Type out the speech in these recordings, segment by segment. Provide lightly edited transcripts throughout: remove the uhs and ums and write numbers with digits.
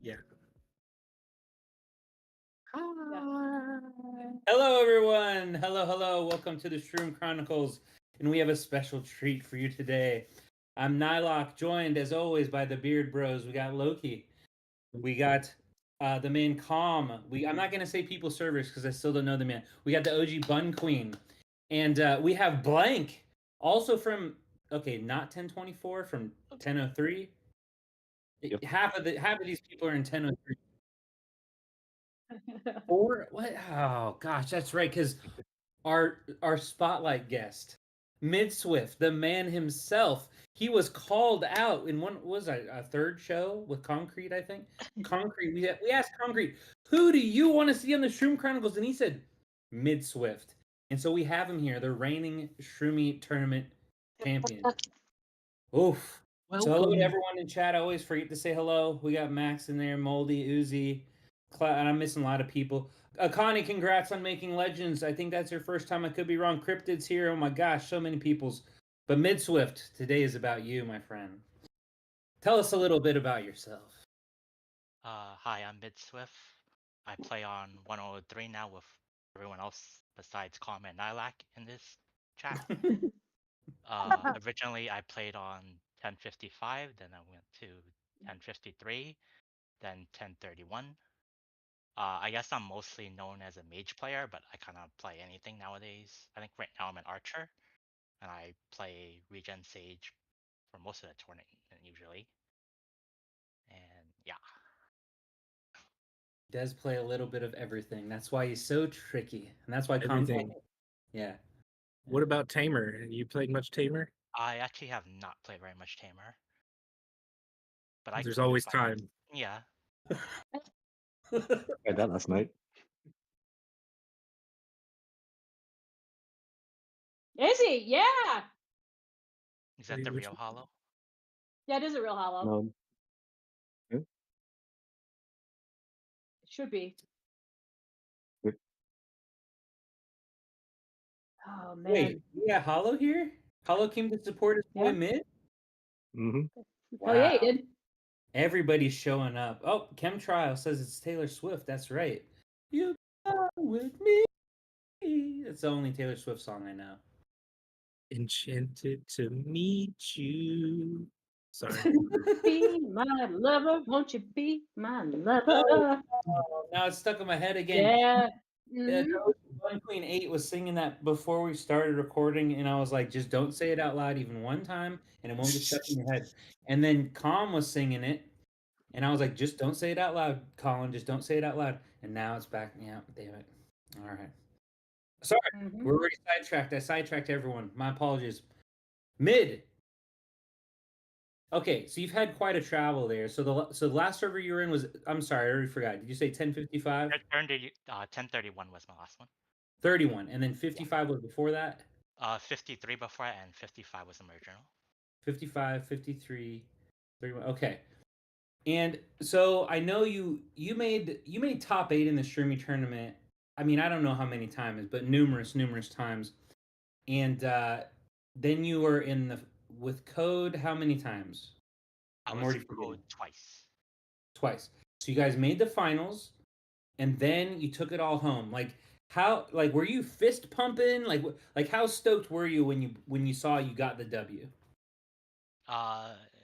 Yeah. Hello, everyone. Hello. Welcome to the Shroom Chronicles, and we have a special treat for you today. I'm Nylock, joined as always by the Beard Bros. We got Loki. We got the man Calm. I'm not gonna say people servers because I still don't know the man. We got the OG Bun Queen, and we have Blank, also from not 1024, from 1003. Yep. Half of these people are in 1003. Or what? Oh gosh, that's right. Because our spotlight guest, Midswift, the man himself, he was called out in one was a third show with Concrete, I think. Concrete. We asked Concrete, who do you want to see on the Shroom Chronicles, and he said Midswift. And so we have him here, the reigning Shroomie tournament champion. Oof. So hello to everyone in chat. I always forget to say hello. We got Max in there, Moldy, Uzi, and I'm missing a lot of people. Connie, congrats on making Legends. I think that's your first time. I could be wrong. Cryptid's here. Oh my gosh, so many people's. But Midswift, today is about you, my friend. Tell us a little bit about yourself. Hi, I'm Midswift. I play on 103 now with everyone else besides Calm and Nilak in this chat. Originally, I played on 1055, then I went to 1053, then 1031. I guess I'm mostly known as a mage player, but I kind of play anything nowadays. I think right now I'm an archer, and I play Regen Sage for most of the tournament usually. And yeah. Does play a little bit of everything. That's why he's so tricky, and that's why Everything. Yeah. What about Tamer? You played much Tamer? I actually have not played very much Tamer. But There's always time. Yeah. I had that last night. Is he? Yeah. Is that the real hollow? Yeah, it is a real hollow. No. It should be. Yep. Oh man. Wait, yeah, Hollow here? Hollow came to support his boy Mid? Mm-hmm. Wow. Oh yeah, he did. Everybody's showing up. Oh, Chemtrial says it's Taylor Swift. That's right. You are with me. That's the only Taylor Swift song I know. Enchanted to meet you. Sorry. Be my lover, won't you be my lover? Oh, now it's stuck in my head again. Yeah. One Queen 8 was singing that before we started recording, and I was like, just don't say it out loud even one time, and it won't get stuck in your head. And then Calm was singing it, and I was like, just don't say it out loud, Colin. Just don't say it out loud. And now it's back. Yeah, damn it. All right. Sorry, we're already sidetracked. I sidetracked everyone. My apologies. Mid. Okay, so you've had quite a travel there. So the last server you were in was, I'm sorry, I already forgot. Did you say 1055? 1031 was my last one. 31, and then 55 was before that? 53 before it, and 55 was the original. 55, 53, 31. Okay. And so I know you made top 8 in the Shroomie tournament. I mean, I don't know how many times, but numerous times. And then you were in with Code how many times? I'm already forgetting. Twice. Twice. So you guys made the finals, and then you took it all home. Like how? Like were you fist pumping? Like how stoked were you when you saw you got the W?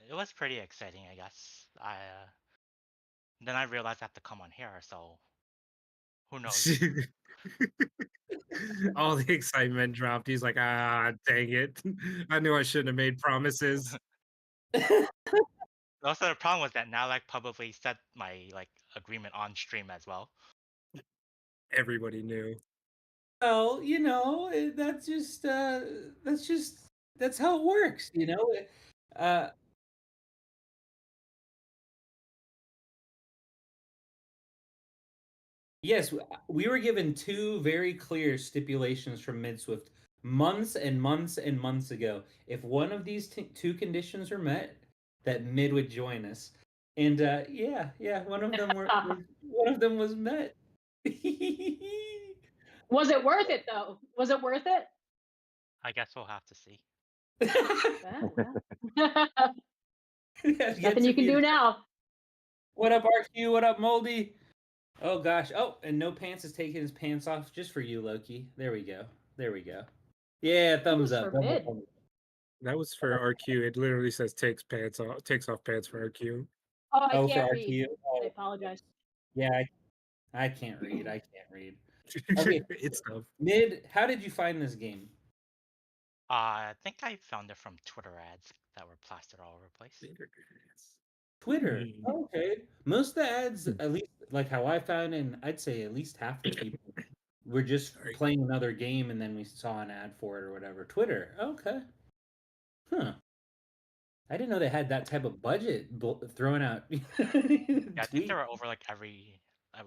It was pretty exciting, I guess. Then I realized I have to come on here, so who knows? All the excitement dropped. He's like, dang it. I knew I shouldn't have made promises. Also, the problem was that now like probably set my agreement on stream as well. Everybody knew. Well, that's how it works, Yes, we were given 2 very clear stipulations from Midswift months and months and months ago. If one of these 2 conditions are met, that Mid would join us. And one of them was met. Was it worth it though? Was it worth it? I guess we'll have to see. Nothing you can do now. What up, RQ? What up, Moldy? Oh gosh. Oh, and No Pants is taking his pants off just for you, Loki. There we go. There we go. Yeah, thumbs was up. for mid. That was for RQ. It literally says takes off pants for RQ. Oh, I Oh, for can't read. RQ. I Oh, apologize. yeah, I can't read. I can't read. Okay, It's tough. Mid, how did you find this game? I think I found it from Twitter ads that were plastered all over the place. Twitter. Hmm. Okay. Most of the ads, at least like how I found, and I'd say at least half the people were just Sorry. playing another game and then we saw an ad for it or whatever. Twitter. Okay. Huh. I didn't know they had that type of budget thrown out. Yeah, I think Tweet. they were over like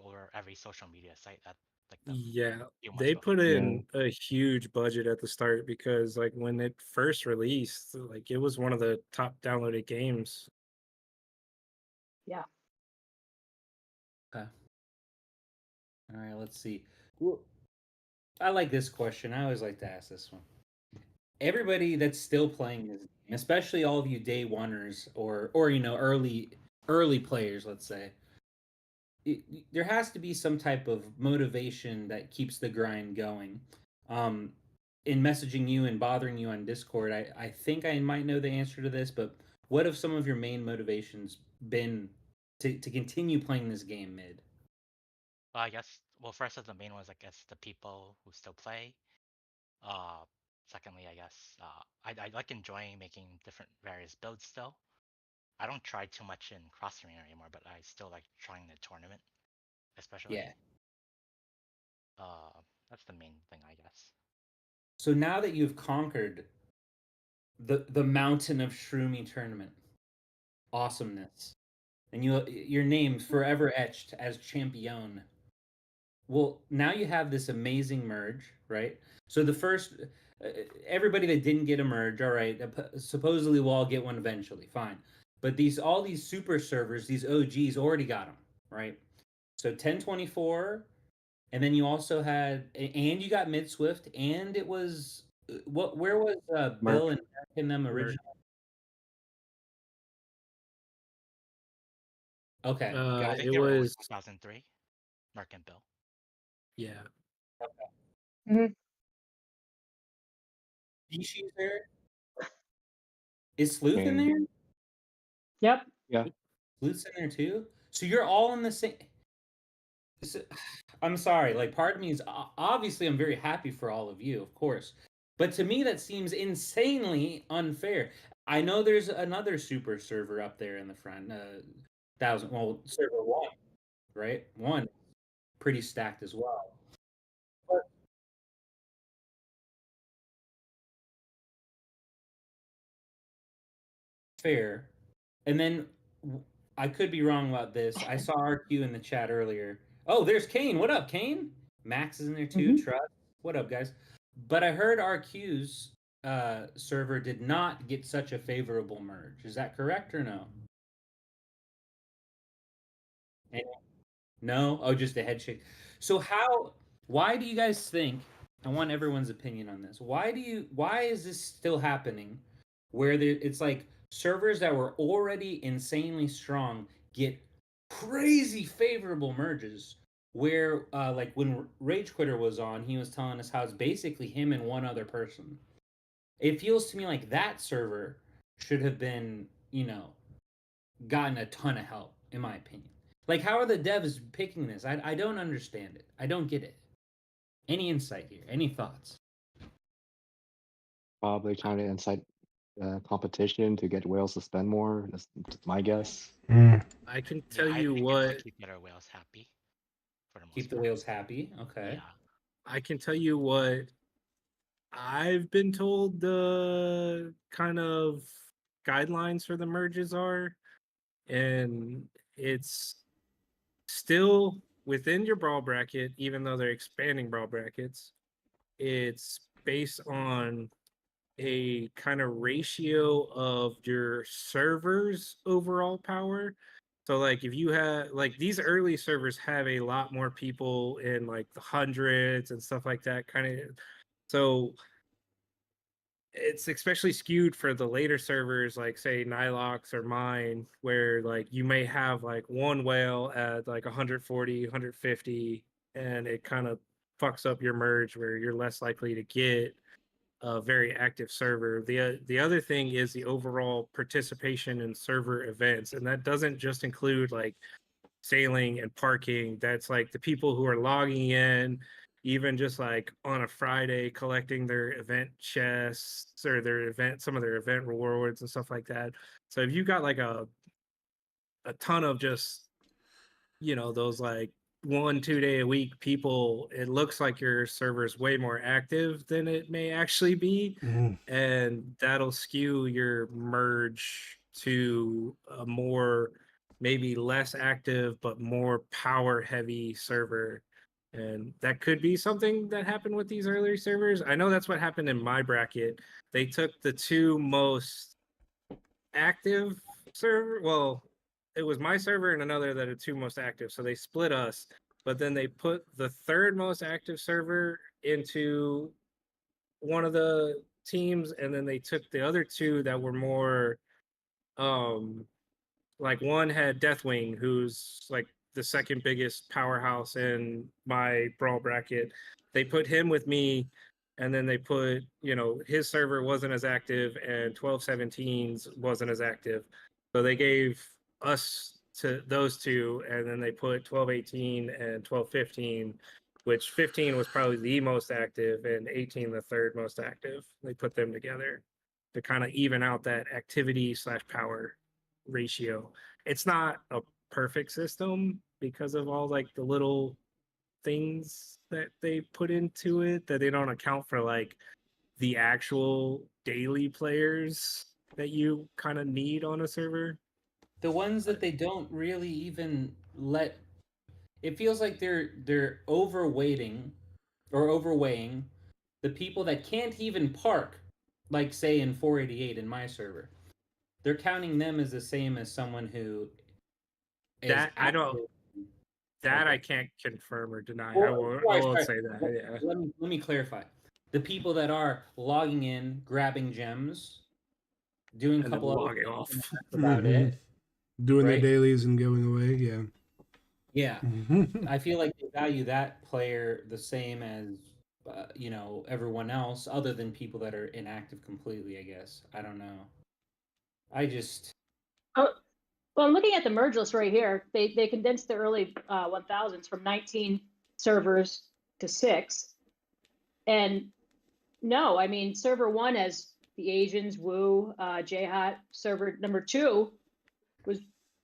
over every social media site at like the Yeah, few months they before. put in a huge budget at the start because like when it first released, like it was one of the top downloaded games. Yeah. Okay. All right, let's see. Well, I like this question. I always like to ask this one. Everybody that's still playing this game, especially all of you day oneers or early players, let's say, there has to be some type of motivation that keeps the grind going. Um, in messaging you and bothering you on Discord, I think I might know the answer to this, but what have some of your main motivations been to continue playing this game mid? Well, I guess first as the main ones, I guess the people who still play. Uh, Secondly, I guess I like enjoying making different various builds still. I don't try too much in cross arena anymore, but I still like trying the tournament, especially. Yeah. That's the main thing, I guess. So now that you've conquered the mountain of Shroomie tournament awesomeness, and your name's forever etched as champion. Well, now you have this amazing merge, right? So the first, everybody that didn't get a merge, all right, supposedly we'll all get one eventually, fine. But all these super servers, these OGs already got them, right? So 1024, and then you also had, and you got Midswift, and it was where was Merc. Bill and Mark in them Merc. originally? Okay, I got think It they were always was 2003, Mark and Bill. yeah. Mhm. Species there. Is Sleuth in And there? Yep. yeah, Sleuth's in there too. So you're all in the same. I'm sorry. Like, part of me is obviously I'm very happy for all of you, of course, but to me that seems insanely unfair. I know there's another super server up there in the front, server one, right? One, pretty stacked as well. But fair. And then I could be wrong about this. I saw RQ in the chat earlier. Oh, there's Kane. What up, Kane? Max is in there too. Mhm. Trust. What up, guys? But I heard RQ's server did not get such a favorable merge. Is that correct or no? No? Oh, just a head shake. So why do you guys think, I want everyone's opinion on this. Why is this still happening where it's like servers that were already insanely strong get crazy favorable merges where like when Rage Quitter was on, he was telling us how it's basically him and one other person. It feels to me like that server should have been, gotten a ton of help, in my opinion. Like, how are the devs picking this? I don't understand it. I don't get it. Any insight here? Any thoughts? probably trying to incite competition to get whales to spend more. That's my guess. I can Yeah, tell I you think it's to what keep their whales happy for the most Keep the part. whales happy. Okay. Yeah. I can tell you what I've been told the kind of guidelines for the merges are, and it's still within your brawl bracket, even though they're expanding brawl brackets. It's based on a kind of ratio of your server's overall power. So like if you have like these early servers have a lot more people in like the hundreds and stuff like that kind of, so it's especially skewed for the later servers, like say Nilox or mine, where like you may have like one whale at like 140, 150, and it kind of fucks up your merge where you're less likely to get a very active server. The other thing is the overall participation in server events, and that doesn't just include like sailing and parking. That's like the people who are logging in, even just like on a Friday collecting their event chests or some of their event rewards and stuff like that. So if you got like a ton of just, those like 1-2 day a week people, it looks like your server is way more active than it may actually be. And that'll skew your merge to a more, maybe less active but more power heavy server. And that could be something that happened with these earlier servers. I know that's what happened in my bracket. They took the two most active server. Well, it was my server and another that are two most active. So they split us, but then they put the third most active server into one of the teams, and then they took the other two that were more like one had Deathwing, who's like the second biggest powerhouse in my brawl bracket. They put him with me, and then they put, his server wasn't as active, and 1217's wasn't as active. So they gave us to those two, and then they put 1218 and 1215, which 15 was probably the most active, and 18 the third most active. They put them together to kind of even out that activity/power ratio. It's not a perfect system because of all like the little things that they put into it, that they don't account for like the actual daily players that you kind of need on a server. The ones that they don't really even let, it feels like they're overweighting or overweighing the people that can't even park, like say in 488 in my server. They're counting them as the same as someone who is That I don't active. that I Okay. can't confirm or deny. Or, I sorry, won't sorry. say that. Yeah. Let me clarify. The people that are logging in, grabbing gems, doing a And then couple other logging things, off. and that's about it. Doing their Right? dailies and going away. Yeah. Yeah. I feel like they value that player the same as everyone else, other than people that are inactive completely. I guess I don't know. I just Oh, well, I'm looking at the merge list right here. They condensed the early 1000s from 19 servers to 6. And no, I mean, server 1 has the Asians, Wu, Jhot. Server number 2 was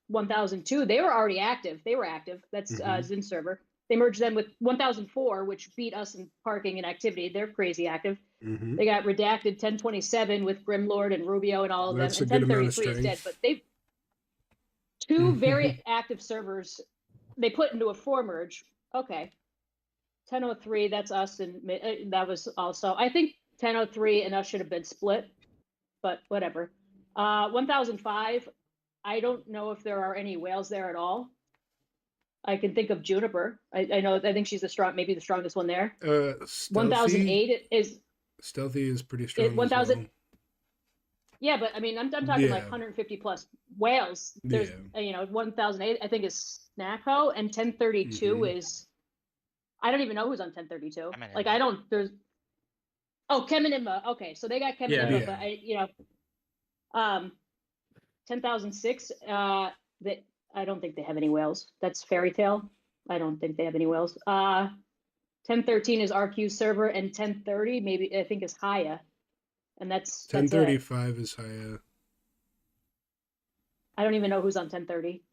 1002. They were already active. They were active. That's Zin server. They merged them with 1004, which beat us in parking and activity. They're crazy active. They got redacted 1027 with Grimlord and Rubio and all of That's them. a And good amount of 1033 is dead. strength. But they've two very active servers they put into a 4 merge. Okay. 1003, that's us, and that was also, I think 1003 and us should have been split, but whatever. 1005, I don't know if there are any whales there at all. I can think of Juniper. I know, I think she's maybe the strongest one there. Stealthy 1008 is pretty strong 1000. as well. Yeah, but I mean, I'm talking like Yeah. 150 plus whales. There's, 1008, I think is Snacko, and 1032 is, I don't even know who's on 1032. Like, I don't, Keminimba. Okay, so they got Keminimba, Yeah. but 10,006, that I don't think they have any whales. That's Fairy Tale. I don't think they have any whales. 1013 is RQ server, and 1030 maybe I think is Haya. And that's it. 1035 is Haya. I don't even know who's on 1030.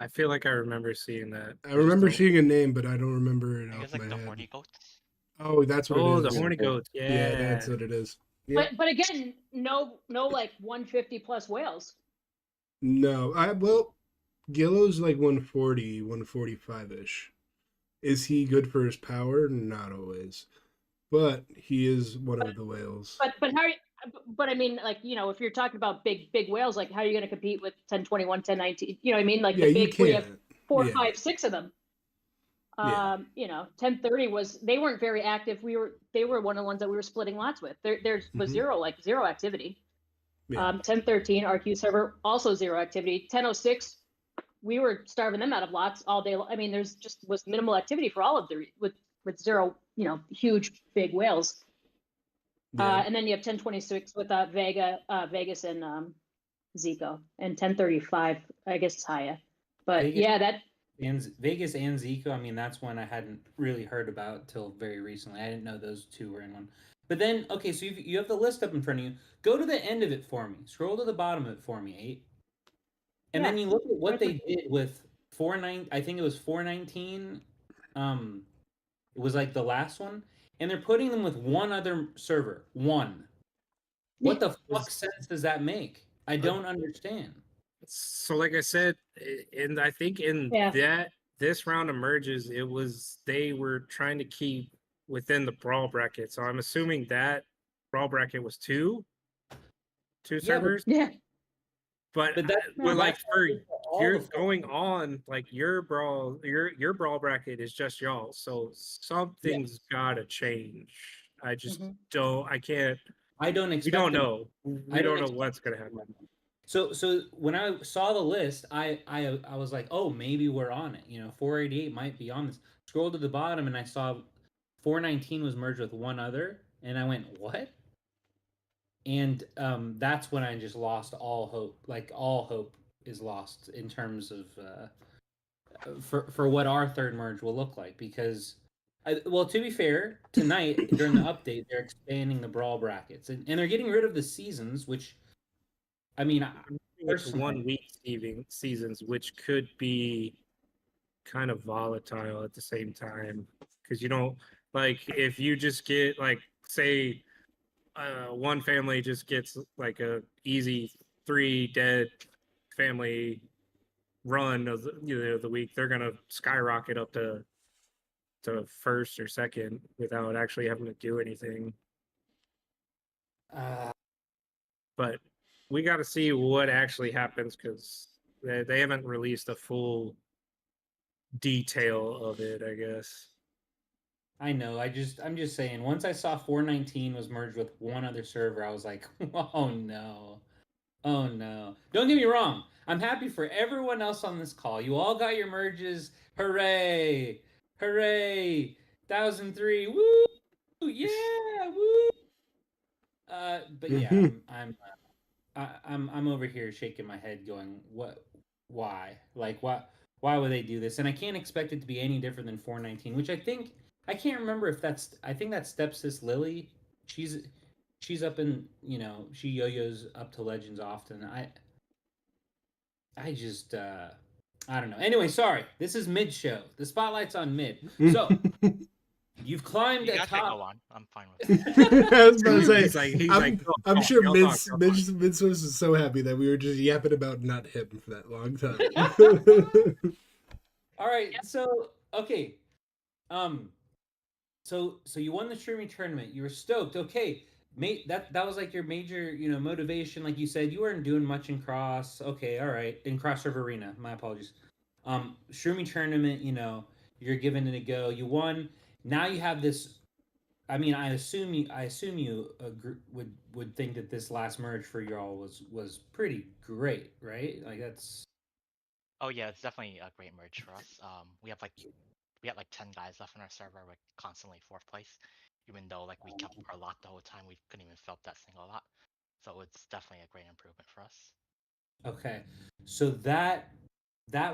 I feel like I remember seeing that. I remember seeing a name, but I don't remember it I off guess my like the head. horny goats. Oh, that's what it is. the horny goats. Yeah. Yeah, that's what it is. Yep. But again, no like 150 plus whales. No, Gillo's like 140, 145-ish. Is he good for his power? Not always. But he is one of the whales. But I mean, like, if you're talking about big whales, like, how are you going to compete with 1021, 1019? You know what I mean? Like, the big, we have 4, 5, 6 of them. Yeah. 1030 they weren't very active. They were one of the ones that we were splitting lots with. There was Mhm. zero activity. Yeah. 1013 RQ server, also zero activity. 1006, we were starving them out of lots all day. I mean, there's just was minimal activity for all of with zero, huge big whales. Yeah. And then you have 1026 with Vegas and Zico, and 1035, I guess it's Haya. But Vegas yeah, that and Vegas and Zico. I mean, that's one I hadn't really heard about till very recently. I didn't know those two were in one. But then, okay, so you have the list up in front of you. Go to the end of it for me. Scroll to the bottom of it for me, 8. And then yeah, you look at what right they did with 49. I think it was 419. It was like the last one, and they're putting them with one other server. One. What the fuck sense does that make? I don't understand. So like I said, and I think in Yeah. this round of merges, they were trying to keep within the brawl bracket. So I'm assuming that brawl bracket was two Yeah, servers. Yeah. But that's like for all you're the going on, like your brawl bracket is just y'all. So something's gotta change. I just Mhm. don't. I can't. I don't We expect don't them. know. We don't know what's gonna happen. So when I saw the list, I was like, oh, maybe we're on it. 488 might be on this. Scrolled to the bottom and I saw 419 was merged with one other, and I went, what? And that's when I just lost all hope. Like all hope is lost in terms of for what our third merge will look like. Because, well, to be fair, tonight during the update, they're expanding the brawl brackets and they're getting rid of the seasons, which I mean, It's 1 week seasons, which could be kind of volatile at the same time because you don't like if you just get like say one family just gets like a easy 3 dead family run of the week, they're gonna skyrocket up to first or second without actually having to do anything. But we got to see what actually happens because they haven't released a full detail of it, I guess. I know. I'm just saying. Once I saw 419 was merged with one other server, I was like, oh no, oh no. Don't get me wrong. I'm happy for everyone else on this call. You all got your merges. Hooray! Hooray! 1003. Woo! Yeah! Woo! But yeah, I'm over here shaking my head, going, what? Why? Like, what? Why would they do this? And I can't expect it to be any different than 419, which I can't remember if that's. I think that stepsis Lily. She's up in she yo-yos up to legends often. I just I don't know. Anyway, sorry. This is mid show. The spotlight's on mid. So you've climbed You guys can atop. go on. I'm fine with it. I was about to say, He's I'm, like, "Go I'm on, sure y'all talk, y'all talk." Midswift is so happy that we were just yapping about not him for that long time. All right. So okay. So you won the Shroomie tournament. You were stoked. Okay. That was like your major, motivation. Like you said, you weren't doing much in cross. Okay, all right. In Cross River Arena. My apologies. Shroomie tournament, you're giving it a go. You won. Now you have this. I mean, I assume you would think that this last merge for y'all was pretty great, right? Like that's Oh yeah, it's definitely a great merge for us. We had like 10 guys left on our server. We're constantly 4th place, even though like we kept our lot the whole time. We couldn't even fill up that single lot. So it's definitely a great improvement for us. okay. So that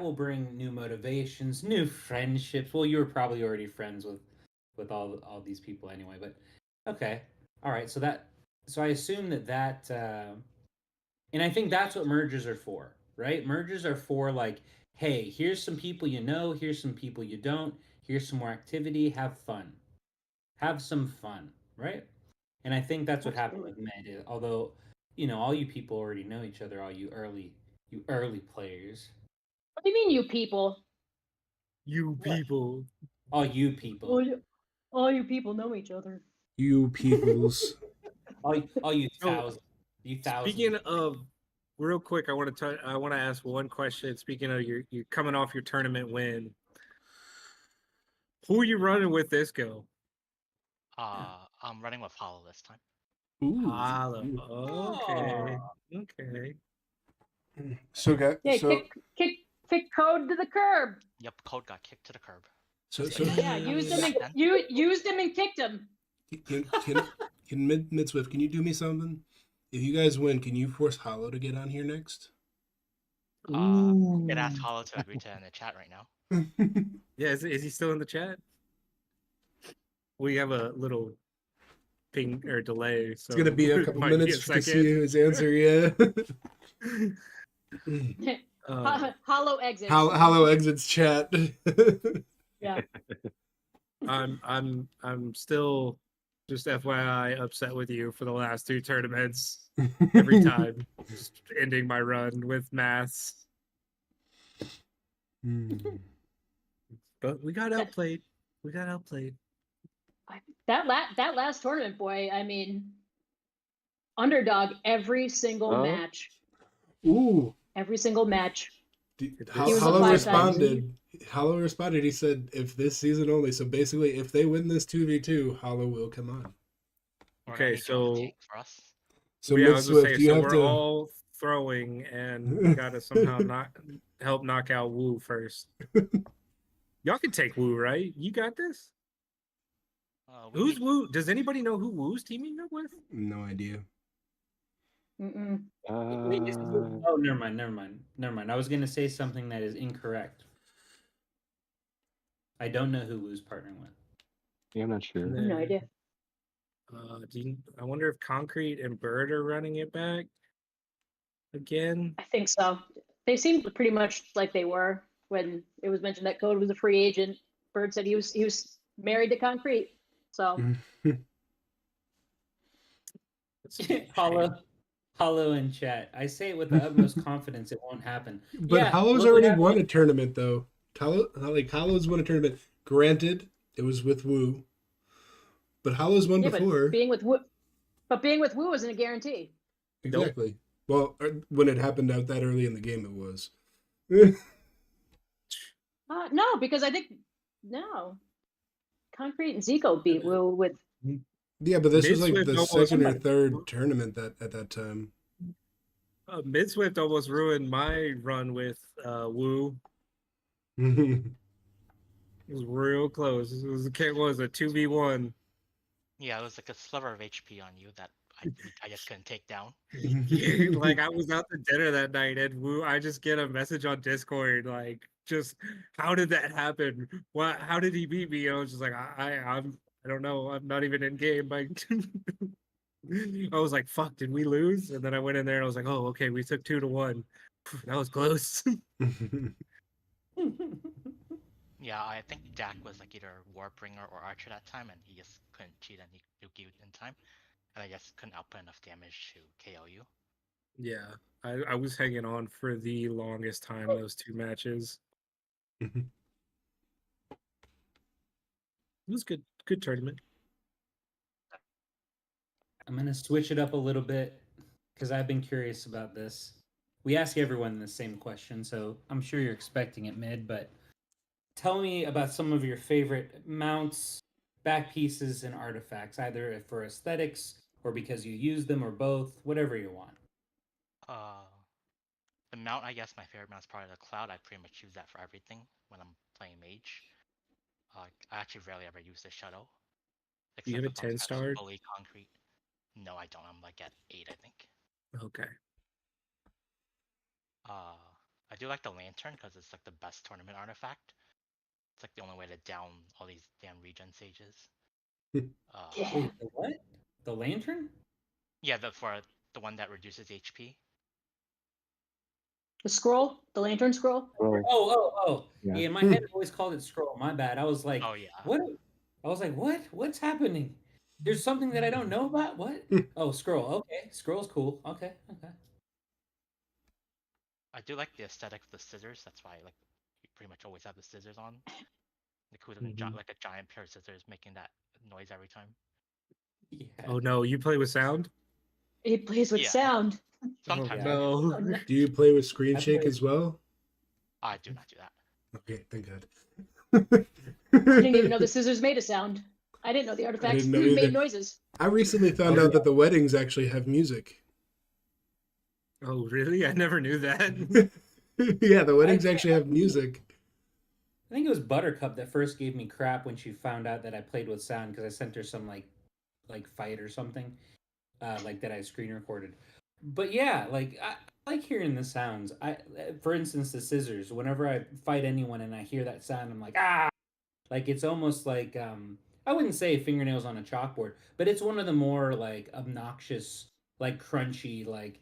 will bring new motivations, new friendships. Well, you were probably already friends with all these people anyway, but okay. All right. So I assume that and I think that's what mergers are for, right? Mergers are for like, hey, here's some people you know, here's some people you don't, here's some more activity, have fun. Have some fun, right? And I think that's what happened with Med. Although, all you people already know each other, all you early players. What do you mean, you people? You people. All you people. All you people know each other. You peoples. All you So, thousands. You thousands. Speaking of, real quick, I want to ask one question. Speaking of you're coming off your tournament win. Who are you running with this go? I'm running with Hollow this time. Ooh. Hollow. Ooh. Okay. Okay. So, Yeah, so, kick Code to the curb. Yep, Code got kicked to the curb. so, Just so, like Yeah, used him back and then. used him and kicked him. can Midswift, can you do me something? If you guys win, can you force Hollow to get on here next? Could ask Hollow to agree to in the chat right now. Yeah, is he still in the chat? We have a little ping or delay. So It's gonna be a it couple might be minutes a to see second. his answer. Yeah. Hollow exits. Hollow exits chat. Yeah. I'm still just FYI upset with you for the last 2 tournaments. Every time, just ending my run with maths. But we got outplayed. We got outplayed. That last tournament, boy. I mean, underdog every single match. Ooh. Every single match. Hollow responded. Hollow responded. He said, "If this season only." So basically, if they win this 2v2, Hollow will come on. Okay, so for us. So yeah, I was gonna Midswift, say, you so have we're to all throwing, and we gotta somehow help knock out Woo first. Y'all can take Woo, right? You got this. Who's Woo? Does anybody know who Woo's teaming up with? No idea. Mm-mm. Oh, never mind. I was going to say something that is incorrect. I don't know who Wu's partnering with. Yeah, I'm not sure. No idea. I wonder if Concrete and Bird are running it back again. I think so. They seemed pretty much like they were when it was mentioned that Code was a free agent. Bird said he was married to Concrete. So Hollow in chat. I say it with the utmost confidence it won't happen. But Hollow's already won a tournament, though. Hollow's won a tournament. Granted, it was with Wu. But Hollow's won before. But being with Wu isn't a guarantee. Exactly. Nope. Well, when it happened out that early in the game, it was. No, because I think Concrete and Zico beat Wu with. Yeah, but this was like Midswift the second or third tournament at that time. Midswift almost ruined my run with Wu. It was real close. It was a 2v1. Yeah, it was like a sliver of HP on you that I just couldn't take down. Like I was out to dinner that night, and Wu, I just get a message on Discord like, just how did that happen? What? How did he beat me? I was just like, I don't know. I'm not even in game. Like, I was like, fuck, did we lose? And then I went in there and I was like, oh, okay, we took 2-1. That was close. Yeah, I think Dak was like either Warbringer or Archer that time, and he just couldn't cheat and he nuke you in time. And I guess couldn't output enough damage to KO you. Yeah, I was hanging on for the longest time those 2 matches. It was good tournament. I'm going to switch it up a little bit because I've been curious about this. We ask everyone the same question, so I'm sure you're expecting it, Mid, but tell me about some of your favorite mounts, back pieces, and artifacts, either for aesthetics or because you use them or both, whatever you want. The mount, I guess my favorite mount is probably the Cloud. I pretty much use that for everything when I'm playing Mage. I actually rarely ever use the Shuttle. Do you have a 10-star? Fully Concrete. No, I don't. I'm like at 8, I think. Okay. I do like the Lantern because it's like the best tournament artifact. It's like the only way to down all these damn regen sages. Wait, the what? The Lantern? Yeah, for the one that reduces HP. The scroll? The Lantern scroll? Oh. Yeah. In my head, I always called it scroll. My bad. I was like, oh, yeah. What? I was like, what? What's happening? There's something that I don't know about? What? Oh, scroll. Okay. Scroll's cool. Okay. I do like the aesthetic of the scissors. That's why like you pretty much always have the scissors on. Like a giant pair of scissors making that noise every time. Yeah. Oh no, you play with sound? He plays with sound. Sometimes. Oh, no. Do you play with screen shake as well? I do not do that. Okay, thank God. I didn't even know the scissors made a sound. I didn't know the artifacts didn't know either. made noises. I recently found out that the weddings actually have music. Oh, really? I never knew that. Yeah, the weddings actually have music. I think it was Buttercup that first gave me crap when she found out that I played with sound because I sent her some like fight or something, like that I screen recorded. But yeah, like I like hearing the sounds. For instance, the scissors. Whenever I fight anyone and I hear that sound, I'm like ah, like it's almost like I wouldn't say fingernails on a chalkboard, but it's one of the more like obnoxious, like crunchy, like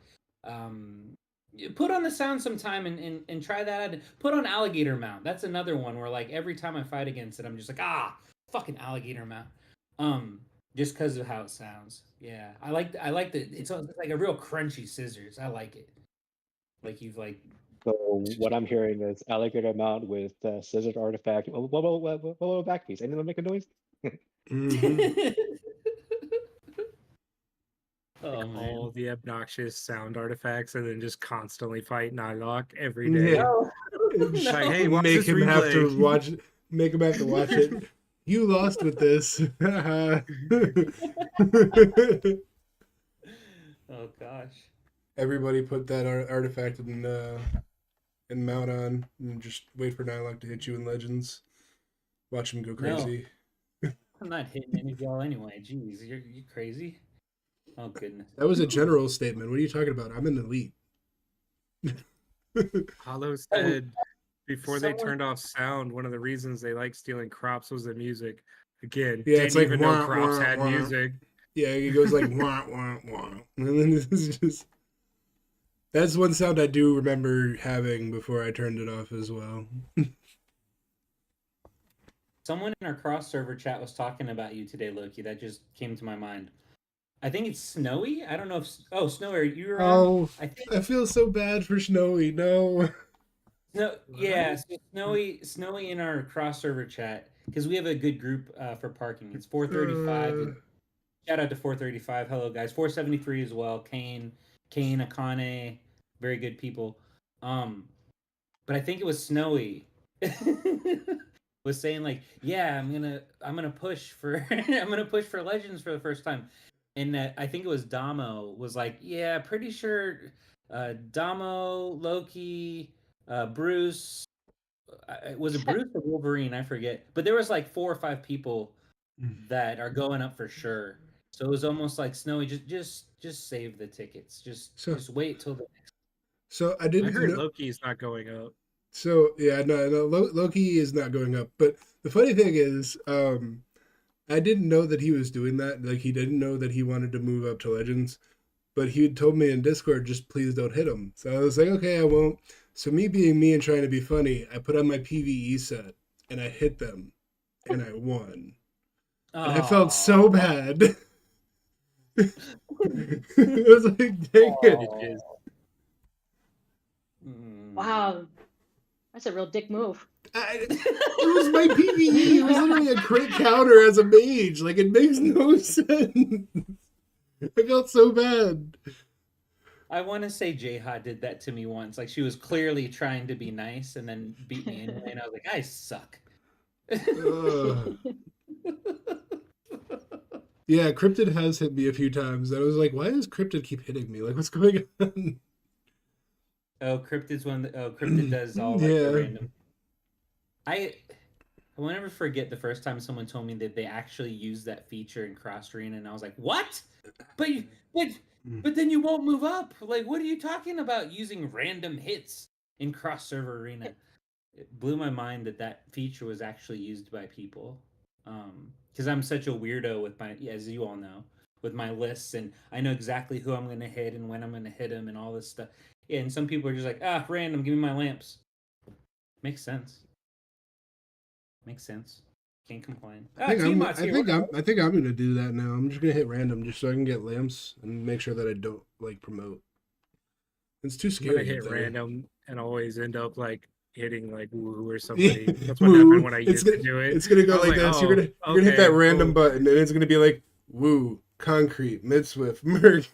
put on the sound sometime and try that out. Put on alligator mount. That's another one where like every time I fight against it, I'm just like ah, fucking alligator mount. Just because of how it sounds. Yeah, I like the it's like a real crunchy scissors. I like it. Like you've like So what I'm hearing is alligator mount with scissored artifact. Whoa, back piece. Anyone make a noise? Mhm. oh Like man. all the obnoxious sound artifacts and then just constantly fight Nylock every day. Yeah. No. It's like, hey, watch make this him have to replay. watch. Make him have to watch it. You lost with this. Oh gosh. Everybody put that artifact in mount on and just wait for Nylock to hit you in Legends. Watch him go crazy. I'm not hitting any of y'all anyway. Jeez, you crazy? Oh goodness. That was a general statement. What are you talking about? I'm an elite. Hollow said before they someone- turned off sound, one of the reasons they liked stealing crops was the music. Again, Yeah, didn't it's like even know wah, crops wah, had wah. music. Yeah, he goes like wah wah wah, and then this is just. That's one sound I do remember having before I turned it off as well. Someone in our cross server chat was talking about you today, Loki. That just came to my mind. I think it's Snowy. I don't know if Snowy, are you around? Oh, I think I feel so bad for Snowy. No. no. Yeah, so Snowy in our cross server chat because we have a good group for parking. It's 435. Shout out to 435. Hello guys. 473 as well. Kane, Akane, very good people. But I think it was Snowy was saying like, yeah, I'm gonna push for I'm gonna push for Legends for the first time, and I think it was Damo was like, yeah, pretty sure Damo, Loki, Bruce, was it Bruce or Wolverine? I forget, but there was like 4 or 5 people that are going up for sure. So it was almost like Snowy, just save the tickets, just wait till the next. So I I didn't heard know. Loki's not going up. So yeah, no, Loki is not going up. But the funny thing is, I didn't know that he was doing that. Like he didn't know that he wanted to move up to Legends. But he had told me in Discord, just please don't hit him. So I was like, okay, I won't. So me being me and trying to be funny, I put on my PvE set and I hit them, and I won. And I felt so bad. I was like, dang it. Wow, that's a real dick move. It was my PvE. It was literally a crit counter as a mage. Like, it makes no sense. I felt so bad. I want to say Jayha did that to me once. Like she was clearly trying to be nice and then beat me anyway, and I was like, I suck. Yeah, Cryptid has hit me a few times. And I was like, why does Cryptid keep hitting me? Like, what's going on? Oh, Cryptid's one. Cryptid does all like the random. I will never forget the first time someone told me that they actually used that feature in Cross Arena, and I was like, "What? But then you won't move up. Like, what are you talking about using random hits in Cross Server Arena?" It blew my mind that feature was actually used by people. Because I'm such a weirdo with my, as you all know, with my lists, and I know exactly who I'm going to hit and when I'm going to hit them and all this stuff. Yeah, and some people are just like, random, give me my lamps. Makes sense. Makes sense. Can't complain. I think I'm gonna do that now. I'm just gonna hit random just so I can get lamps and make sure that I don't like promote. It's too I'm scary. gonna hit though. random and always end up like hitting like Woo or somebody. That's what happened when I used to do it. It's gonna go I was like this. oh, You're gonna hit that random cool. button, and it's gonna be like Woo, Concrete, Midswift, Merc,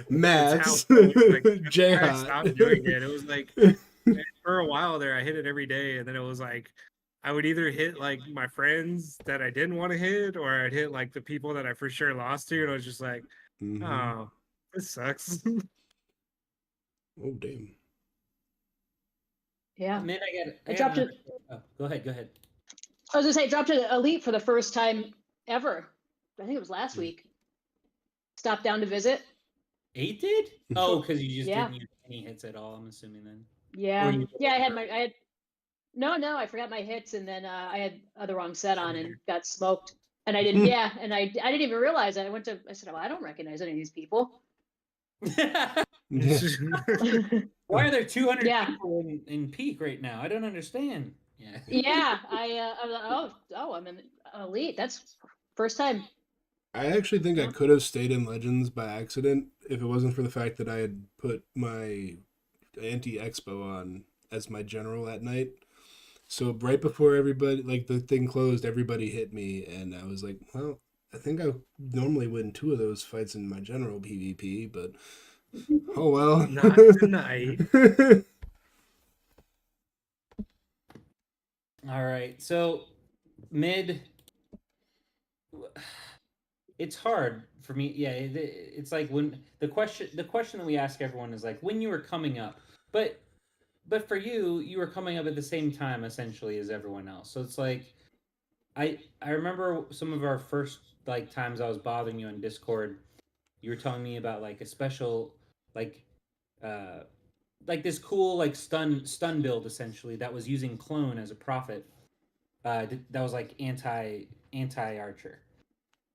Max, Like, I J-Hot. stopped doing it. It was like for a while there, I hit it every day, and then it was like I would either hit like my friends that I didn't want to hit, or I'd hit like the people that I for sure lost to, and I was just like, Mhm. oh, this sucks. Oh damn. Yeah. Man, I dropped it. Oh, go ahead. I was gonna say, I dropped it elite for the first time ever. I think it was last week. Stopped down to visit. 8 did? Oh, because you just Yeah. didn't use any hits at all, I'm assuming then. Yeah. Or you- Yeah, I had no, I forgot my hits, and then I had the wrong set on and got smoked. And I didn't, yeah, and I didn't even realize it. I said, oh, I don't recognize any of these people. Why are there 200 Yeah. people in peak right now? I don't understand. Yeah. Yeah, I was like, oh, I'm in elite. That's first time. I actually think I Yeah. could have stayed in Legends by accident if it wasn't for the fact that I had put my anti-expo on as my general at night. So right before everybody, like the thing closed, everybody hit me, and I was like, well, I think I normally win 2 of those fights in my general PvP, but oh well. Not tonight. All right. So mid it's hard for me. Yeah, it's like when the question that we ask everyone is like when you were coming up. But for you were coming up at the same time essentially as everyone else. So it's like I remember some of our first like times I was bothering you on Discord. You were telling me about like a special like uh like this cool like stun build essentially that was using clone as a prophet. That was like anti archer.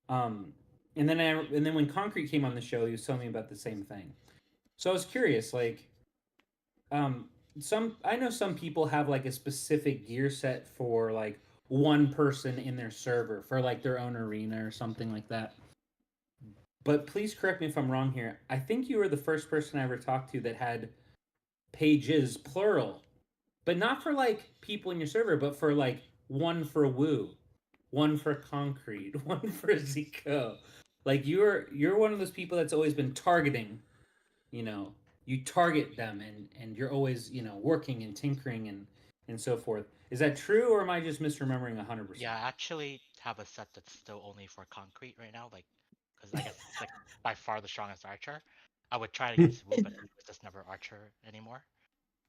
Um, and then when Concrete came on the show, he was telling me about the same thing. So I was curious, like, some I know some people have like a specific gear set for like one person in their server for like their own arena or something like that. But please correct me if I'm wrong here. I think you were the first person I ever talked to that had pages plural, but not for like people in your server, but for like one for Woo, one for Concrete, one for Zico. Like you're one of those people that's always been targeting, you know, you target them and you're always, working and tinkering and so forth. Is that true or am I just misremembering 100%? Yeah, I actually have a set that's still only for concrete right now, like, because I guess it's like by far the strongest archer. I would try it against Wu, but he was just never archer anymore.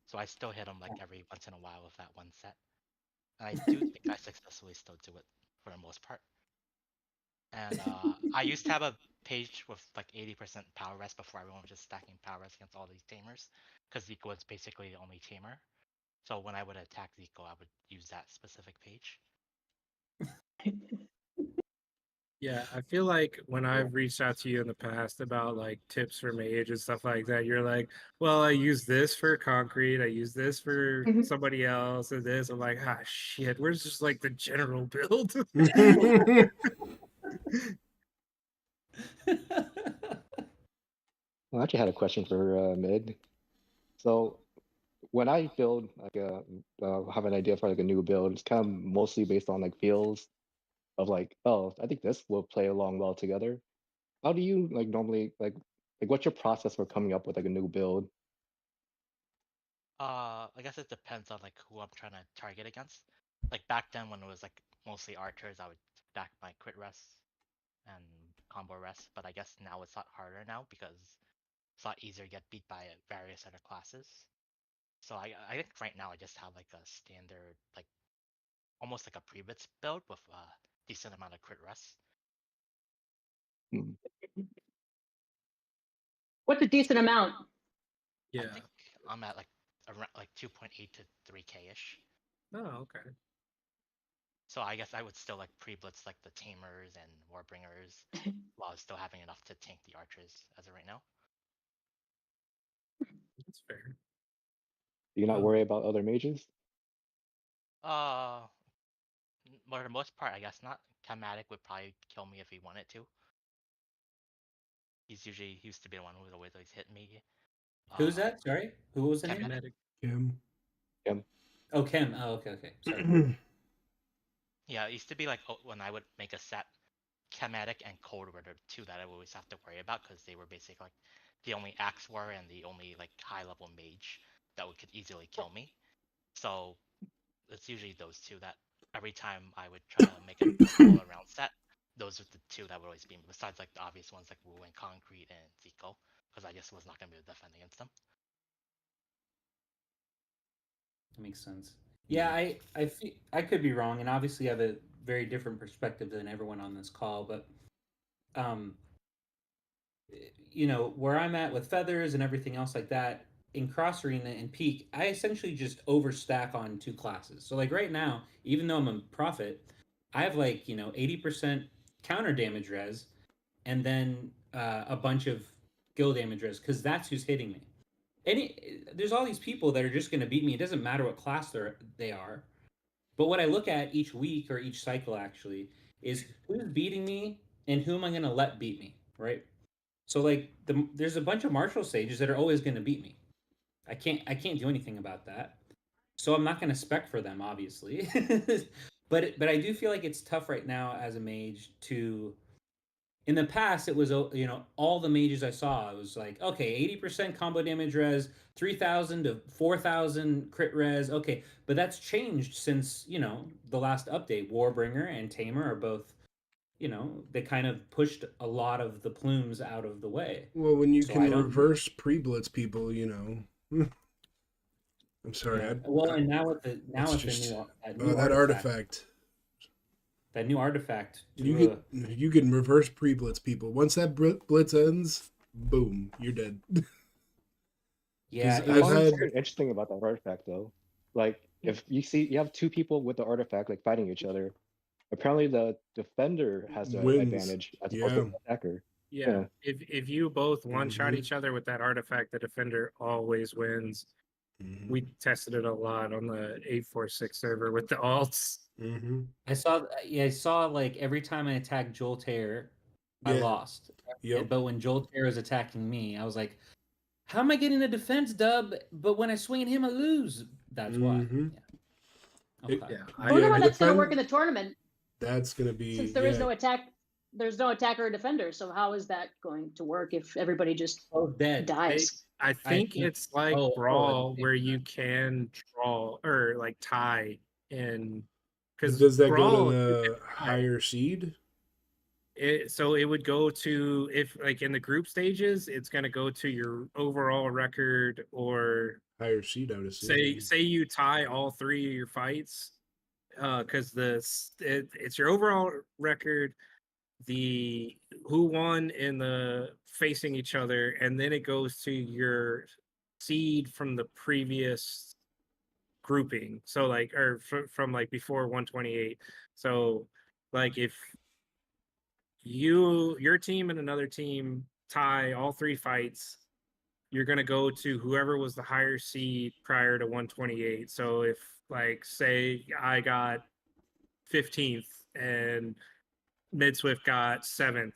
So I still hit him like every once in a while with that one set. And I do think I successfully still do it for the most part. And I used to have a page with like 80% power rest before everyone was just stacking power rest against all these tamers, because Zico was basically the only tamer. So when I would attack Zico, I would use that specific page. Yeah, I feel like when I've reached out to you in the past about like tips for mage and stuff like that, you're like, well, I use this for concrete, I use this for Mhm. somebody else, and this. I'm like, ah, shit, where's just like the general build? I actually had a question for Mid. So when I build like have an idea for like a new build, it's kind of mostly based on like feels of like, oh, I think this will play along well together. How do you like normally like what's your process for coming up with like a new build? I guess it depends on like who I'm trying to target against. Like back then when it was like mostly archers, I would stack my crit rest and combo rest. But I guess now it's a lot harder now because it's a lot easier to get beat by various other classes. So I think right now I just have like a standard like almost like a pre-bits build with a decent amount of crit rest. Hmm. What's a decent amount? Yeah. I think I'm at like around like 2.8 to 3k ish. Oh, okay. So I guess I would still like pre-blitz like the tamers and warbringers while still having enough to tank the archers as of right now. That's fair. Do you not Well, worry about other mages? For the most part, I guess not. Chematic would probably kill me if he wanted to. He used to be the one who would always hit me. Who's that? Sorry, who was the name? Chematic. medic. Kim. Oh, Kem. Oh, okay. Sorry. Yeah, it used to be like when I would make a set, Chematic and Cold were the two that I would always have to worry about because they were basically like the only axe warrior and the only like high level mage that could easily kill me. So it's usually those two that every time I would try to make an all-around set, those are the two that would always beat me. Besides like the obvious ones like Wu and Concrete and Zico, because I just was not gonna be able to defend against them. That makes sense. Yeah, I could be wrong, and obviously I have a very different perspective than everyone on this call, but um, where I'm at with feathers and everything else like that in Cross Arena and Peak, I essentially just overstack on 2 classes. So like right now, even though I'm a prophet, I have like 80% counter damage res, and then a bunch of skill damage res because that's who's hitting me. There's all these people that are just going to beat me. It doesn't matter what class they are. But what I look at each week or each cycle actually is who's beating me and who am I going to let beat me, right? So like there's a bunch of martial sages that are always going to beat me. I can't do anything about that. So I'm not going to spec for them, obviously. but I do feel like it's tough right now as a mage to. In the past, it was all the mages I saw. It was like, okay, 80% combo damage res, 3,000 to 4,000 crit res. Okay, but that's changed since the last update. Warbringer and Tamer are both, they kind of pushed a lot of the plumes out of the way. Well, when you So can reverse pre-blitz people, I'm sorry. Yeah. Well, and now with the new that artifact. That new artifact. You can reverse pre-blitz people. Once that blitz ends, boom, you're dead. Yeah, What's interesting about that artifact though, like if you have 2 people with the artifact like fighting each other, apparently the defender has the advantage as opposed to the attacker. Yeah. If you both one-shot each other with that artifact, the defender always wins. Mm-hmm. We tested it a lot on the 846 server with the alts. Mm-hmm. I saw like every time I attacked Joltear, I lost. Yep. But when Joltear was attacking me, I was like, how am I getting a defense dub? But when I swing at him, I lose. That's why. Yeah. Okay. I wonder how that's going to work in the tournament. That's going to be since there is no attack. There's no attacker or defender, so how is that going to work if everybody just dies? I think it's like Brawl where you can draw or like tie in. Because does that go to the higher seed? So it would go to, if like in the group stages, it's going to go to your overall record or higher seed. I would assume. Say you tie all 3 of your fights, because it's your overall record, the who won in the facing each other, and then it goes to your seed from the previous grouping. So like, or from like before 128. So like if your team and another team tie all 3 fights, you're going to go to whoever was the higher seed prior to 128. So if like, say I got 15th and Midswift got 7th,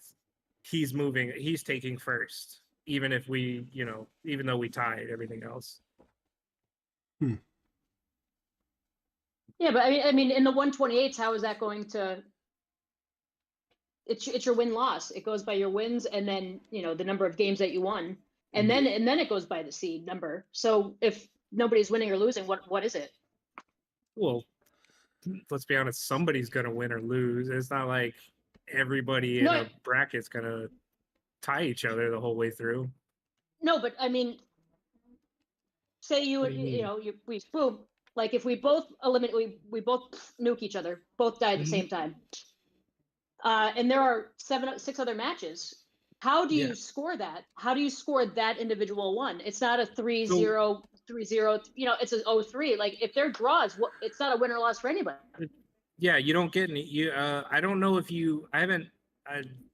he's taking first, even if we, even though we tied everything else. Yeah, but I mean, in the 128s, how is that going to? It's your win-loss. It goes by your wins, and then the number of games that you won, and then it goes by the seed number. So if nobody's winning or losing, what is it? Well, let's be honest. Somebody's gonna win or lose. It's not like everybody in a bracket's gonna tie each other the whole way through. No, but I mean, say we boom. Like if we both eliminate, we both nuke each other, both die at the same time. And there are 6 other matches. How do you score that? How do you score that individual one? It's not a 3-0, 3-0. It's an 0-3. Like if they're draws, it's not a win or loss for anybody. Yeah, you don't get any. I don't know if you. I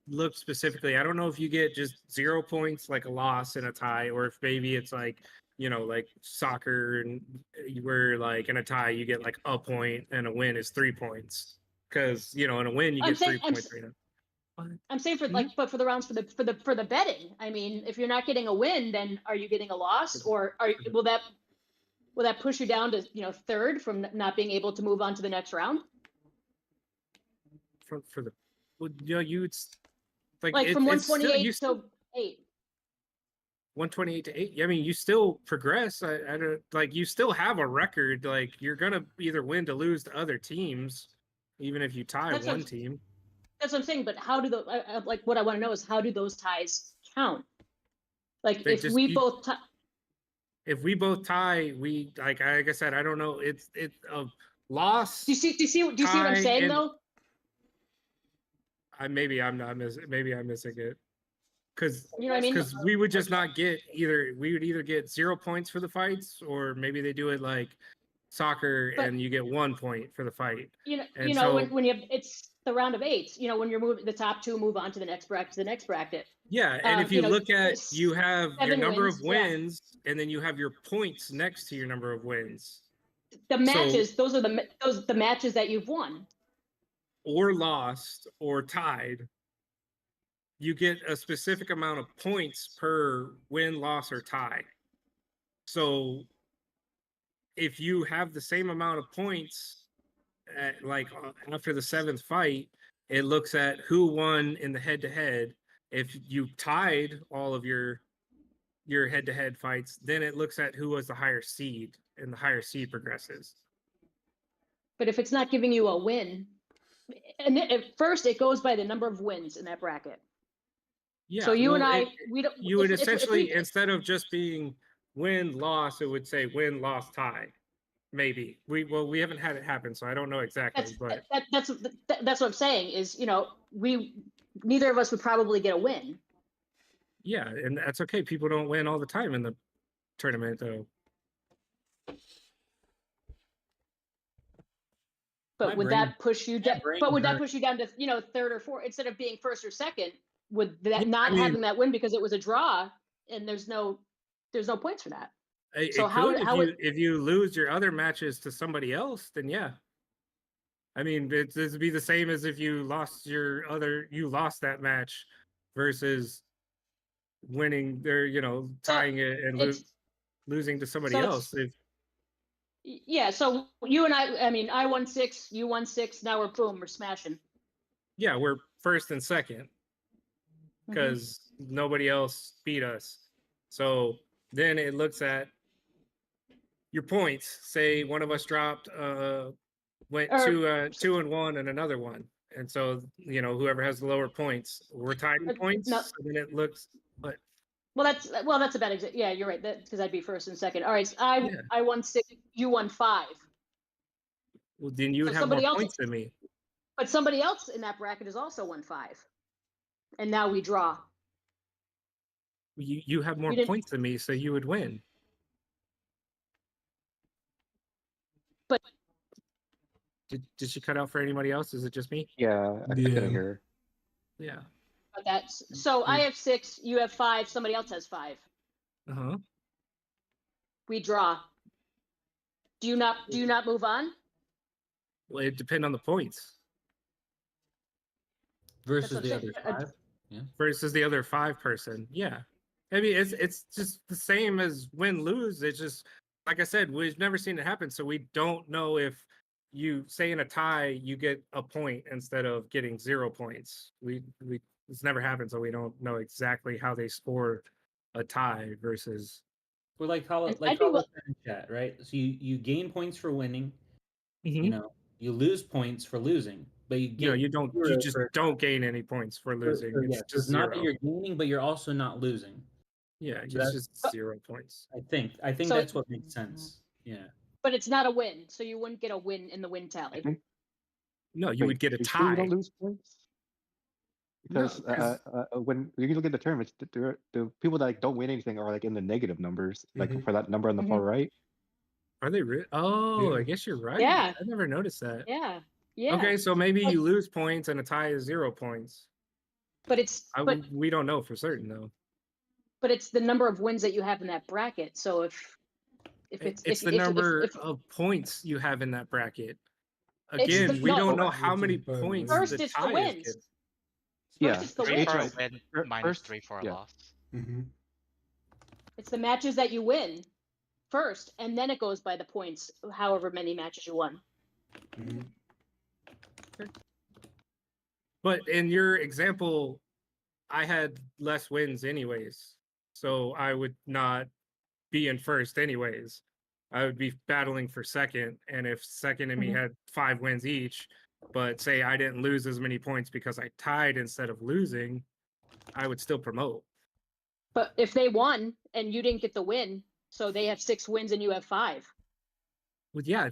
looked specifically. I don't know if you get just 0 points, like a loss and a tie, or if maybe it's like like soccer, and where like in a tie you get like a point and a win is 3 points. Because in a win you get 3 points. I'm saying but for the rounds for the betting. I mean, if you're not getting a win, then are you getting a loss, or will that push you down to 3rd from not being able to move on to the next round? For the you it's like from 128 to 8. 128 to 8. I mean, you still progress. I don't like you still have a record. Like you're gonna either win to lose to other teams, even if you tie That's one what- team. That's what I'm saying. But how do like what I want to know is how do those ties count? Like They if just- we you- both tie, If we both tie, we like I said, I don't know. It's a loss. do you see what I'm tie, saying and- though? Maybe I'm not missing. Maybe I'm missing it. Because You know what I mean? because we would just not get either. We would either get 0 points for the fights, or maybe they do it like soccer, But- and you get 1 point for the fight. You know, And you know so- when you have, it's the round of 8. You know, when you're moving the top 2 move on to the next bracket. Yeah, and if you you know, look at, it's you have your 7 number wins, of yeah. wins, and then you have your points next to your number of wins The matches, those are the matches that you've won. or lost or tied. You get a specific amount of points per win, loss, or tie. So if you have the same amount of points after the 7th fight, it looks at who won in the head-to-head. If you tied all of your head-to-head fights, then it looks at who was the higher seed, and the higher seed progresses. But if it's not giving you a win, and at first it goes by the number of wins in that bracket. Yeah. So you well, and I, we don't. you would if essentially, we- instead of just being win loss, it would say win loss tie. Maybe we haven't had it happen, so I don't know exactly. But that's what I'm saying is, you know, neither of us would probably get a win. yeah, and that's okay. People don't win all the time in the tournament, though. But My would brain- that push you down? brain But would that hurt. push you down to, you know, 3rd or 4th instead of being 1st or 2nd? Would that Yeah, not I mean- having that win because it was a draw and there's no points for that? So It how could would- how would- if you lose your other matches to somebody else, then yeah. I mean, this would be the same as if you lost that match versus winning tying it and It's- losing to somebody so it's- else. Yeah. So you and I mean, I won 6, you won 6. Now we're smashing. Yeah, we're 1st and 2nd Mm-hmm. because nobody else beat us. So then it looks at your points. Say one of us dropped, went Or- 2 and 1 and another one, and so whoever has the lower points, we're tied in points. no. So then it looks, but Well, that's a bad example. Yeah, you're right. Because I'd be 1st and 2nd. All right. So Yeah. I won 6. You won 5. well, then you would So have more somebody else- points than me. But somebody else in that bracket has also won 5. And now we draw. You have more You didn't- points than me, so you would win. But- Did she cut out for anybody else? Is it just me? Yeah, I Yeah. couldn't hear. Yeah. But that's so I have 6, you have 5, somebody else has 5. Uh-huh. We draw. Do you not move on? Well, it depends on the points versus what the I'm other saying. 5. versus the other 5 person. Yeah. I mean, it's just the same as win lose. It's just like I said, we've never seen it happen, so we don't know if you say in a tie you get a point instead of getting 0 points. It's never happened, so we don't know exactly how they score a tie versus. We're like how And like I'd be how wi- in chat, right? So you gain points for winning. Mm-hmm. You know, you lose points for losing, but you get You just don't gain any points for losing. Yeah, It's so just it's not 0. that you're gaining, but you're also not losing. Yeah, So it's that's- just 0 points. I think So- that's what makes sense. Yeah. But it's not a win, so you wouldn't get a win in the win tally. No, you would get a You sure you tie. don't lose points? Because No, 'cause- when you look at the tournaments, the people that don't win anything are like in the negative numbers, like Mhm. for that number on the far right. Are they real? Oh, I Yeah. guess you're right. Yeah. I never noticed that. Yeah. Yeah. Okay, so maybe But- you lose points and a tie is 0 points. But it's We don't know for certain though. but it's the number of wins that you have in that bracket. So if it's It's the if- number if- of points you have in that bracket. It's Again, the- we no. don't know how Which many is by points First the it's the tie wins. is. Yeah, it's the 3 wins. for a right. win, minus First- 3 for a yeah. loss. Mm-hmm. it's the matches that you win first, and then it goes by the points, however many matches you won. Mm-hmm. But in your example, I had less wins anyways. so I would not be in first anyways. I would be battling for second, and if second and me had 5 wins each, but say I didn't lose as many points because I tied instead of losing, I would still promote. But if they won and you didn't get the win, so they have 6 wins and you have 5. Well, yeah,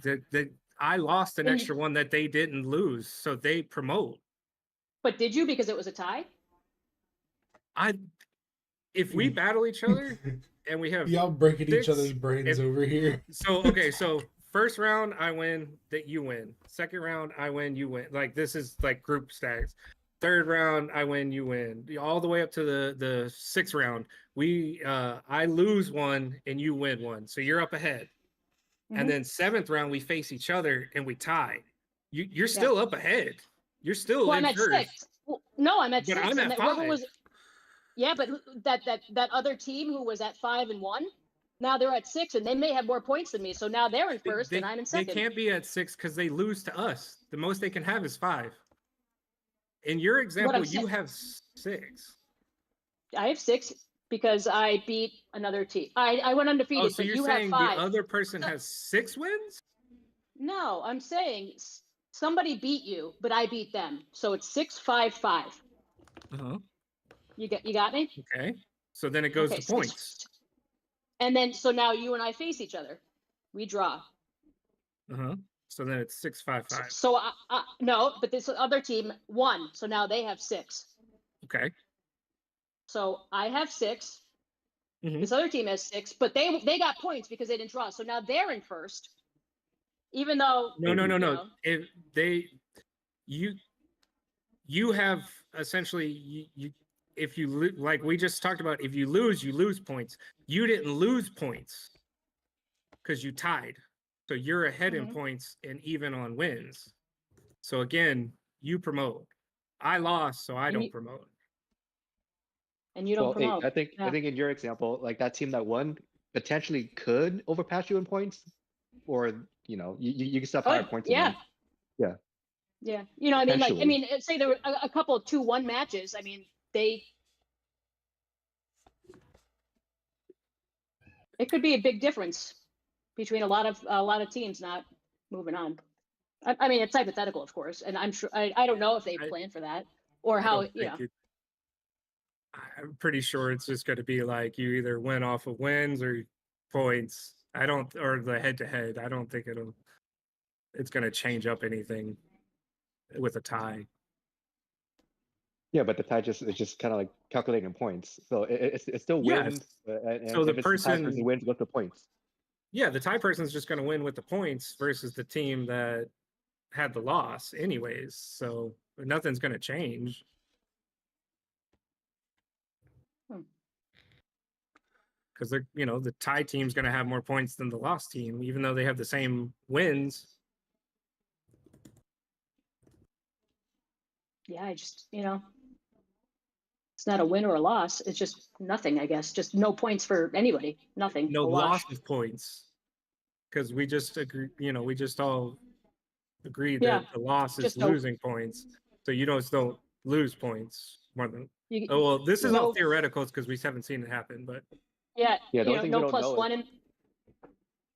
I lost an And extra one that they didn't lose, so they promote. But did you, because it was a tie? If we battle each other and we have Y'all breaking each 6, other's brains over here. So first round I win, that you win. Second round I win, you win. Like this is like group stacks. Third round I win, you win. All the way up to the 6th round, I lose one and you win one, so you're up ahead. And then 7th round we face each other and we tie. You're still up ahead. You're still Well, in I'm at first. 6. Well, no, I'm at But 6. I'm and at whoever 5. Yeah, but that other team who was at 5 and 1, now they're at 6, and they may have more points than me. So now they're in first, and I'm in second. They can't be at 6 because they lose to us. The most they can have is 5. In your example, you have 6. I have 6 because I beat another team. I went undefeated, So but you're you saying have 5. the other person has 6 wins? No, I'm saying somebody beat you, but I beat them. So it's 6-5-5. Uh-huh. You got me? Okay. So then it goes to so points. And then so now you and I face each other. We draw. Uh-huh. So then it's 6-5-5. So no, but this other team won. So now they have 6. Okay. So I have 6. Mhm. This other team has 6, but they got points because they didn't draw. So now they're in first. Even though No. If you have essentially if you like we just talked about, if you lose points. You didn't lose points because you tied. So you're ahead in points and even on wins. So again, you promote. I lost, so I don't promote. And you don't promote. I think in your example, like that team that won potentially could overpass you in points, or you can still have higher points than them. Yeah. Yeah. I mean, say there were a couple of 2-1 matches. I mean, it could be a big difference between a lot of teams not moving on. I mean, it's hypothetical, of course, and I'm sure I don't know if they plan for that or how I'm pretty sure it's just going to be like you either win off of wins or points. Or the head to head. I don't think it's going to change up anything with a tie. Yeah, but the tie is just kind of like calculating points, so it's still wins. And so the tie person who wins with the points. Yeah, the tie person is just going to win with the points versus the team that had the loss, anyways. So nothing's going to change. Because they're, the tie team's going to have more points than the lost team, even though they have the same wins. Yeah, I just, it's not a win or a loss. It's just nothing, I guess. Just no points for anybody. Nothing. No loss of points. Because we just agree, we just all agree that the loss is losing points. So you don't lose points more than. This is all theoreticals because we haven't seen it happen, but. Yeah, the only thing no we don't plus know 1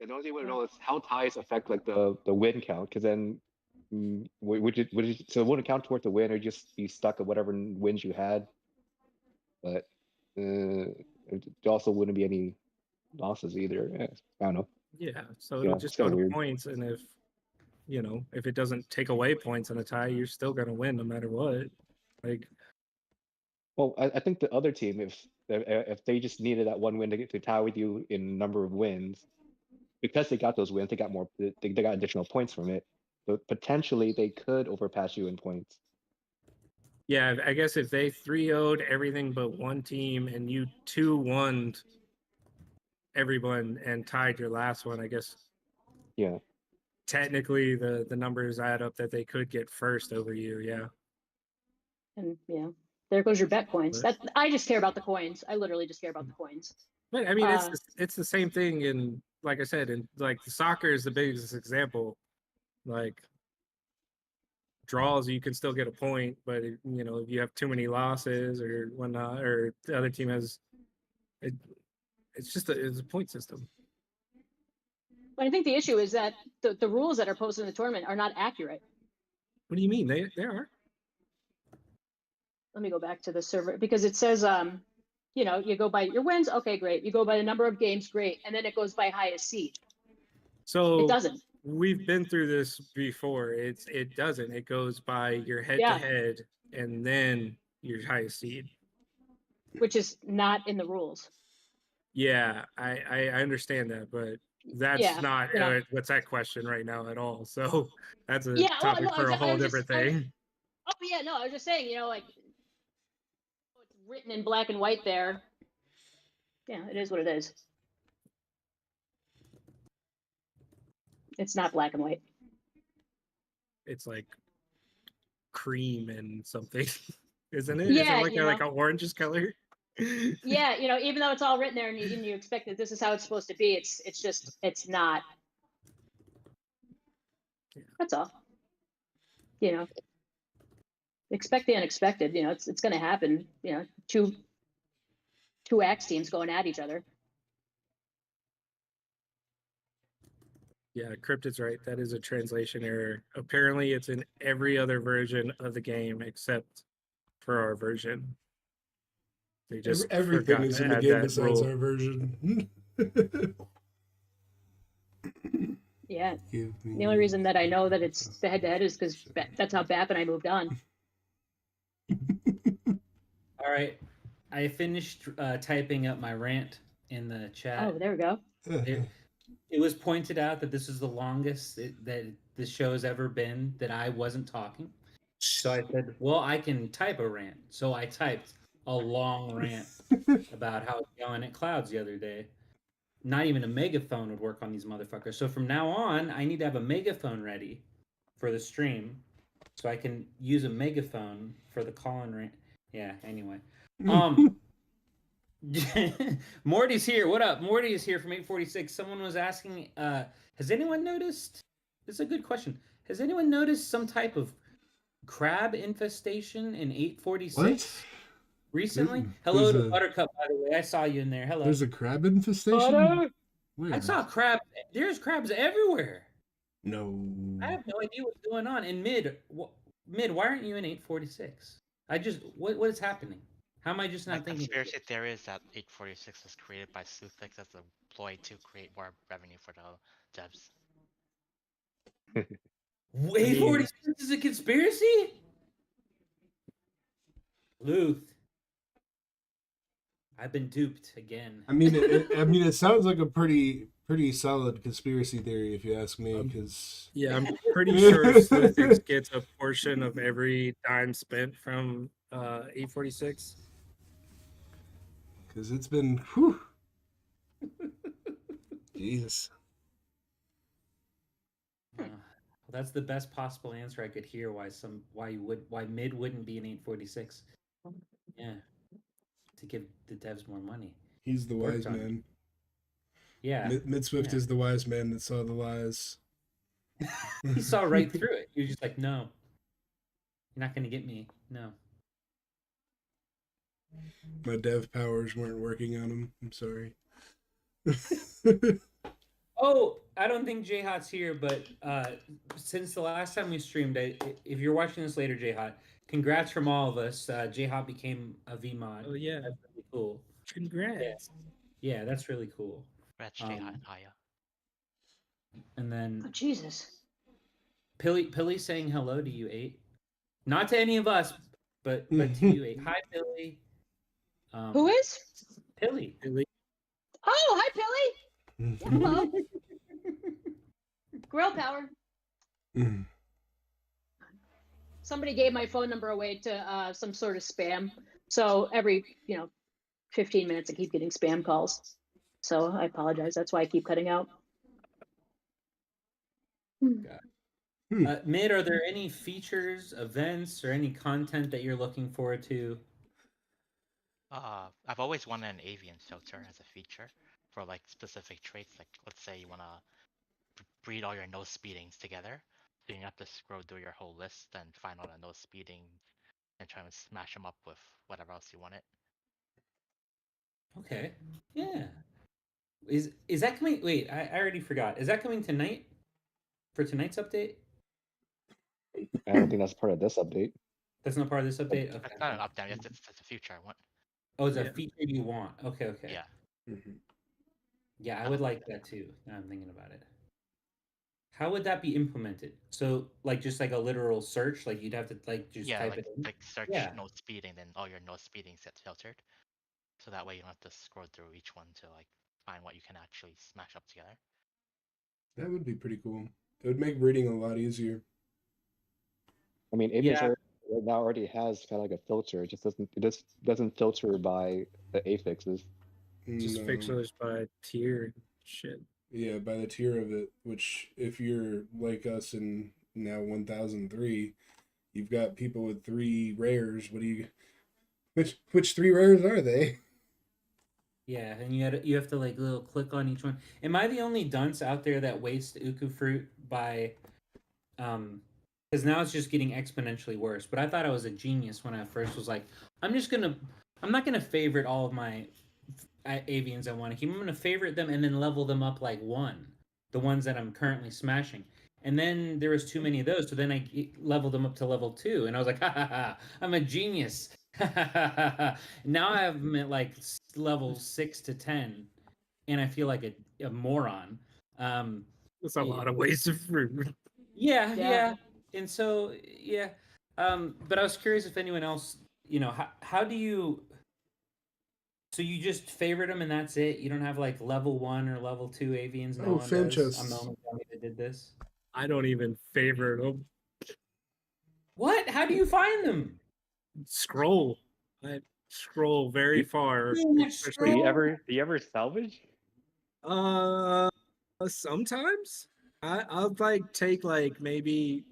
the only thing we don't know is how ties affect like the win count, because then so it wouldn't count towards the win, or just be stuck at whatever wins you had. But it also wouldn't be any losses either. Yeah, I don't know. Yeah, so it'll just go to points, and if it doesn't take away points in a tie, you're still gonna win no matter what. Well, I think the other team, if they just needed that one win to tie with you in number of wins, because they got those wins, they got they got additional points from it. So potentially they could overpass you in points. Yeah, I guess if they 3-0'd everything but one team and you 2-1'd everyone and tied your last one, I guess. Yeah. Technically, the numbers add up that they could get first over you. Yeah. And there goes your bet points. I just care about the coins. I literally just care about the coins. But I mean, it's the same thing in, like I said, in like the soccer is the biggest example. Like draws, you can still get a point, but if you have too many losses or whatnot, or the other team has It's just it's a point system. But I think the issue is that the rules that are posted in the tournament are not accurate. What do you mean? They are. Let me go back to the server because it says, you know, you go by your wins. Okay, great. You go by the number of games. Great. And then it goes by highest seed. So It doesn't. we've been through this before. It doesn't. It goes by your head Yeah. to head and then your highest seed. Which is not in the rules. Yeah, I understand that, but that's Yeah, not you know. what's that question right now at all. So that's a Yeah, well, topic no, for a whole was different just, I was- thing. oh yeah, no, I was just saying, you know, like it's written in black and white there. Yeah, it is what it is. It's not black and white. It's like cream and something, isn't it? Yeah, Is it you know. like an orange color? Yeah, you know, even though it's all written there and you expect that this is how it's supposed to be, it's not. Yeah. That's all. You know, expect the unexpected. You know, it's going to happen. You know, two axe teams going at each other. Yeah, Cryptid's right. That is a translation error. Apparently, it's in every other version of the game except for our version. They just Everything forgot is to in the add game that besides rule. our version. Yeah. Give me The only reason that I know that it's the head-to-head is because that's how Bap and I moved on. All right, I finished typing up my rant in the chat. Oh, there we go. It was pointed out that this is the longest that this show has ever been that I wasn't talking. So I said, well, I can type a rant. So I typed a long rant about how it's yelling at clouds the other day. Not even a megaphone would work on these motherfuckers. So from now on, I need to have a megaphone ready for the stream so I can use a megaphone for the call-in rant. Yeah, anyway. Morty's here. What up? Morty is here from 846. Someone was asking, has anyone noticed? This is a good question. Has anyone noticed some type of crab infestation in 846 What? recently? There's Hello to a- Buttercup, by the way. I saw you in there. Hello. There's a crab infestation? Butter! Where? I saw crabs. There's crabs everywhere. No. I have no idea what's going on. And Mid, why aren't you in 846? What is happening? How am I just My not thinking? conspiracy theory is that 846 was created by Sufix as a ploy to create more revenue for the devs. 846 is a conspiracy? Luth. I've been duped again. I mean, it sounds like a pretty solid conspiracy theory, if you ask me. Because Yeah, I'm pretty sure Sleuthix gets a portion of every dime spent from 846. Because it's been, whew. Jesus. That's the best possible answer I could hear. Why Mid wouldn't be in 846? Yeah, to give the devs more money. He's the wise man. Yeah, Midswift is the wise man that saw the lies. He saw right through it. He was just like, "No, you're not going to get me. No." My dev powers weren't working on him. I'm sorry. Oh, I don't think J-Hot's here, but since the last time we streamed, if you're watching this later, J-Hot, congrats from all of us. J-Hot became a VMod. Oh yeah, that's really cool. Congrats. Yeah, that's really cool. Congrats, J-Hot and Aya. And then Oh, Jesus. Pilly saying hello to you, 8. Not to any of us, but to you, 8. Hi, Pilly. Who is? Pilly. Oh, hi, Pilly. Hello. Grill power. Somebody gave my phone number away to some sort of spam. So every 15 minutes I keep getting spam calls. So I apologize. That's why I keep cutting out. Mid, are there any features, events, or any content that you're looking forward to? I've always wanted an avian filter as a feature for like specific traits. Like let's say you want to breed all your nose speedings together, so you have to scroll through your whole list and find all the nose speedings and try to smash them up with whatever else you want it. Okay. Yeah. Is that coming? Wait, I already forgot. Is that coming tonight for tonight's update? I don't think that's part of this update. That's not part of this update. Okay. That's not an update. It's a future one. Oh, it's a Yeah. feature you want. Okay. Okay. Yeah. Mhm. Yeah, I would like that too. Now I'm thinking about it. How would that be implemented? So, like, just like a literal search, like you'd have to like just Yeah, type like it in. search Yeah. no speeding, then all your no speeding gets filtered. So that way you don't have to scroll through each one to like find what you can actually smash up together. That would be pretty cool. It would make reading a lot easier. I mean, Yeah. Avians right now already has kind of like a filter. It just doesn't filter by the affixes. Just No. fixers by tier and shit. Yeah, by the tier of it, which if you're like us in now 1003, you've got people with 3 rares. What do you which 3 rares are they? Yeah, and you have to like little click on each one. Am I the only dunce out there that wastes uku fruit by because now it's just getting exponentially worse. But I thought I was a genius when I first was like, I'm not gonna favorite all of my avians I want to keep. I'm gonna favorite them and then level them up like 1, the ones that I'm currently smashing. And then there was too many of those, so then I leveled them up to level 2, and I was like, ha ha ha, I'm a genius. Now I have them at like level 6 to 10, and I feel like a moron. That's a lot of waste of fruit. Yeah, Yeah. yeah. And so, yeah. But I was curious if anyone else, how do you so you just favorite them and that's it? You don't have like level 1 or level 2 avians? No Oh, one fan does. I'm the chests. only dummy that did this. I don't even favorite them. What? How do you find them? Scroll. I scroll very far. You can't Especially, scroll? Do you ever salvage? Sometimes I'll like take like maybe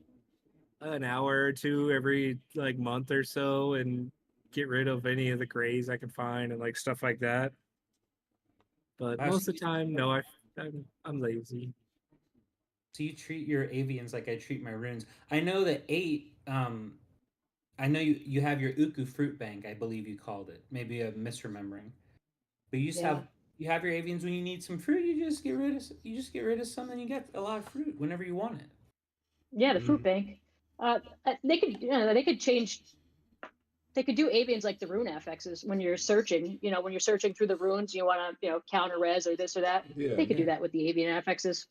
an hour or two every like month or so and get rid of any of the grays I can find and like stuff like that. But Wow, most of the time, no, I'm lazy. so you treat your avians like I treat my runes. I know that 8, I know you have your Uku fruit bank, I believe you called it. Maybe I'm misremembering. But Yeah. you have your avians when you need some fruit. You just get rid of some, and you get a lot of fruit whenever you want it. Yeah, the fruit Mhm. bank. They could, they could change. They could do avians like the rune affixes when you're searching. When you're searching through the runes, you want to, counter res or this or that. Yeah. They could do Yeah. that with the avian affixes.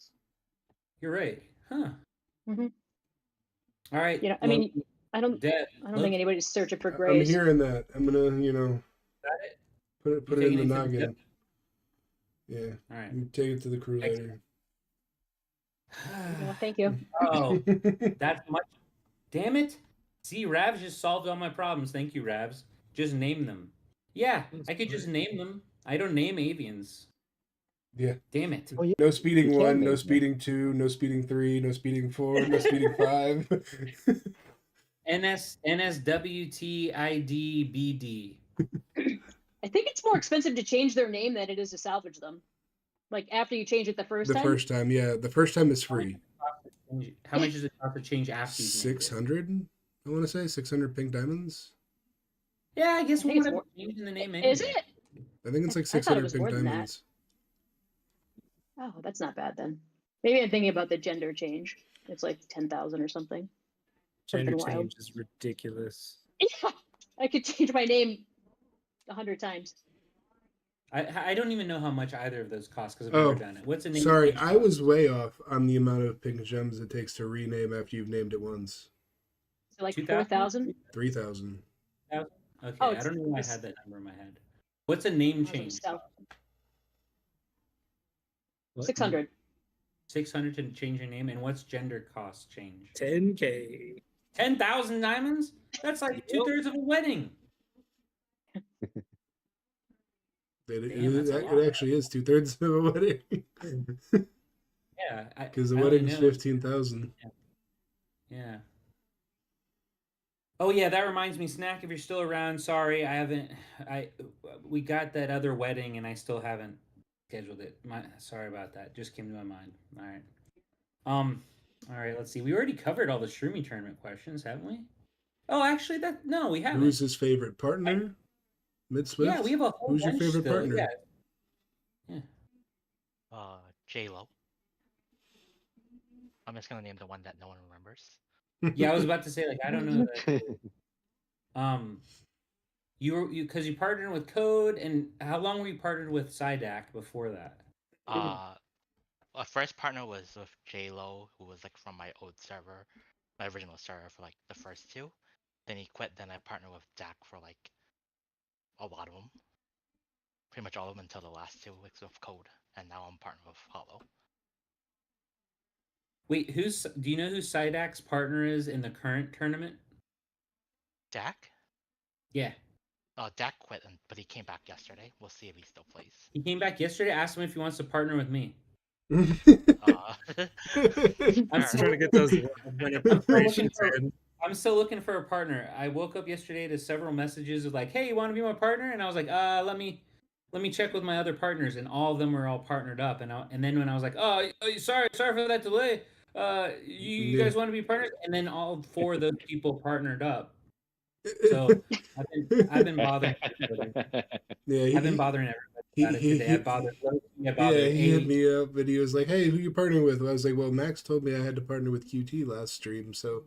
You're right, huh? Mhm. All right. I mean, I don't Deb, think anybody's searching for I'm grays. hearing that. I'm gonna, got it. put You it in taking the it to the noggin. dip? Yeah. All right. You take it to the crew later. Well, thank you. Oh, that's much. Damn it! See, Ravs just solved all my problems. Thank you, Ravs. Just name them. Yeah, I could just name them. I don't name avians. Yeah. Damn it. Oh, yeah. No speeding You can 1, no name them. speeding 2, no speeding 3, no speeding 4, no speeding 5. NSWTIDBD. I think it's more expensive to change their name than it is to salvage them. Like after you change it the first The time. first time, yeah. The first time is free. How much does it cost to change after you named it? 600, I want to say 600 pink diamonds. Yeah, I guess I we think would it's have changed the name Is anyway. it? I think it's like I thought it 600 was pink more than that. diamonds. Oh, that's not bad then. Maybe I'm thinking about the gender change. It's like 10,000 or something. Gender Something wild. change is ridiculous. Yeah, I could change my name 100 times. I don't even know how much either of those cost because I've Oh, never done it. What's the name? Sorry, change I cost? was way off on the amount of pink gems it takes to rename after you've named it once. So like 2,000? 4,000. 3,000. Okay, Oh, I don't know why I had that number in my head. What's a name change? What? 600. 600 to change your name, and what's gender cost change? 10K. 10,000 diamonds? That's like Yep. 2/3 of a wedding. Damn, that's a lot. It actually is 2/3 of a wedding. Yeah, Because the I only wedding's know. 15,000. Yeah. Oh yeah, that reminds me, Snack. If you're still around, sorry, we got that other wedding, and I still haven't scheduled it. Sorry about that. Just came to my mind. All right. All right. Let's see. We already covered all the Shroomie tournament questions, haven't we? Oh, actually, no, we haven't. Who's his favorite partner? Midswift. Yeah, we have a whole Who's your bunch favorite still. partner? Yeah. J-Lo. I'm just gonna name the one that no one remembers. Yeah, I was about to say, like, I don't know that. You because you partnered with Code, and how long were you partnered with Psydac before that? My first partner was with J-Lo, who was like from my old server, my original server for like the first two. Then he quit. Then I partnered with Dak for like a lot of them, pretty much all of them until the last two weeks with Code, and now I'm partnered with Hollow. Wait, do you know who Psydac's partner is in the current tournament? Dak? Yeah. Dak quit, but he came back yesterday. We'll see if he still plays. He came back yesterday, asked him if he wants to partner with me. I'm trying to get those I'm still looking for a partner. I woke up yesterday to several messages of like, "Hey, you want to be my partner?" And I was like, let me check with my other partners," and all of them were all partnered up. And then when I was like, "Oh, sorry for that delay. You guys want to be partners?" And then all four of those people partnered up. So I've been bothering everybody. Yeah, I've been bothering everybody about it today. I bothered Loki, I bothered he hit H. me up and he was like, "Hey, who you partnering with?" I was like, "Well, Max told me I had to partner with QT last stream, so."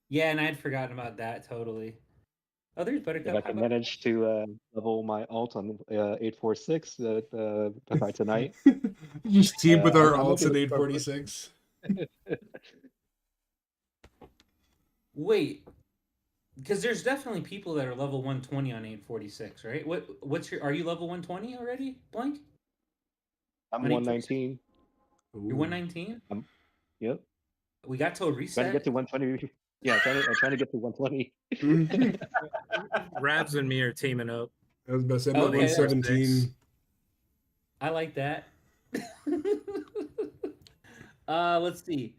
Yeah, and I had forgotten about that totally. Oh, there's Buttercup. If I can manage to level my alt on 846 by tonight. Just team with our I'm alts looking at to 846. Wait, because there's definitely people that are level 120 on 846, right? What's your? Are you level 120 already, Blank? I'm On 119. You're 119. Yep. We got to a Trying to reset. get to 120. Yeah, trying to get to 120. Rabs and me are teaming up. I was about to say, I'm at Okay, 117. I like that. Let's see.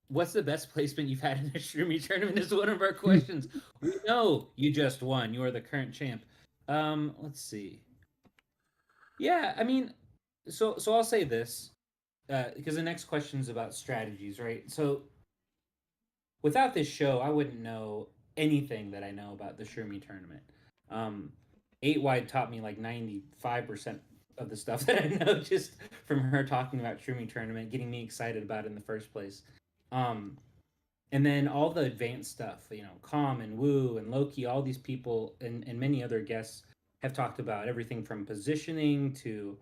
What's the best placement you've had in a Shroomie tournament is one of our questions. We know you just won. You are the current champ. Let's see. Yeah, I mean, so I'll say this, because the next question is about strategies, right? So without this show, I wouldn't know anything that I know about the Shroomie tournament. 8Wide taught me like 95% of the stuff that I know just from her talking about Shroomie tournament, getting me excited about it in the first place. And then all the advanced stuff, Calm and Woo and Loki, all these people and many other guests have talked about everything from positioning to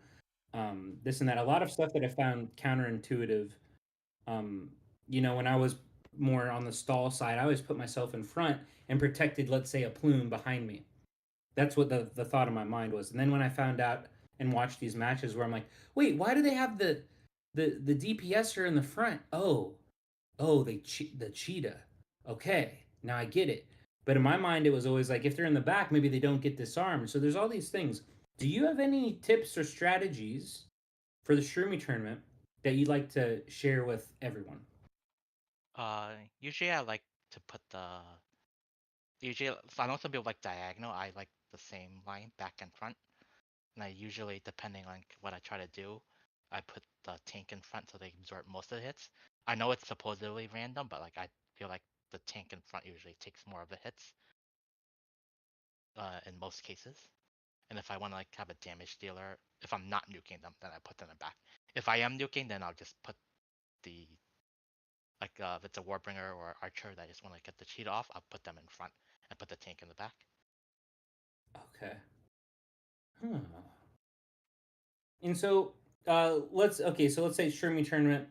this and that. A lot of stuff that I found counterintuitive. When I was more on the stall side, I always put myself in front and protected, let's say, a plume behind me. That's what the thought of my mind was. And then when I found out and watched these matches where I'm like, wait, why do they have the DPSer in the front? Oh, the cheetah. Okay, now I get it. But in my mind, it was always like, if they're in the back, maybe they don't get disarmed. So there's all these things. Do you have any tips or strategies for the Shroomie tournament that you'd like to share with everyone? Usually I like to put usually I know some people like diagonal. I like the same line, back and front. And I usually, depending on what I try to do, I put the tank in front so they absorb most of the hits. I know it's supposedly random, but like I feel like the tank in front usually takes more of the hits in most cases. And if I want to like have a damage dealer, if I'm not nuking them, then I put them in the back. If I am nuking, then I'll just put the if it's a Warbringer or Archer that I just want to get the cheetah off, I'll put them in front and put the tank in the back. Okay. And so let's say Shroomie tournament,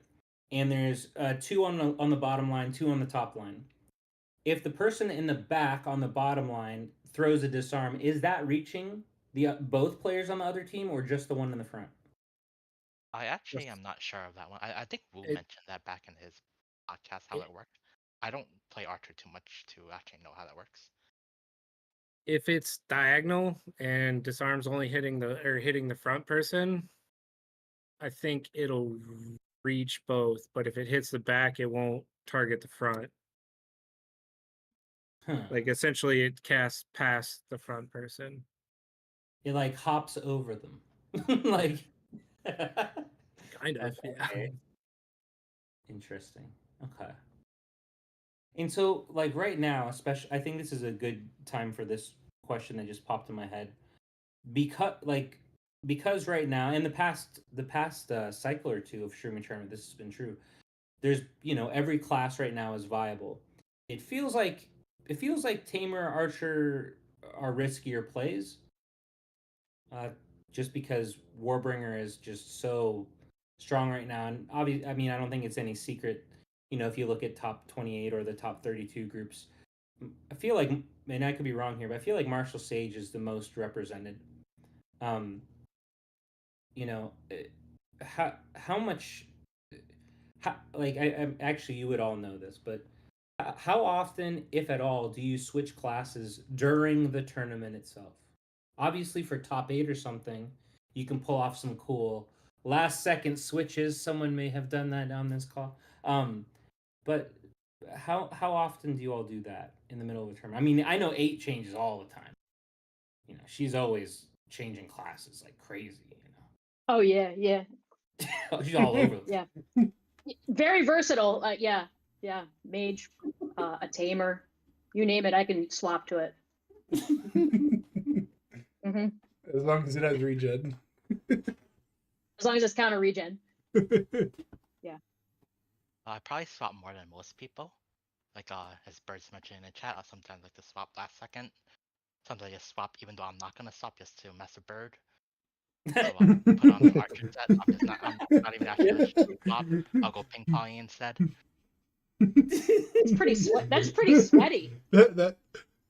and there's two on the bottom line, two on the top line. If the person in the back on the bottom line throws a disarm, is that reaching the both players on the other team or just the one in the front? I actually am not sure of that one. I think Wu mentioned that back in his podcast how it worked. I don't play Archer too much to actually know how that works. If it's diagonal and disarm's only hitting the front person, I think it'll reach both. But if it hits the back, it won't target the front. Like essentially, it casts past the front person. It like hops over them, like kind of. Okay. Yeah. Interesting. Okay. And so, like right now, especially, I think this is a good time for this question that just popped in my head. Because right now, in the past cycle or two of Shroomie tournament, this has been true. There's every class right now is viable. It feels like Tamer, Archer are riskier plays, uh, just because Warbringer is just so strong right now. And obviously, I mean, I don't think it's any secret. If you look at top 28 or the top 32 groups, I feel like, and I could be wrong here, but I feel like Marshall Sage is the most represented. Um, you know, how much, like I actually you would all know this, but how often, if at all, do you switch classes during the tournament itself? Obviously, for top 8 or something, you can pull off some cool last second switches. Someone may have done that on this call. But how often do you all do that in the middle of a tournament? I mean, I know 8 changes all the time. She's always changing classes like crazy. Oh yeah, yeah, She's all over. yeah. Very versatile. Yeah. Mage, a tamer, you name it, I can swap to it. hmm As long as it has regen. As long as it's counter regen. I probably swap more than most people. Like as Bird's mentioned in the chat, I sometimes like to swap last second. Sometimes I just swap even though I'm not gonna swap just to mess with Bird. So I'll put on the Archer set. I'm not even actually gonna swap. I'll go ping ponging instead. It's pretty that's pretty sweaty. That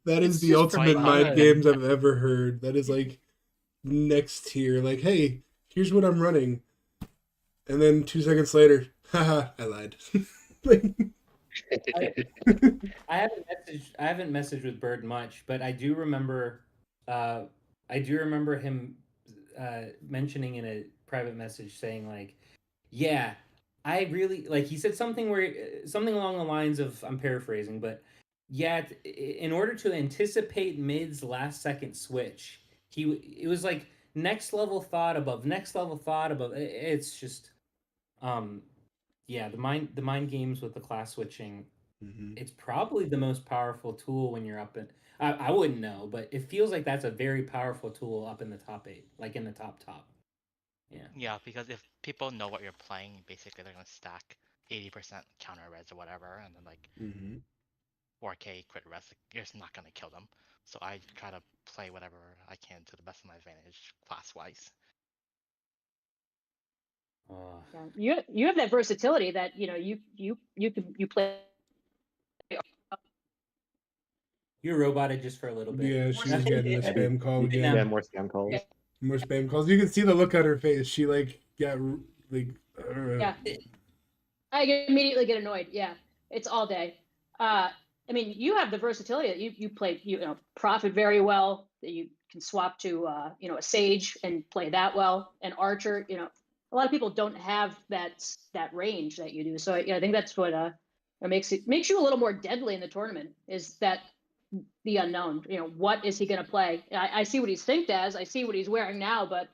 is It's the just ultimate for mind fun. games I've ever heard. That is like next tier. Like, hey, here's what I'm running. And then 2 seconds later, haha, I lied. Like, I haven't messaged with Bird much, but I do remember him mentioning in a private message saying like, yeah, I really like, he said something along the lines of, I'm paraphrasing, but yeah, in order to anticipate mid's last second switch, it was like next level thought above next level thought above. It's just yeah, the mind games with the class switching. It's probably the most powerful tool when you're up in. I wouldn't know, but it feels like that's a very powerful tool up in the top 8, like in the top. Yeah. Yeah, because if people know what you're playing, basically they're gonna stack 80% counter res or whatever, and then like 4K crit res, you're just not gonna kill them. So I try to play whatever I can to the best of my advantage, class wise. Yeah. You have that versatility that you play. You roboted just for a little bit. yeah, she's getting a spam call Yeah, again. more spam calls. Yeah. More spam calls. You can see the look on her face. She like got like. Yeah. I immediately get annoyed. Yeah, it's all day. I mean, you have the versatility that you play. Prophet very well. That you can swap to a Sage and play that well. And Archer, a lot of people don't have that range that you do. So I think that's what makes you a little more deadly in the tournament, is that the unknown. What is he going to play? I see what he's synced as. I see what he's wearing now, but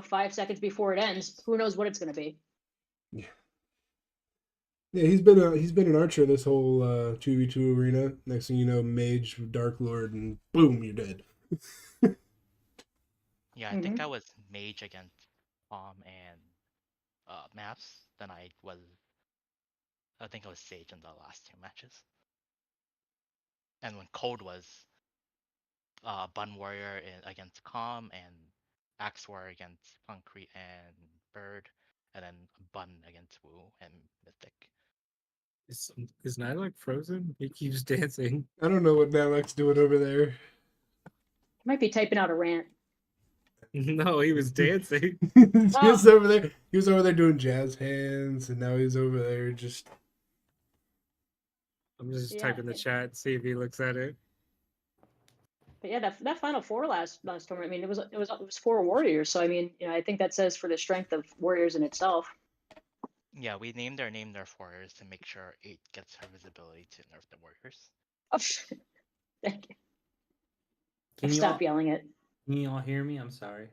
5 seconds before it ends, who knows what it's going to be. Yeah, he's been an Archer this whole 2v2 arena. Next thing you know, Mage, Dark Lord, and boom, you're dead. Yeah, I think I was Mage against and Maps. Then I think I was Sage in the last 2 matches. And when Cold was Bun Warrior against Calm, and Axe Warrior against Concrete and Bird, and then Bun against Wu and Mythic. Is Nylak frozen? He keeps dancing. I don't know what Nalek's doing over there. Might be typing out a rant. No, he was dancing. He was over there. He was over there doing jazz hands, and now he's over there just. I'm just typing the chat, see if he looks at it. But yeah, that Final Four last tournament. I mean, it was 4 Warriors. So I mean, I think that says for the strength of Warriors in itself. Yeah, we named our Warriors to make sure 8 gets her visibility to nerf the Warriors. Oh, thank you. Stop yelling it. Can you all hear me? I'm sorry.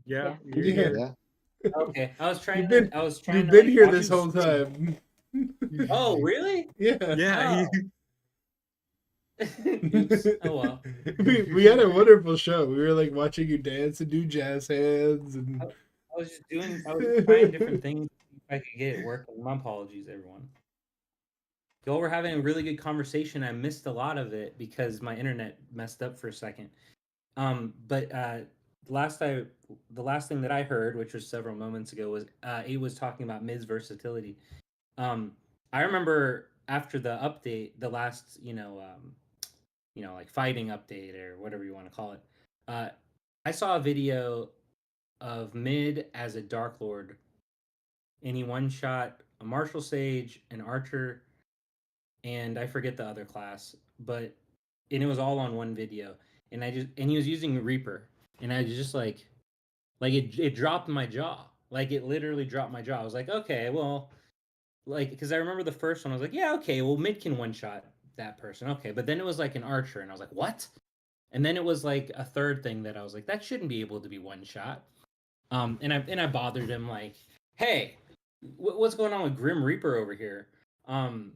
Yeah. Yeah. Okay, I was trying. You've been here this whole time. Oh, really? Yeah. Yeah. Oh. Oops. Oh well. we had a wonderful show. We were like watching you dance and do jazz hands and I was just doing. I was trying different things if I could get it working. My apologies, everyone. Y'all were having a really good conversation. I missed a lot of it because my internet messed up for a second. But last I the last thing that I heard, which was several moments ago, was it was talking about Mid's versatility. Um, I remember after the update, the last like fighting update or whatever you want to call it. Uh, I saw a video of Mid as a Dark Lord, and he one shot a Martial Sage, an Archer, and I forget the other class, but and it was all on one video, and he was using Reaper, and I was just like it dropped my jaw, like it literally dropped my jaw. I was like, okay, well, like because I remember the first one, I was like, yeah, okay, well, Mid can one shot that person, okay, but then it was like an Archer, and I was like, what? And then it was like a third thing that I was like, that shouldn't be able to be one shot. And I bothered him like, hey, what's going on with Grim Reaper over here? Um,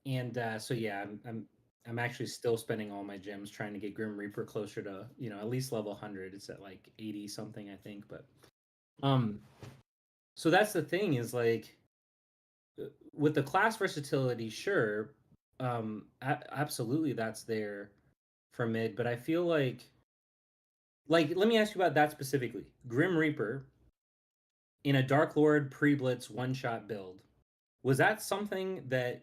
and so yeah, I'm actually still spending all my gems trying to get Grim Reaper closer to at least level 100. It's at like 80 something I think, but um, so that's the thing is like with the class versatility, sure, absolutely that's there for Mid, but I feel like let me ask you about that specifically. Grim Reaper in a Dark Lord pre-blitz one-shot build. Was that something that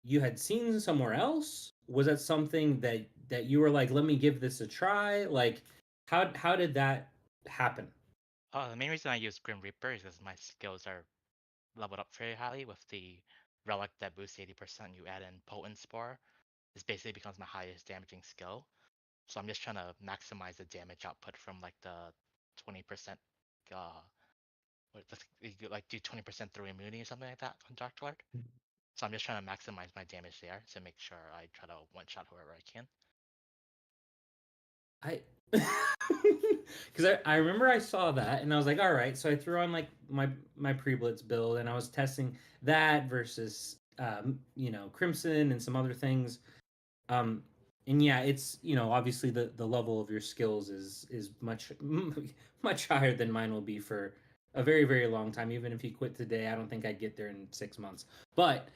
you had seen somewhere else? Was that something that you were like, let me give this a try? Like how did that happen? The main reason I use Grim Reaper is because my skills are leveled up very highly with the relic that boosts 80%. You add in Potent Spore. This basically becomes my highest damaging skill. So I'm just trying to maximize the damage output from like the 20%. Like do 20% through immunity or something like that on Dark Lord. So I'm just trying to maximize my damage there to make sure I try to one shot whoever I can. I because I remember I saw that and I was like, all right. So I threw on like my pre-blitz build and I was testing that versus Crimson and some other things. Um, and yeah, it's obviously the level of your skills is much much higher than mine will be for a very very long time. Even if you quit today, I don't think I'd get there in 6 months. But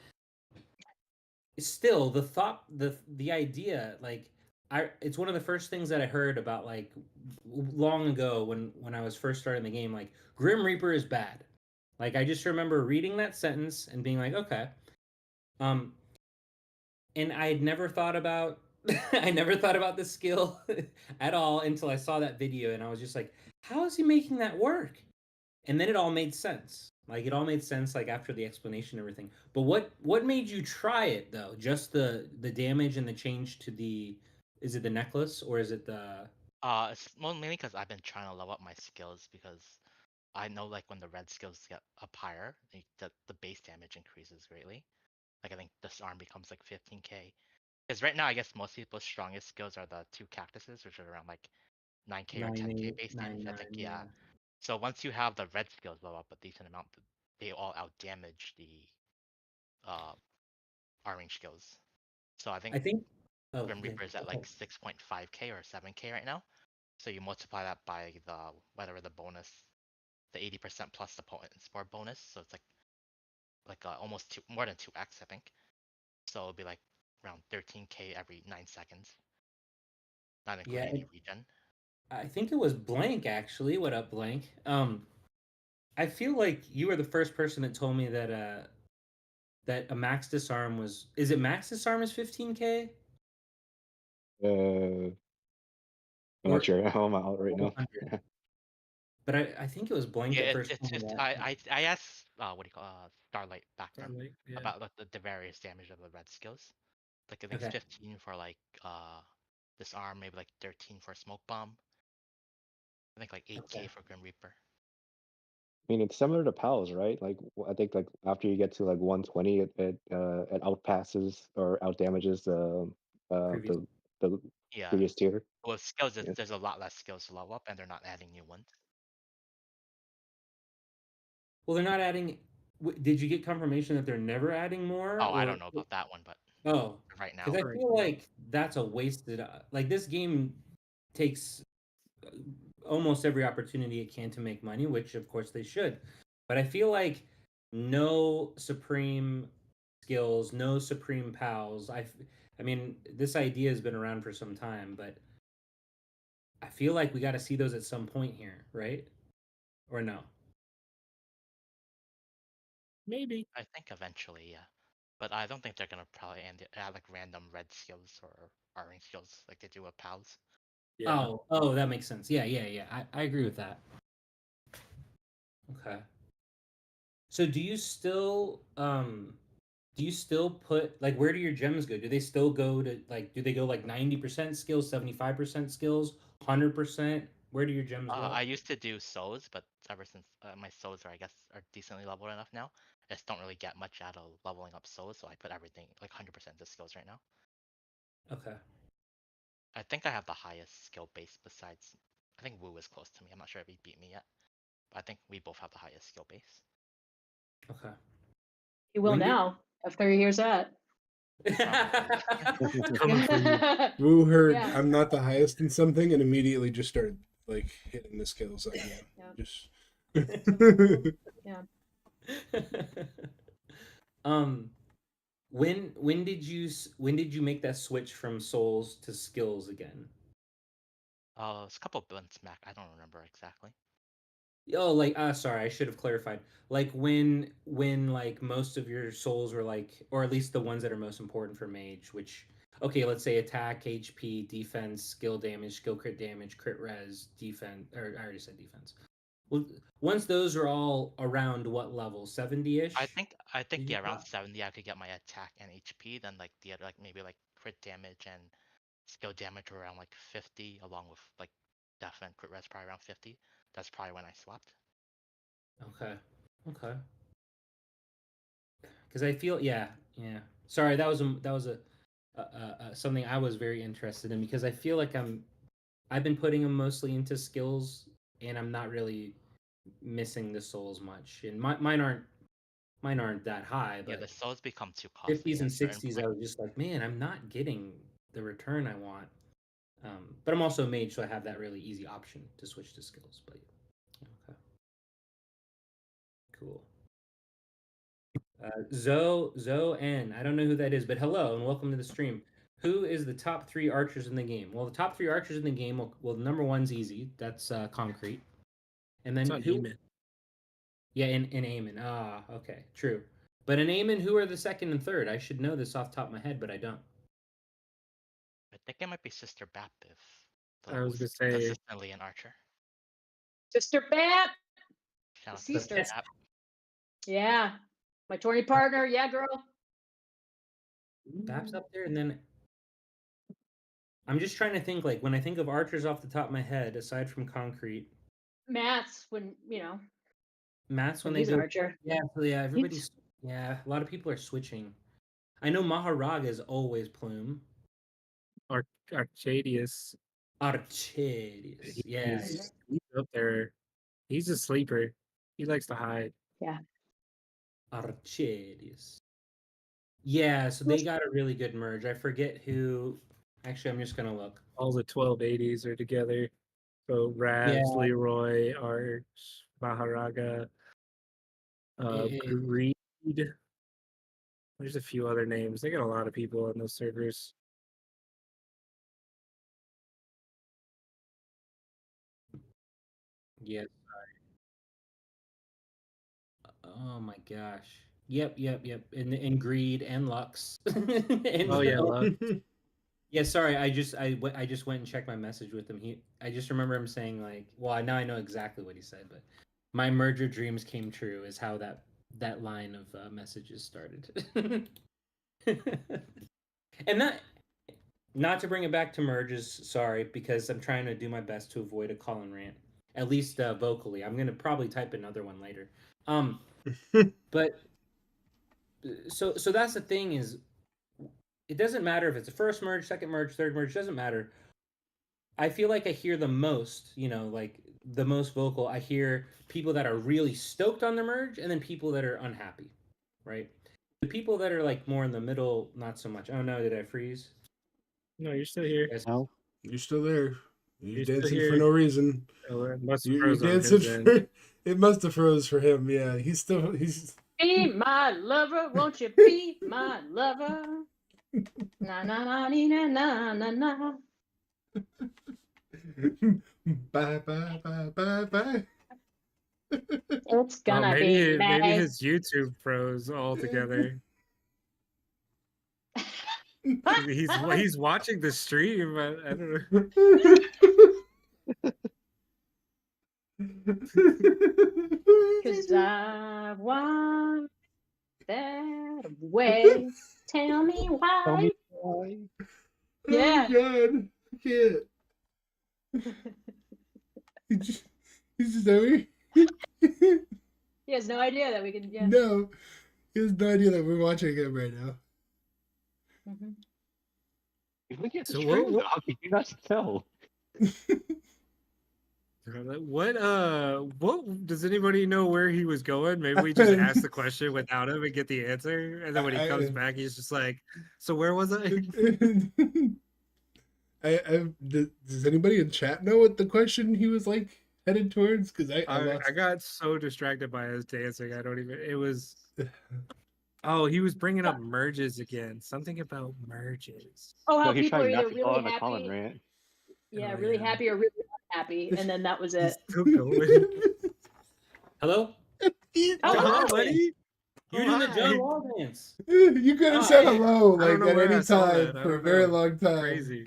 still, the idea, like it's one of the first things that I heard about like long ago when I was first starting the game. Like Grim Reaper is bad. Like I just remember reading that sentence and being like, okay. Um, and I had never thought about I never thought about this skill at all until I saw that video and I was just like, how is he making that work? And then it all made sense. Like it all made sense like after the explanation and everything. But what made you try it though? Just the damage and the change to the is it the necklace or is it the It's mainly because I've been trying to level up my skills because I know like when the red skills get up higher, the base damage increases greatly. Like I think this arm becomes like 15k. Because right now I guess most people's strongest skills are the two cactuses, which are around like 9k or 10k base damage. I think 9899? yeah. Yeah. So once you have the red skills level up a decent amount, they all outdamage the uh orange skills. So I think I think oh Grim yeah. Reaper is at Okay. like 6.5k or 7k right now. So you multiply that by the whatever the bonus, the 80% plus the potent spore bonus. So it's like almost more than 2x I think. So it'll be like around 13k every 9 seconds, not Yeah, including any regen. I think it was Blank actually. What up, Blank? I feel like you were the first person that told me that a max disarm was is it max disarm is 15k I'm not or sure how I'm out right now. 100? But I think it was Blank Yeah, that first told me that. I asked what do you call Starlight back then Starlight, yeah. about like the various damage of the red skills. Like I think it's Okay. 15 for like disarm, maybe like 13 for smoke bomb. I think like 8k Okay. for Grim Reaper. I mean, it's similar to PALs, right? Like I think like after you get to like 120, it outpasses or outdamages Previous. the Yeah. previous tier. Well, skills Yeah. there's a lot less skills to level up, and they're not adding new ones. Well, they're not adding. Did you get confirmation that they're never adding more, Oh, I don't or know about that one, but Oh, right now. because I feel like that's a wasted. Like this game takes almost every opportunity it can to make money, which of course they should. But I feel like no supreme skills, no supreme pals. I mean, this idea has been around for some time, but I feel like we got to see those at some point here, right? Or no? Maybe. I think eventually, yeah. But I don't think they're gonna probably add like random red skills or orange skills like they do with pals. Yeah. Oh, that makes sense. Yeah. I agree with that. Okay. So do you still put like where do your gems go? Do they still go to like do they go like 90% skills, 75% skills, 100%? Where do your gems go? I used to do souls, but ever since my souls are, I guess, are decently leveled enough now, I just don't really get much out of leveling up souls, so I put everything like 100% to skills right now. Okay. I think I have the highest skill base besides. I think Wu is close to me. I'm not sure if he beat me yet, but I think we both have the highest skill base. Okay. You will When did- now after he hears that. Coming for you. Wu heard Yeah. I'm not the highest in something and immediately just started like hitting the skills again. Yeah. Just Yeah. when did you make that switch from souls to skills again? It's a couple months back. I don't remember exactly. Oh, like sorry, I should have clarified. Like when like most of your souls were like, or at least the ones that are most important for mage, which okay, let's say attack, HP, defense, skill damage, skill crit damage, crit res, defense, or I already said defense. Well, once those are all around what level? 70-ish? I think Did you yeah, around pop? 70 I could get my attack and HP. Then like the other like maybe like crit damage and skill damage were around like 50, along with like def and crit res probably around 50. That's probably when I swapped. Okay. Because I feel yeah. Sorry, that was something I was very interested in because I feel like I've been putting them mostly into skills and I'm not really missing the souls much. And mine aren't that high, Yeah, the but souls become too costly 50s at and a certain 60s I point. was just like, man, I'm not getting the return I want. But I'm also a mage, so I have that really easy option to switch to skills. But okay, cool. Zoe N. I don't know who that is, but hello and welcome to the stream. Who is the top 3 archers in the game? Well, the top 3 archers in the game, well number one's easy. That's Concrete. And It's then not who? Eamon. Yeah, in Eamon. Ah, okay, true. But in Eamon, who are the second and third? I should know this off the top of my head, but I don't. I think it might be Sister Bap if the I was most gonna say consistently an archer. Sister Bat. Shout out to Sister. Sister Bap. Yeah. My tourney partner. Yeah, girl. Bap's up there, and then I'm just trying to think. Like when I think of archers off the top of my head, aside from Concrete, Matt's when Matt's when when they he's an go. archer. Yeah, so yeah, everybody's. Yeah, a lot of people are switching. I know Maharaga is always Plume. Arcadius. Archerius. Yeah. He's up there. He's a sleeper. He likes to hide. Yeah. Archerius. Yeah, so they got a really good merge. I forget who. Actually, I'm just gonna look. All the 1280s are together. So Ravs, Yeah. Leroy, Arch, Maharaga, Greed. There's a few other names. They got a lot of people on those servers. Yeah. Oh my gosh. Yep. And Greed and Lux. And Oh yeah, so- Luck. yeah. Sorry, I just went and checked my message with him. I just remember him saying like, well, now I know exactly what he said, but my merger dreams came true is how that line of messages started. And not to bring it back to merges, sorry, because I'm trying to do my best to avoid a call and rant, at least vocally. I'm gonna probably type another one later. But so that's the thing is, it doesn't matter if it's a first merge, second merge, third merge, doesn't matter. I feel like I hear the most, like the most vocal. I hear people that are really stoked on the merge, and then people that are unhappy, right? The people that are like more in the middle, not so much. Oh no, did I freeze? No, you're still here. Guys, No. You're still there. You're You're still dancing for here. no reason. Oh, it must have You're froze on dancing his end. for. It must have froze for him. Yeah, he's. Be my lover, won't you be my lover? Na na na na na na na. Bye bye bye bye bye. It's Oh, gonna maybe be maybe May. his YouTube froze altogether. He's watching the stream. I don't know. Cause I want that way. Tell me why. Tell me why. Yeah. Oh God, I can't. He's just over. He has no idea that we can. Yeah. No, he has no idea that we're watching him right now. Mhm. If we get the So stream, what- how can you not tell? What does anybody know where he was going? Maybe we just ask the question without him and get the answer, and then when he comes back, he's just like, "So where was I?" Does anybody in chat know what the question he was like headed towards? Because I I got so distracted by his dancing. I don't even. It was. Oh, he was bringing up merges again. Something about merges. Oh, how No, he's people are trying either not to go really on a common happy. rant. Yeah, Oh, really yeah. happy or really unhappy, and then that was He's it. still going. hello? You Oh, John hi. Wall buddy. dance. You're doing the hi. John Wall dance. could have said Hi. hello I don't like know at where I any saw time that. I for a don't very know. long time. Crazy.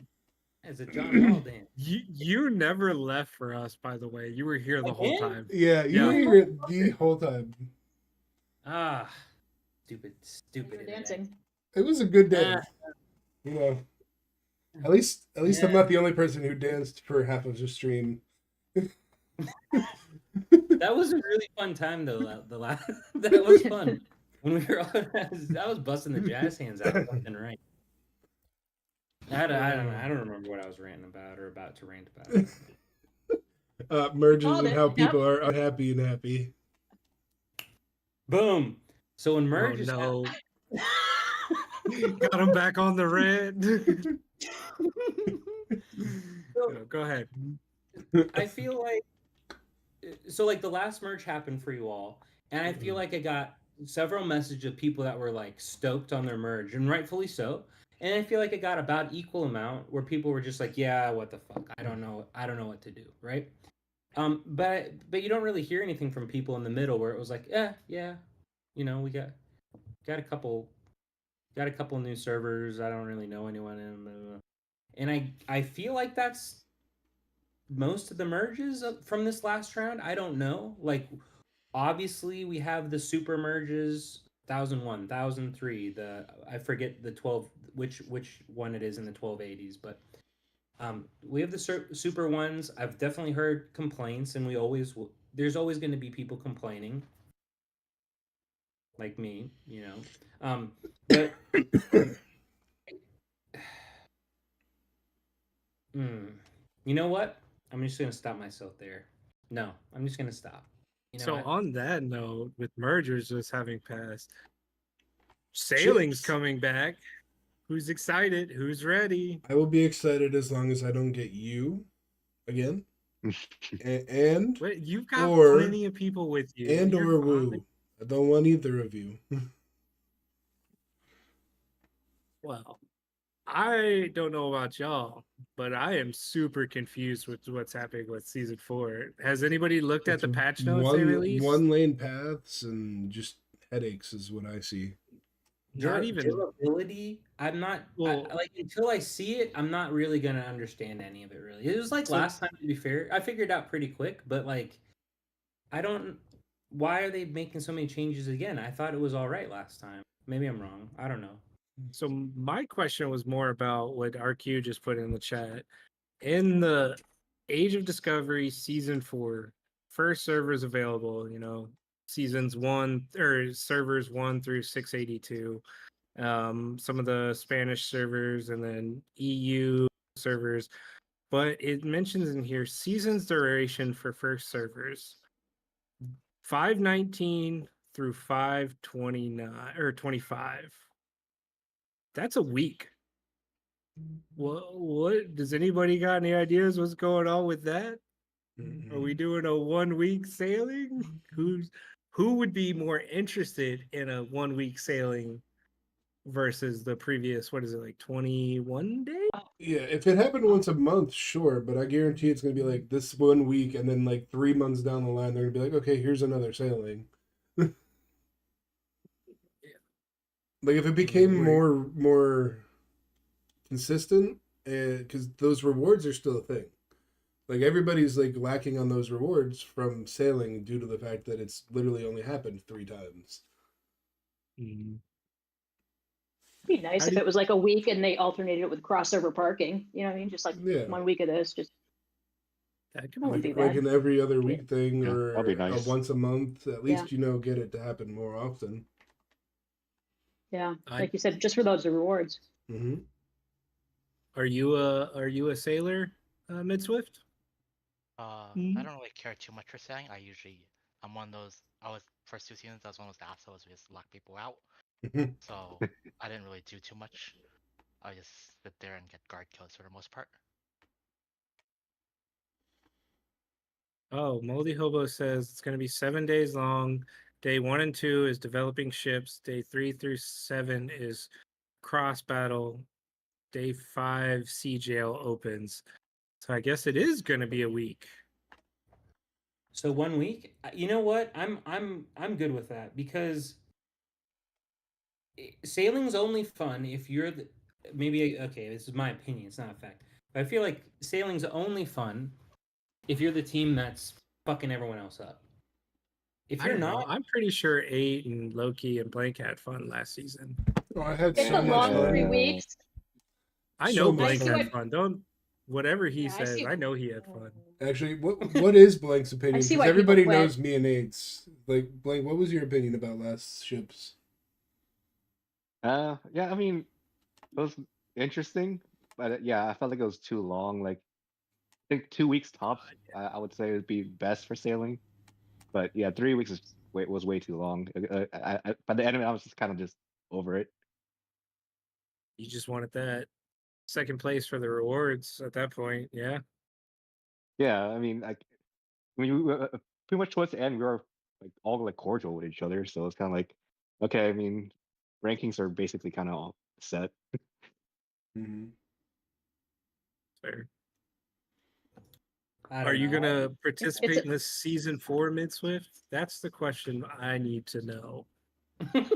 It's a John Wall dance. You never left for us, by the way. You were here the whole Again? time. Yeah, you Yeah. were here the whole time. Ah, stupid You were internet. dancing. It was a good dance. You know, at least I'm Yeah. not the only person who danced for half of the stream. That was a really fun time though. The last that was fun when we were all I was busting the jazz hands out left and right. I don't know. I don't remember what I was ranting about or about to rant about. Merges Called and it. how Yep. people are unhappy and happy. Boom. So when Oh merges no. Got him back on the red. No, go ahead. I feel like so like the last merge happened for you all, and I feel like I got several messages of people that were like stoked on their merge, and rightfully so. And I feel like it got about equal amount where people were just like, "Yeah, what the fuck? I don't know what to do." Right? But you don't really hear anything from people in the middle where it was like, yeah, you know, we got a couple new servers. I don't really know anyone in them, and I feel like that's most of the merges from this last round. I don't know. Like, obviously, we have the super merges 1001, 1003. I forget the 12 which one it is in the 1280s, but we have the super ones. I've definitely heard complaints, and there's always going to be people complaining, like me, you know. But you know what? I'm just gonna stop myself there. No, I'm just gonna stop. You know So what? on that note, with mergers just having passed, sailing's Chips. coming back. Who's excited? Who's ready? I will be excited as long as I don't get you again. And Wait, you've got Or- plenty of people with you. and You're or fine. woo. I don't want either of you. Well, I don't know about y'all, but I am super confused with what's happening with season 4. Has anybody looked at the patch notes they released? One lane paths and just headaches is what I see. Not even. durability. I'm not Well- like until I see it. I'm not really gonna understand any of it. Really, it was like So- last time. To be fair, I figured out pretty quick, but like, I don't. Why are they making so many changes again? I thought it was all right last time. Maybe I'm wrong. I don't know. So my question was more about what RQ just put in the chat. In the Age of Discovery season 4, first servers available, you know, seasons 1 or servers 1 through 682. Some of the Spanish servers and then EU servers. But it mentions in here seasons duration for first servers. 519 through 5/29 or 25. That's a week. What does anybody got any ideas what's going on with that? Are we doing a 1 week sailing? Who would be more interested in a 1 week sailing versus the previous, what is it, like 21 days? Yeah, if it happened once a month, sure, but I guarantee it's gonna be like this 1 week, and then like 3 months down the line, they're gonna be like, okay, here's another sailing. Like if it became more consistent, because those rewards are still a thing. Like everybody's like lacking on those rewards from sailing due to the fact that it's literally only happened 3 times. Mm. It'd be nice How if do it was like a week and they alternated it with crossover parking. You know what I mean? Just like Yeah, 1 week of this. Just that could that wouldn't be be like bad. an every other week thing, Yeah, or that'd be a nice. once a month. At least Yeah. get it to happen more often. Yeah, I like you said, just for those rewards. Mm-hmm. are you a sailor, Midswift? I don't really care too much for sailing. I'm one of those. I was first 2 seasons. I was one of those assholes who just lock people out. So I didn't really do too much. I just sit there and get guard kills for the most part. Oh, Moldy Hobo says it's going to be 7 days long. Day 1 and 2 is developing ships. Day 3 through 7 is cross battle. Day 5 sea jail opens. So I guess it is going to be a week. So 1 week, you know what? I'm good with that because sailing's only fun if you're the, maybe okay. This is my opinion. It's not a fact, but I feel like sailing's only fun if you're the team that's fucking everyone else up. If I you're don't know. not, I'm pretty sure 8 and Loki and Blank had fun last season. Oh, I had It's so a much long fun. 3 weeks. I So know much Blank fun. had fun. Don't whatever he Yeah, I says. see. I know he had fun. Actually, what is Blank's opinion? see Because why people everybody quit. knows me and Nate's. Like, Blank, what was your opinion about last ships? Yeah, I mean, it was interesting, but yeah, I felt like it was too long. Like, I think 2 weeks tops, I would say would be best for sailing. But yeah, 3 weeks was way too long. By the end of it, I was just kind of just over it. You just wanted that second place for the rewards at that point. Yeah. Yeah, I mean, we were, pretty much towards the end, we were like all like cordial with each other. So it's kind of like, okay, I mean, rankings are basically kind of all set. Mm-hmm. Fair. I Are don't you know. gonna It's participate in this season 4 Midswift? That's the question I need to know.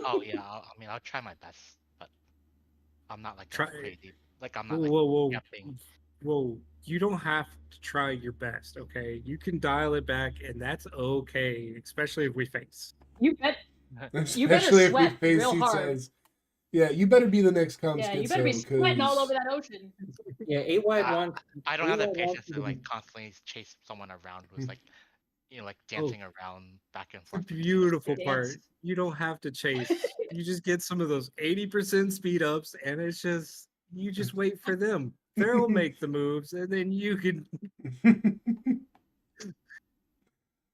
Oh yeah, I'll try my best, but I'm not like Try. a crazy. Like I'm not like Whoa. jumping. Whoa. You don't have to try your best, okay? You can dial it back, and that's okay, especially if we face. You bet. You better Especially if we sweat face, real he hard. says, yeah, you better be the next Yeah, you better Schizo, be sweating all because over that ocean. Yeah, 8 wide wants. I don't have the 8 wide wants patience you to to like be. constantly chase someone around who's Hmm. like, like Oh, dancing around back and the forth between the beautiful screen. part. You don't have to chase. You just get some of those 80% speed ups, and it's just, you just wait for them. They'll make the moves, and then you can.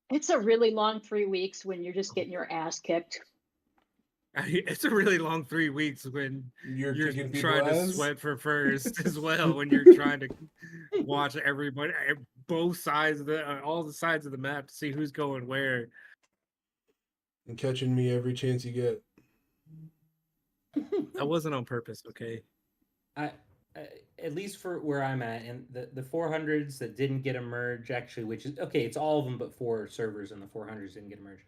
It's a really long 3 weeks when you're just getting your ass kicked. It's a really long 3 weeks when you're you're kicking people trying to ass. sweat for first as well. When you're trying to watch everybody, both sides of all the sides of the map to see who's going where. And catching me every chance you get. That wasn't on purpose, okay? I, at least for where I'm at, and the 400s that didn't get a merge, actually, which is okay, it's all of them but 4 servers, and the 400s didn't get a merge.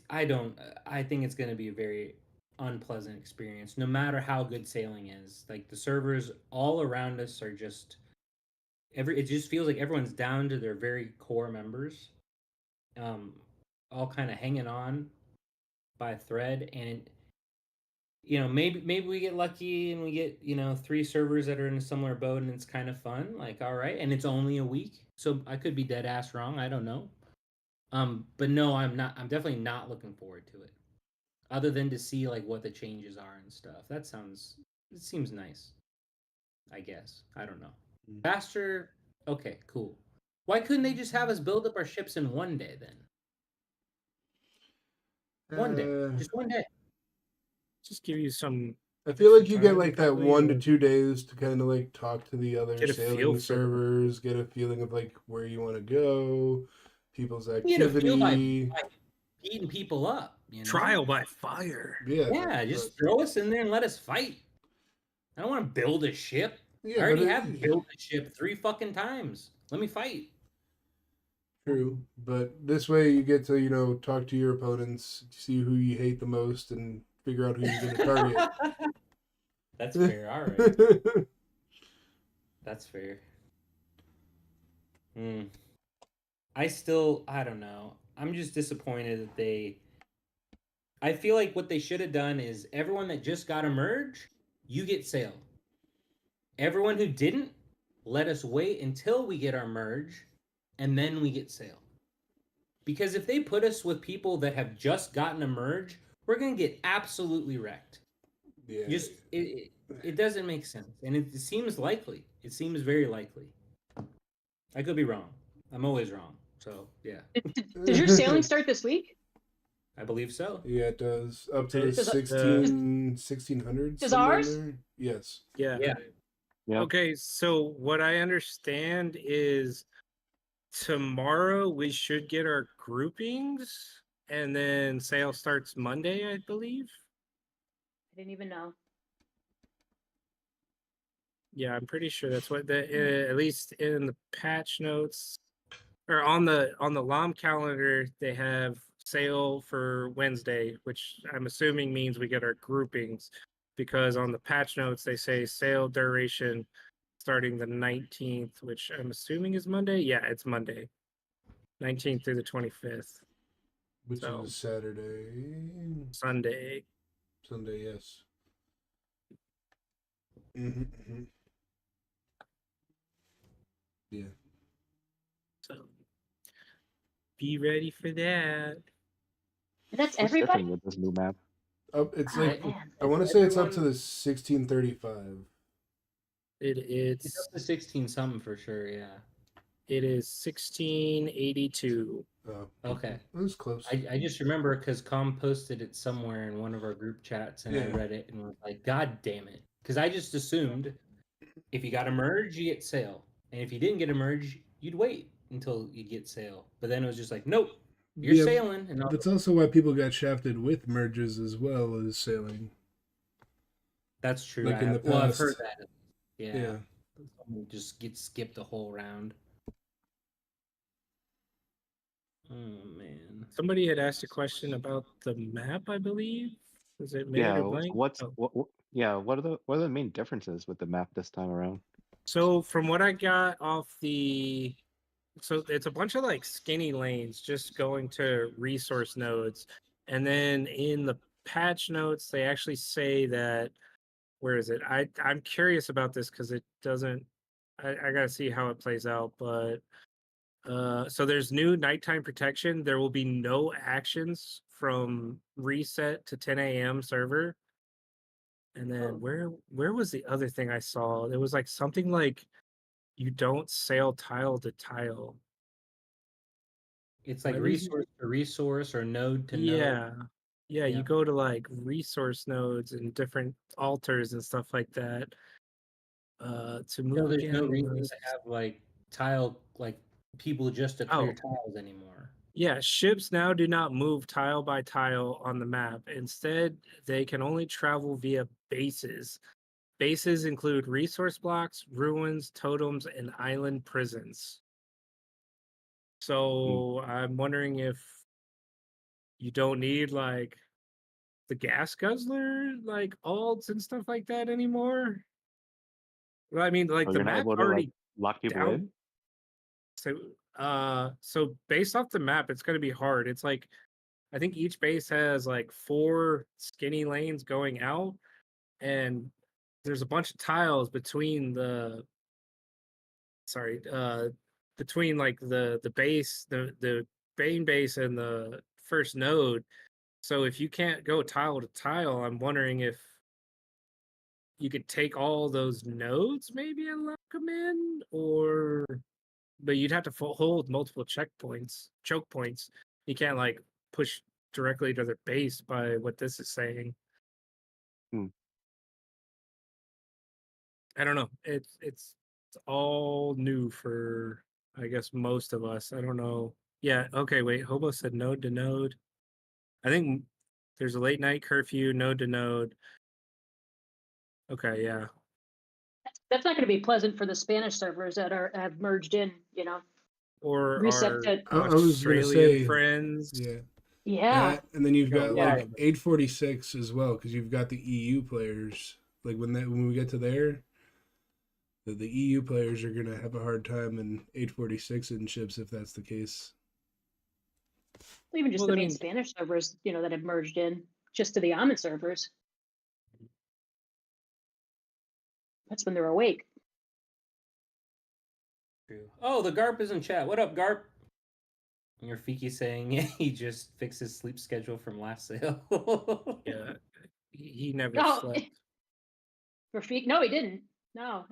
I think it's going to be a very unpleasant experience, no matter how good sailing is. Like the servers all around us are just it just feels like everyone's down to their very core members, all kind of hanging on by a thread, and maybe we get lucky and we get 3 servers that are in a similar boat and it's kind of fun, like, all right, and it's only a week, so I could be dead ass wrong, I don't know. But no, I'm definitely not looking forward to it, other than to see like what the changes are and stuff. It seems nice, I guess. I don't know. Faster, okay, cool. Why couldn't they just have us build up our ships in 1 day then? One day, just one day. Just give you some. I feel like you get time, like that probably, 1 to or 2 days to kind of like talk to the other get a feel sailing for them. servers, get a feeling of like where you want to go, people's You get a feel by activity. beating people up. You know? Trial by fire. Yeah, just throw us in there and let us fight. I don't want to build a ship. Yeah, I already but have built a ship 3 fucking times. Let me fight. True, but this way you get to, you know, talk to your opponents, see who you hate the most, and figure out who you're going to target. That's fair. All right. That's fair. I don't know. I'm just disappointed that I feel like what they should have done is everyone that just got a merge, you get sail. Everyone who didn't, let us wait until we get our merge, and then we get sail. Because if they put us with people that have just gotten a merge, we're gonna get absolutely wrecked. Yeah. Just it doesn't make sense, and it seems likely. It seems very likely. I could be wrong. I'm always wrong. So yeah, Does your sailing start this week? I believe so. Yeah, it does. Up to the Does- 1600s. Does somewhere ours? there. Yes. Yeah. Yeah. Okay, so what I understand is tomorrow we should get our groupings, and then sale starts Monday, I believe. I didn't even know. Yeah, I'm pretty sure that's what at least in the patch notes or on the LOM calendar they have sale for Wednesday, which I'm assuming means we get our groupings, because on the patch notes they say sale duration starting the 19th, which I'm assuming is Monday. Yeah, it's Monday. 19th through the 25th. Which So, is Saturday. Sunday. Sunday, yes. Yeah. So be ready for that. And that's What's everybody. different with this new map? It's Oh, like man. I want to say it's up to Everyone- the 1635. It's It's up to 16 something for sure. Yeah. it is 1682. Oh, Okay. it was close. I just remember because Com posted it somewhere in one of our group chats, and I Yeah. read it and was like, God damn it. Because I just assumed if you got a merge, you get sale. And if you didn't get a merge, you'd wait until you get sale. But then it was just like, nope, you're Yeah, sailing. And That's also why people got shafted with merges as well as sailing. that's true. Like in the Well, I've past. heard that. Yeah. Yeah. Someone just gets skipped a whole round. Oh, man. Somebody had asked a question about the map, I believe. Was it made Yeah. or blank? What's Oh. what are the main differences with the map this time around? So from what I got off so it's a bunch of like skinny lanes just going to resource nodes. And then in the patch notes, they actually say that, where is it? I'm curious about this because it doesn't, I gotta see how it plays out, but so there's new nighttime protection. There will be no actions from reset to 10 a.m. server. And then where was the other thing I saw? There was like something like you don't sail tile to tile. It's like Where is it? resource to resource or node to node. Yeah. Yeah, Yeah. you go to like resource nodes and different altars and stuff like that. To move No, there's no again. reason to have like tile, like people just to clear tiles anymore. Yeah, ships now do not move tile by tile on the map. Instead, they can only travel via bases. Bases include resource blocks, ruins, totems, and island prisons. So I'm wondering if you don't need like the gas guzzler, like alts and stuff like that anymore. Well, I mean, like So the you're not map's able to already like lock people down. in? So based off the map, it's gonna be hard. It's like I think each base has like 4 skinny lanes going out, and there's a bunch of tiles between between like the base, the main base and the first node. So if you can't go tile to tile, I'm wondering if you could take all those nodes maybe and lock them in, but you'd have to hold multiple choke points. You can't like push directly to their base by what this is saying. Hmm. I don't know. It's all new for, I guess, most of us. I don't know. Yeah. Okay. Wait. Hobo said node to node. I think there's a late night curfew, node to node. Okay. Yeah. That's not going to be pleasant for the Spanish servers that have merged in. Or Reset our to I was gonna Australian say, friends. yeah, yeah. that, and then you've Got a got lot like of them. 846 as well, because you've got the EU players. Like when we get to there, the EU players are gonna have a hard time in 846 in ships if that's the case. Even just Well, the I main mean- Spanish servers, that have merged in just to the Amen servers. That's when they're awake. True. Oh, the Garp is in chat. What up, Garp? And your Fiki saying he just fixed his sleep schedule from last sale. Yeah. He never Oh, slept. Rafik? No, he didn't. No.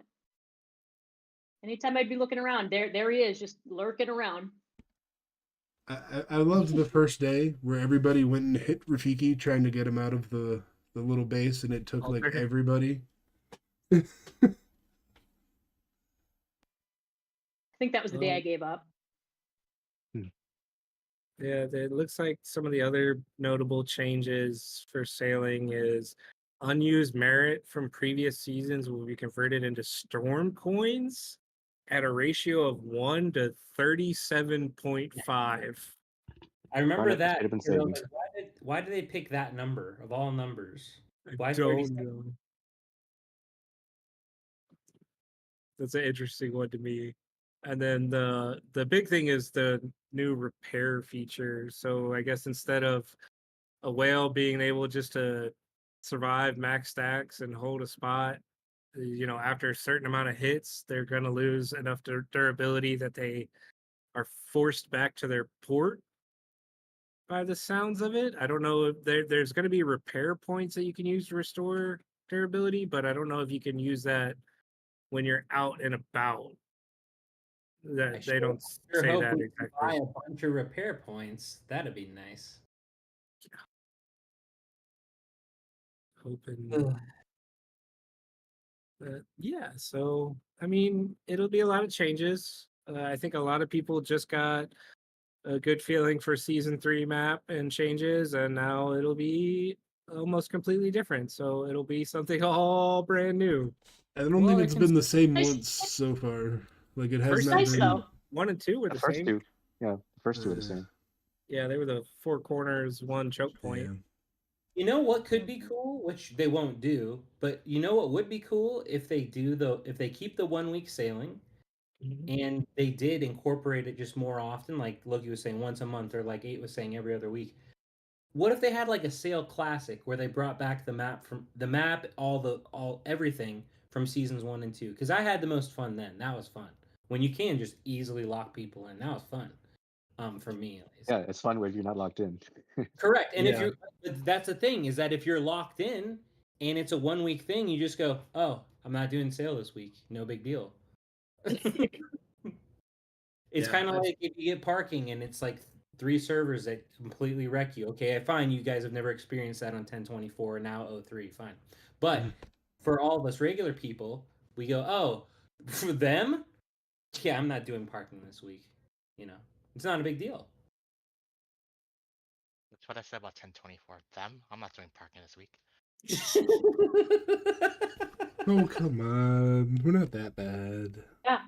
Anytime I'd be looking around, there he is, just lurking around. I loved the first day where everybody went and hit Rafiki trying to get him out of the little base, and it took like Okay. everybody. I think that was the day I Well, gave up. Yeah, it looks like some of the other notable changes for sailing is unused merit from previous seasons will be converted into storm coins at a ratio of 1 to 37.5. I remember Darn it, that. should have been because I was saved. like, why did they pick that number of all numbers? I Why don't 37? know. That's an interesting one to me. And then the big thing is the new repair feature. So I guess instead of a whale being able just to survive max stacks and hold a spot, after a certain amount of hits, they're going to lose enough durability that they are forced back to their port by the sounds of it. I don't know if there's going to be repair points that you can use to restore durability, but I don't know if you can use that when you're out and about. I That they sure- don't sure say hope that we can exactly. buy a bunch of repair points. That'd be nice. Hoping. Yeah, so I mean, it'll be a lot of changes. I think a lot of people just got a good feeling for season 3 map and changes, and now it'll be almost completely different. So it'll be something all brand new. I don't Well, think I it's can been the same Nice. once so far. Like it has First not nice, been. though. 1 and 2 were The the first same. two, yeah, the first two are the same. Yeah, they were the 4 corners, 1 choke point. Yeah. You know what could be cool, which they won't do, but you know what would be cool if they keep the 1 week sailing Mhm. and they did incorporate it just more often, like Loki was saying once a month, or like 8 was saying every other week. What if they had like a sail classic where they brought back all everything from seasons 1 and 2? Because I had the most fun then. That was fun when you can just easily lock people in. That was fun, for me at least. Yeah, it's fun when you're not locked in. Correct. And Yeah. that's the thing, is that if you're locked in and it's a 1 week thing, you just go, oh, I'm not doing sail this week. No big deal. It's Yeah, kind of like if you get parking and it's like 3 servers that completely wreck you. Okay, fine. You guys have never experienced that on 1024, now 03, fine. But for all of us regular people, we go, oh, for them? Yeah, I'm not doing parking this week. It's not a big deal. That's what I said about 1024. Them, I'm not doing parking this week. Oh come on, we're not that bad. Yeah.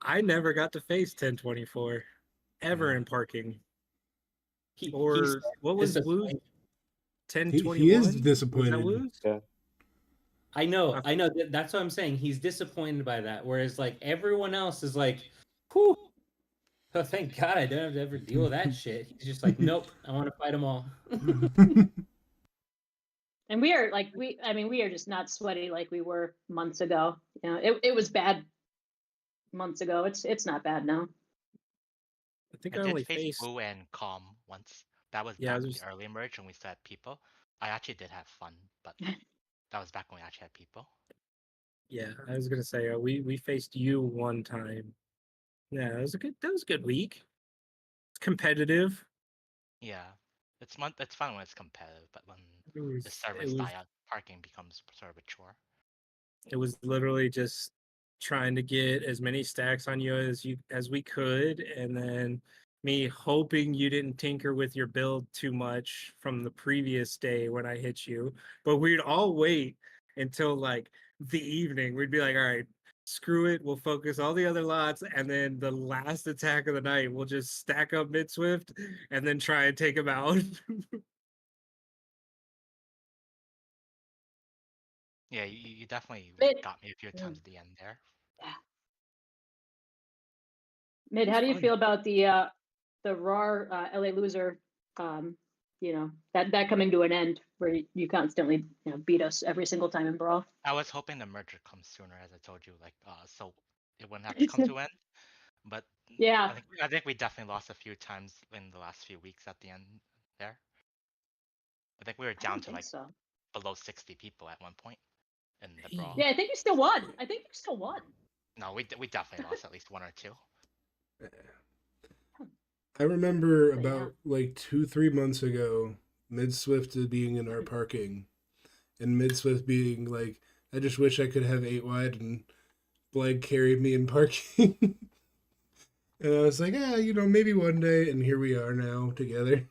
I never got to face 1024 ever Yeah. in parking. He- Or he's what was Woo's disappointed. 1021? He is Was that disappointed. Woo's? Yeah. I know. That's what I'm saying. He's disappointed by that. Whereas, like, everyone else is like, whew, oh, thank God I don't have to ever deal with that shit. He's just like, nope, I want to fight them all. And we are we are just not sweaty like we were months ago. It was bad months ago. It's not bad now. I think I I did only face faced. Wu and Calm once. That was Yeah, I back in was the early merge when we still had people. I actually did have fun, but that was back when we actually had people. Yeah, I was gonna say we faced you one time. Yeah, that was a good week. It's competitive. Yeah, it's fun when it's competitive, but when It the was, it servers was die out, parking becomes sort of a chore. it was literally just trying to get as many stacks on you as we could, and then me hoping you didn't tinker with your build too much from the previous day when I hit you. But we'd all wait until like the evening. We'd be like, all right, screw it, we'll focus all the other lots, and then the last attack of the night we'll just stack up Midswift and then try and take him out. Yeah, you definitely Mid, got me a few times at the end there. Mid, how do you fun. feel about the RAR LA loser? That coming to an end where you constantly beat us every single time in Brawl. I was hoping the merger comes sooner, as I told you, so it wouldn't have to come to an end. But Yeah, I think we definitely lost a few times in the last few weeks at the end there. I think we were I down don't to think like so. below 60 people at one point in the brawl. Yeah, I think you still won. I think you still won. No, we definitely lost at least one or two. I remember But yeah. about like 2-3 months ago, Midswift being in our parking, and Midswift being like, "I just wish I could have 8 wide," and Blag carried me in parking. And I was like, maybe one day, and here we are now together.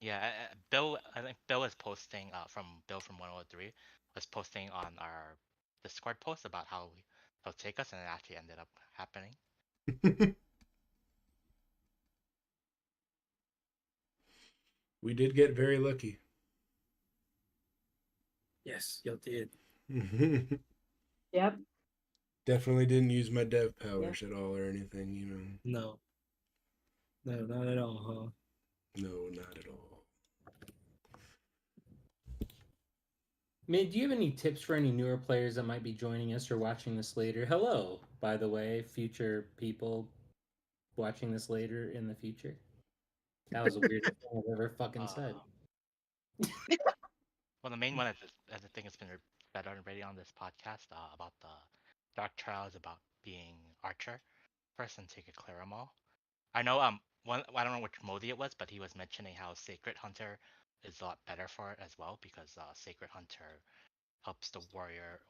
Yeah, Bill. I think Bill is posting from Bill from 103 was posting on our Discord post about how he'll take us, and it actually ended up happening. We did get very lucky. Yes, you did. Yep. Definitely didn't use my dev powers at all or anything, No. No, not at all, huh? No, not at all. Mid, do you have any tips for any newer players that might be joining us or watching this later? Hello, by the way, future people watching this later in the future. That was the weirdest thing I've ever fucking said. Well, the main one, as I think it's been said already on this podcast, about the Dark Trials, about being Archer first and take a clear 'em all. I know I don't know which Modi it was, but he was mentioning how Sacred Hunter is a lot better for it as well, because Sacred Hunter helps the warrior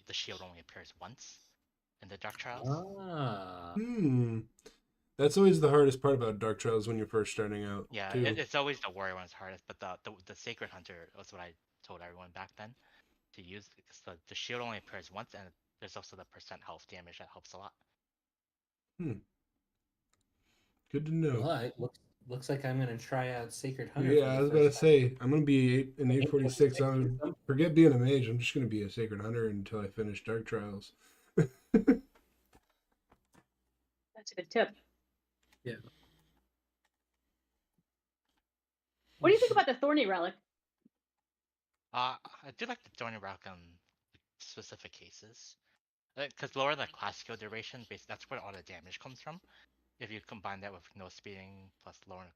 the shield only appears once in the Dark Trials. Ah. That's always the hardest part about Dark Trials when you're first starting out. Yeah, too. it's always the warrior one's hardest, but the Sacred Hunter was what I told everyone back then to use, because the shield only appears once, and there's also the percent health damage that helps a lot. Good to know. Well, it looks like I'm gonna try out Sacred Hunter. Yeah, for I the was about to first time. say I'm gonna be an 846. 846. Forget being a mage. I'm just gonna be a Sacred Hunter until I finish Dark Trials. That's a good tip. Yeah. What do you think about the Thorny Relic? I do like the Thorny Rock on specific cases, because lower the class skill duration, that's where all the damage comes from. If you combine that with no speeding plus lower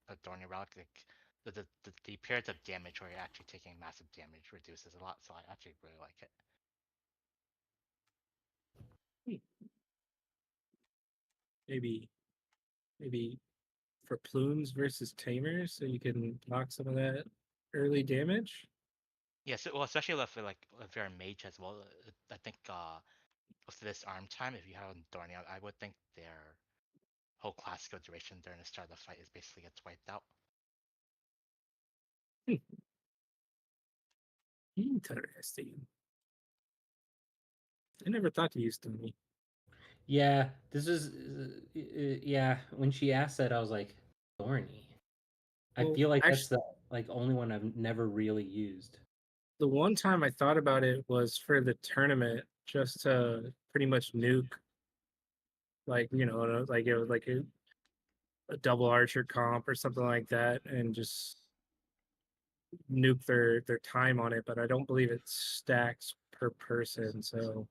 the Thorny Rock, like the periods of damage where you're actually taking massive damage reduces a lot. So I actually really like it. Maybe for plumes versus tamers, so you can block some of that early damage. Yeah, so well, especially if you're a mage as well. I think with this arm time, if you have Thorny out, I would think their whole class skill duration during the start of the fight is basically gets wiped out. Interesting. I never thought to use Thorny. Yeah, this is. Yeah, when she asked that, I was like, Thorny. I Well, feel like that's actually, the only one I've never really used. the one time I thought about it was for the tournament, just to pretty much nuke, like like it was like a double archer comp or something like that, and just nuke their time on it. But I don't believe it stacks per person, so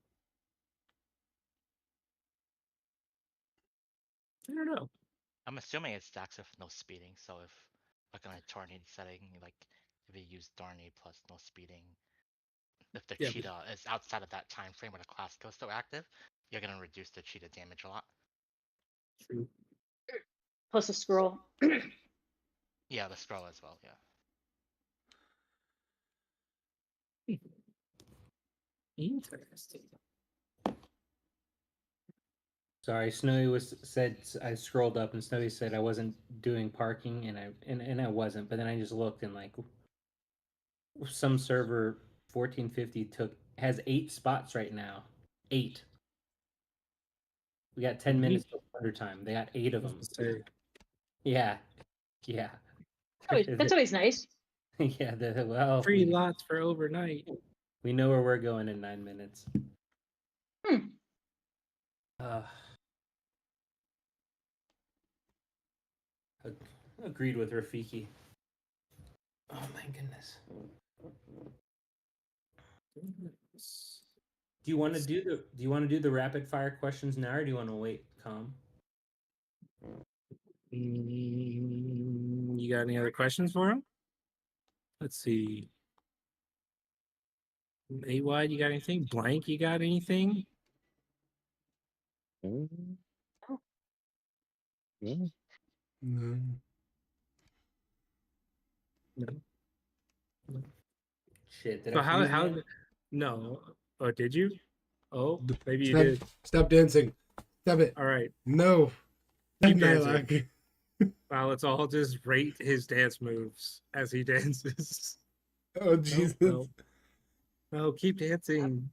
I don't know. I'm assuming it stacks with no speeding. So if like on a Thorny setting, like if you use Thorny plus no speeding, if the Yeah, cheetah is outside of that time frame where the class skill is still active, you're gonna reduce the cheetah damage a lot. true. Plus a scroll. Yeah, the scroll as well. Yeah. Interesting. Sorry, Snowy said I scrolled up and Snowy said I wasn't doing parking and I wasn't, but then I just looked and like some server 1450 has 8 spots right now. 8. We got 10 minutes till under time. They got 8 of them. Say, Yeah. Yeah. That's always nice. Yeah, well, free lots for overnight. we know where we're going in 9 minutes. Uh, agreed with Rafiki. Oh my goodness. Do you want to do the rapid fire questions now, or do you want to wait, calm? You got any other questions for him? Let's see. AY, you got anything? Blank, you got anything? Mm, mm. No. No. Shit, did So I freeze how again? no. Oh, did you? Oh, maybe you Stop, did. stop dancing. Stop it. All right. No. Keep Nylack. dancing. Wow, let's all just rate his dance moves as he dances. Oh, Jesus. No, keep dancing.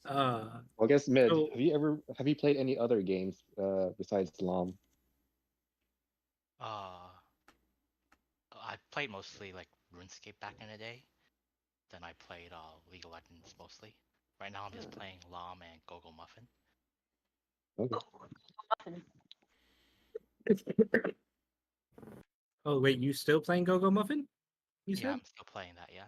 Well, I guess Mid, So have you played any other games besides LOM? I played mostly like RuneScape back in the day. Then I played League of Legends mostly. Right now I'm just playing LOM and Gogo Muffin. Okay. oh wait, you still playing Go-Go Muffin? You Yeah, said? I'm still playing that. Yeah.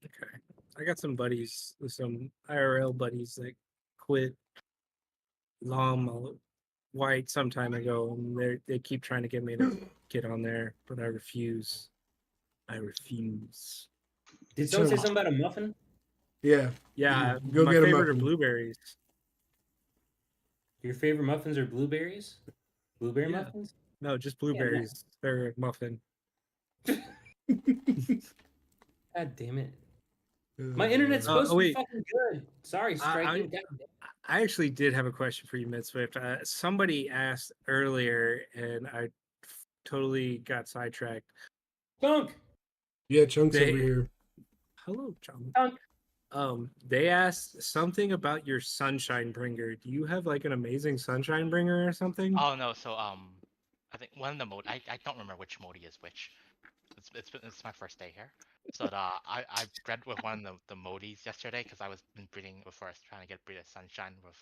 Okay. I got some buddies, some IRL buddies that quit LOM White some time ago, and they keep trying to get me to get on there, but I refuse. I refuse. Did someone say something about a muffin? Yeah. Yeah, Go my get a favorite are muffin. blueberries. Your favorite muffins are blueberries? Blueberry Yeah. muffins? No, just blueberries. They're a muffin. God damn it. My internet's supposed to be wait. fucking good. Sorry, striking. I actually did have a question for you, Midswift. Somebody asked earlier, and I totally got sidetracked. Dunk! Yeah, Chunk's They- over here. Hello, John. Dunk. They asked something about your sunshine bringer. Do you have like an amazing sunshine bringer or something? Oh no, so I think one of the mode I don't remember which mode is which. It's my first day here. So I bred with one of the modis yesterday because I was been breeding before I was trying to get breed of sunshine with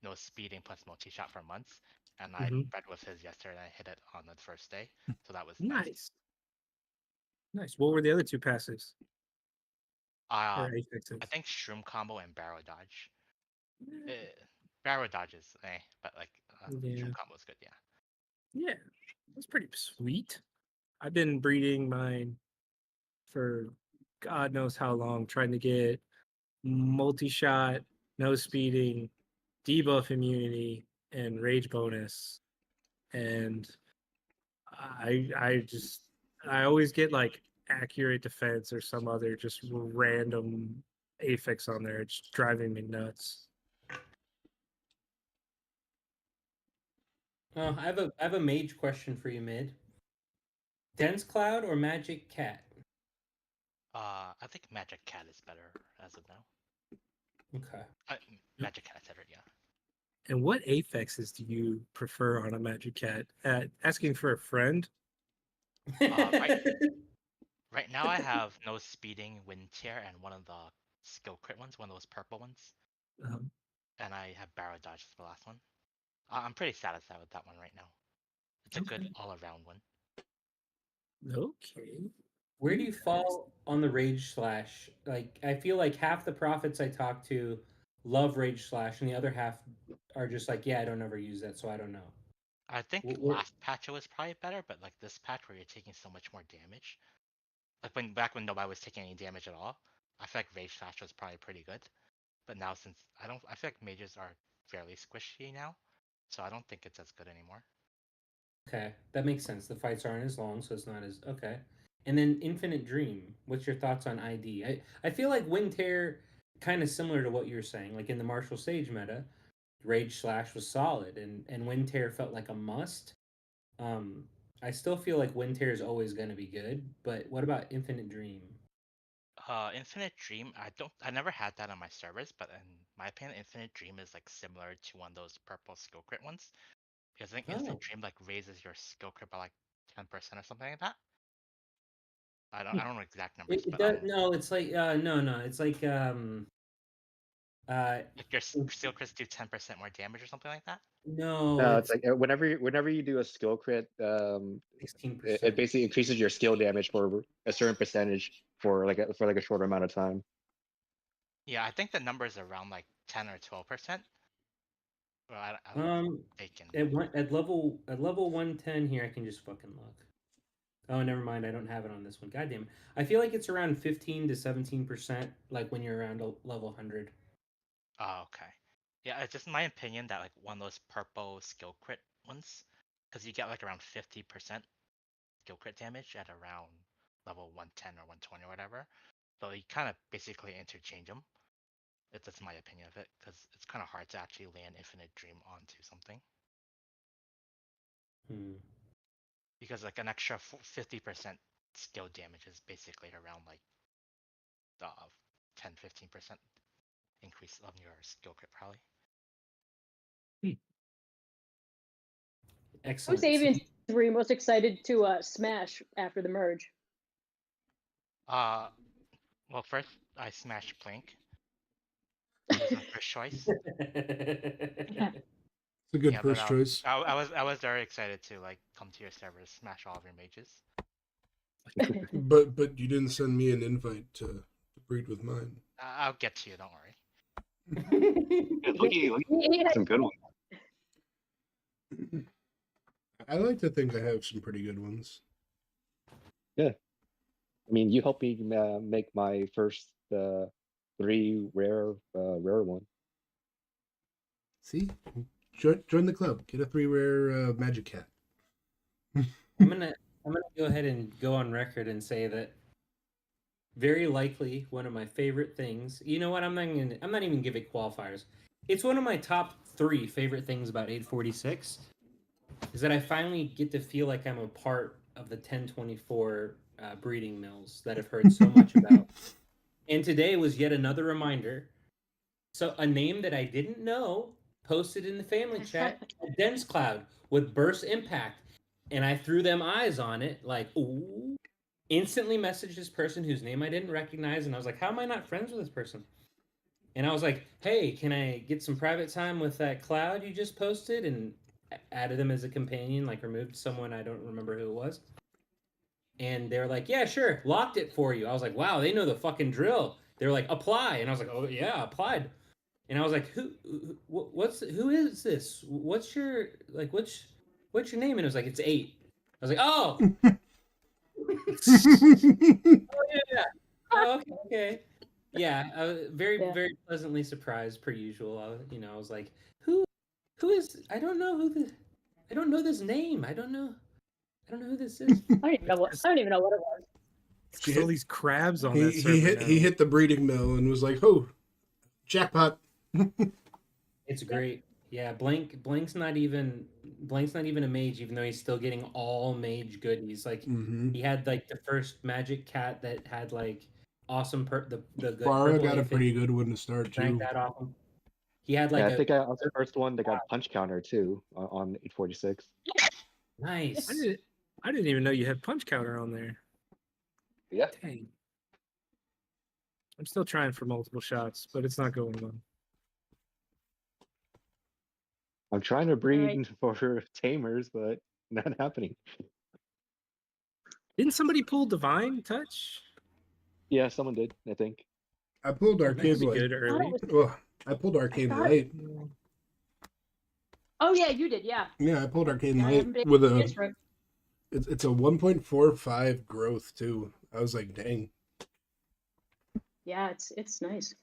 no speeding plus multi shot for months, and I bred with his yesterday and I hit it on the first day, so that was nice. Nice. What were the other two passes? I Or affixes? think Shroom combo and barrel dodge. Barrel dodge is but like Yeah. Shroom combo is good, yeah. Yeah, that's pretty sweet. I've been breeding mine for God knows how long, trying to get multi-shot, no speeding, debuff immunity, and rage bonus. And I always get like accurate defense or some other just random affix on there. It's driving me nuts. I have a mage question for you, Mid. Dense Cloud or Magic Cat? I think Magic Cat is better as of now. Okay. Magic Cat, etc. Yeah. And what affixes do you prefer on a Magic Cat? Asking for a friend. Right now I have no speeding, wind tear, and one of the skill crit ones, one of those purple ones. And I have barrel dodge for the last one. I'm pretty satisfied with that one right now. It's a good all-around one. Okay. Where do you fall on the Rage Slash? Like, I feel like half the prophets I talk to love Rage Slash, and the other half are just like, yeah, I don't ever use that, so I don't know. I think last patch it was probably better, but like this patch where you're taking so much more damage, like back when nobody was taking any damage at all, I feel like Rage Slash was probably pretty good. But now since I feel like mages are fairly squishy now, so I don't think it's as good anymore. Okay, that makes sense. The fights aren't as long, so it's not as okay. And then Infinite Dream. What's your thoughts on ID? I feel like Wind Tear kind of similar to what you're saying. Like in the Martial Sage meta, Rage Slash was solid, and Wind Tear felt like a must. Um, I still feel like Wind Tear is always going to be good, but what about Infinite Dream? Infinite Dream, I never had that on my servers, but in my opinion, Infinite Dream is like similar to one of those purple skill crit ones. Because I think Infinite Oh, Dream like raises your skill crit by like 10% or something like that. I don't know exact numbers, it but does. No, it's like no, it's like uh, like your skill crits do 10% more damage or something like that. no, No, it's it's like whenever you do a skill crit, 16%. it basically increases your skill damage for a certain percentage for like a short amount of time. Yeah, I think the number is around like 10 or 12%. Well, I'm mistaken. At level 110 here, I can just fucking look. Oh, never mind. I don't have it on this one. God damn it. I feel like it's around 15 to 17%, like when you're around level 100. Oh, okay. Yeah, it's just my opinion that like one of those purple skill crit ones, because you get like around 50% skill crit damage at around level 110 or 120 or whatever. So you kind of basically interchange them. That's my opinion of it, because it's kind of hard to actually land Infinite Dream onto something. Hmm. Because like an extra 50% skill damage is basically around like the 10-15% increase on your skill crit probably. Who's Excellent. Avian 3 most excited to smash after the merge? Well, first I smashed Plank. He was my first choice. It's a good Yeah, but first choice. I was very excited to like come to your servers, smash all of your mages. But you didn't send me an invite to breed with mine. I'll get to you, don't worry. Look at some good ones. I like to think I have some pretty good ones. Yeah, I mean, you helped me make my first 3 rare one. See, join the club. Get a 3 rare magic cat. I'm gonna go ahead and go on record and say that very likely one of my favorite things. You know what? I'm not even giving qualifiers. It's one of my top 3 favorite things about 846 is that I finally get to feel like I'm a part of the 1024 breeding mills that I've heard so much about. And today was yet another reminder. So a name that I didn't know posted in the family chat, a dense cloud with burst impact, and I threw them eyes on it, like ooh. Instantly messaged this person whose name I didn't recognize, and I was like, "How am I not friends with this person?" And I was like, "Hey, can I get some private time with that cloud you just posted?" And added them as a companion, like removed someone I don't remember who it was. And they were like, "Yeah, sure, locked it for you." I was like, "Wow, they know the fucking drill." They were like, "Apply," and I was like, "Oh yeah, applied." And I was like, who is this? What's your name?" And it was like, "It's 8." I was like, "Oh, oh yeah, oh, okay." Yeah, I was very Yeah. very pleasantly surprised per usual. I was like, who is? I don't know I don't know this name. I don't know who this is. I don't even know what it was. There's all these crabs on that he server now. hit the breeding mill and was like, "Oh, jackpot!" It's great. Yeah, Blank's not even a mage, even though he's still getting all mage goodies. Like Mm-hmm. he had like the first magic cat that had like awesome the good Farah purple got a aphid pretty good one to start drank too. that off him. He had Yeah, like I a think I was the first one that got punch counter too on 846. nice. I didn't even know you had punch counter on there. Yeah. Dang. I'm still trying for multiple shots, but it's not going well. I'm trying to breed right. for tamers, but not happening. Didn't somebody pull Divine Touch? Yeah, someone did, I think. I pulled That'd Arcane be Light. good I thought early. it was- Well, I pulled Arcane thought- Light. Oh yeah, you did. Yeah. Yeah, I pulled Arcane Yeah, I Light haven't been with able to a. transfer it. It's a 1.45 growth too. I was like, dang. Yeah, it's nice.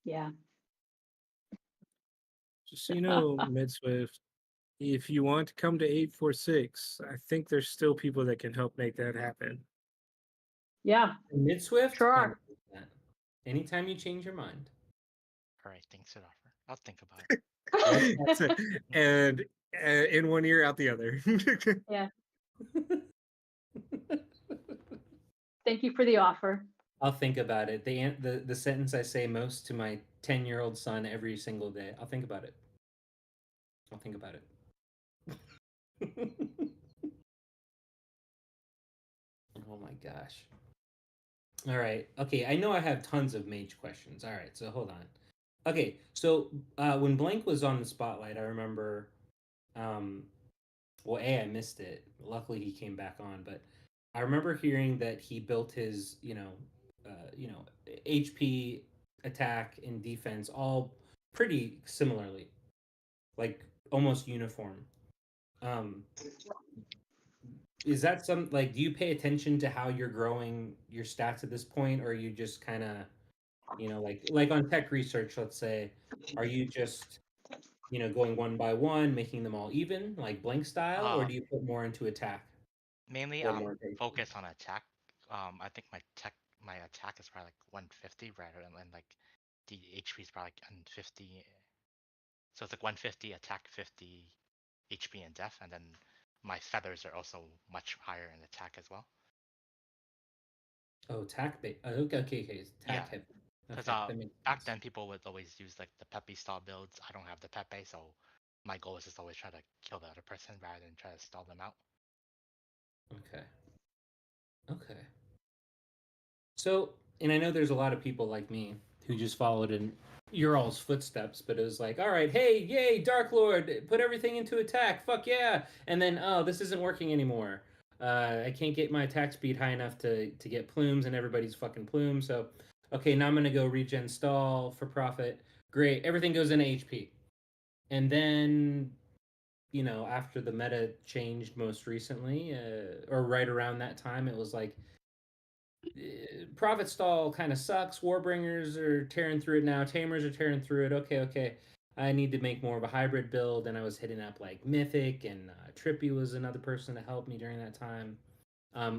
Yeah. Just so you know, Midswift, if you want to come to 846, I think there's still people that can help make that happen. Yeah, Midswift? Sure. Can't do that. Anytime you change your mind. All right, thanks for the offer. I'll think about it. So- and in one ear, out the other. yeah. Thank you for the offer. I'll think about it. The sentence I say most to my 10-year-old son every single day. I'll think about it. I'll think about it. Oh my gosh. All right. Okay, I know I have tons of mage questions. All right, so hold on. Okay, so when Blank was on the spotlight, I remember well, I missed it. Luckily he came back on, but I remember hearing that he built his, HP, attack, and defense all pretty similarly, like almost uniform. Is that some like? Do you pay attention to how you're growing your stats at this point, or are you just kind of, like on tech research, let's say, are you just going one by one, making them all even, like Blank style, or do you put more into attack? Mainly, Or more basic? focus on attack. I think my attack is probably like 150 rather than like the HP is probably like 150. So it's like 150 attack, 50 HP and def, and then my feathers are also much higher in attack as well. Oh, attack bait. Okay, attack Yeah. heavy. Because Okay, that makes back sense. then people would always use like the Pepe style builds. I don't have the Pepe, so my goal is just always try to kill the other person rather than try to stall them out. Okay. Okay. So, and I know there's a lot of people like me who just followed in your all's footsteps, but it was like, all right, hey, yay, Dark Lord, put everything into attack, fuck yeah, and then oh, this isn't working anymore. I can't get my attack speed high enough to get plumes, and everybody's fucking plume. So, okay, now I'm gonna go regen stall for profit. Great, everything goes into HP, and then after the meta changed most recently, or right around that time, it was like Prophet Stall kind of sucks. Warbringers are tearing through it now. Tamers are tearing through it. Okay. I need to make more of a hybrid build, and I was hitting up like Mythic, and Trippy was another person to help me during that time.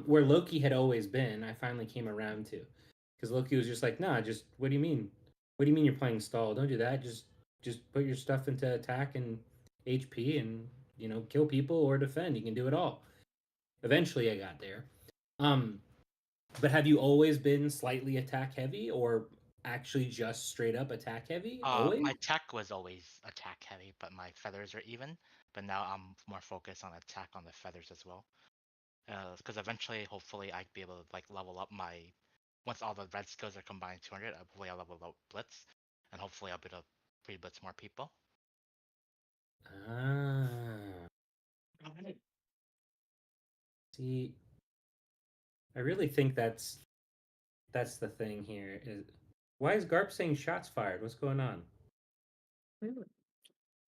Where Loki had always been, I finally came around to, because Loki was just like, nah, just what do you mean? What do you mean you're playing stall? Don't do that. Just put your stuff into attack and HP, and kill people or defend. You can do it all. Eventually, I got there. But have you always been slightly attack heavy, or actually just straight up attack heavy? Always? My tech was always attack heavy, but my feathers are even. But now I'm more focused on attack on the feathers as well. Because eventually, hopefully, I'd be able to like level up my. Once all the red skills are combined 200, hopefully I'll level up Blitz, and hopefully I'll be able to pre-blitz more people. Ah. See, I really think that's the thing here. Why is Garp saying shots fired? What's going on?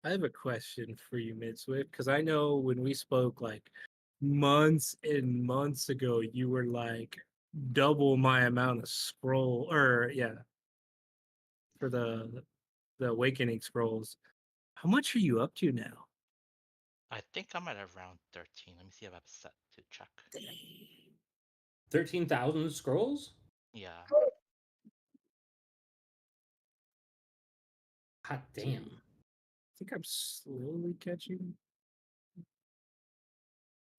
I have a question for you, Midswift, because I know when we spoke like months and months ago, you were like double my amount of scroll, or yeah, for the awakening scrolls. How much are you up to now? I think I'm at around 13. Let me see if I have a set to check. 13,000 scrolls? Yeah. Hot damn. I think I'm slowly catching.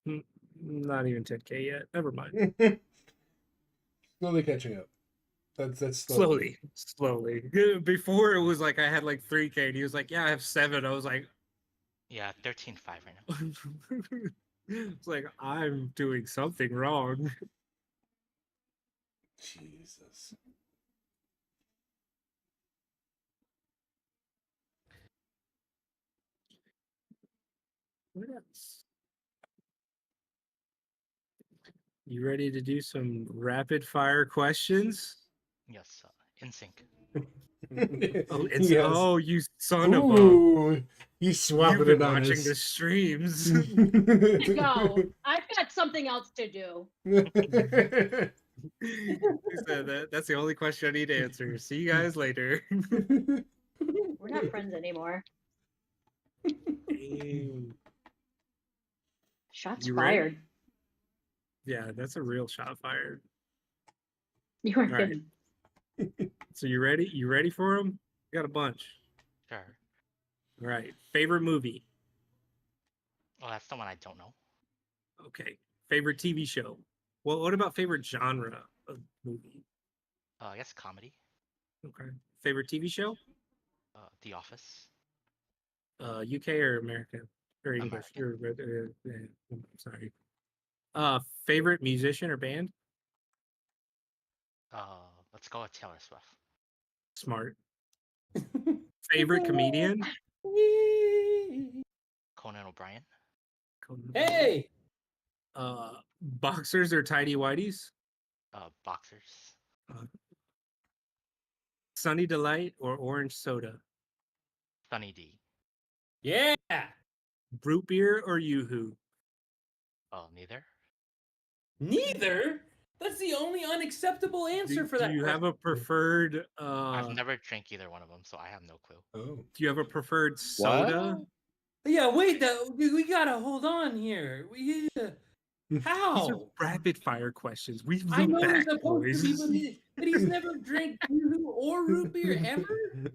Not even 10K yet. Never mind. Slowly catching up. That's Slowly. Before it was like I had like 3K, and he was like, "Yeah, I have 7." I was like, Yeah, 13.5 right now. it's like I'm doing something wrong. Jesus. What else? You ready to do some rapid fire questions? Yes, in sync. Oh, it's Yes. oh, you son of a! Ooh, he's You've swapping been it on watching us. the streams. Go. I've got something else to do. He said that's the only question I need to answer. See you guys later. We're not friends anymore. Dang. Shots You ready? fired. Yeah, that's a real shot fired. You weren't All right. kidding. So you ready? You ready for them? Got a bunch. Sure. All right. Favorite movie? Well, that's the one I don't know. Okay. Favorite TV show? Well, what about favorite genre of movie? I guess comedy. Okay. Favorite TV show? The Office. UK or American or English? I'm sorry. Favorite musician or band? Let's go with Taylor Swift. Smart. Favorite comedian? Conan O'Brien. Hey! Boxers or tidy whities? Boxers. Sunny Delight or orange soda? Sunny D. Yeah! Root beer or Yoo-hoo? Neither. Neither? That's the only unacceptable answer for that Do you have a question. preferred I've never drank either one of them, so I have no clue. Oh. do you have a preferred soda? Yeah, wait, we gotta hold on here. How? These are rapid fire questions. We I look know back, he's supposed to be, boys. but he's never drank Yoo-hoo or root beer ever.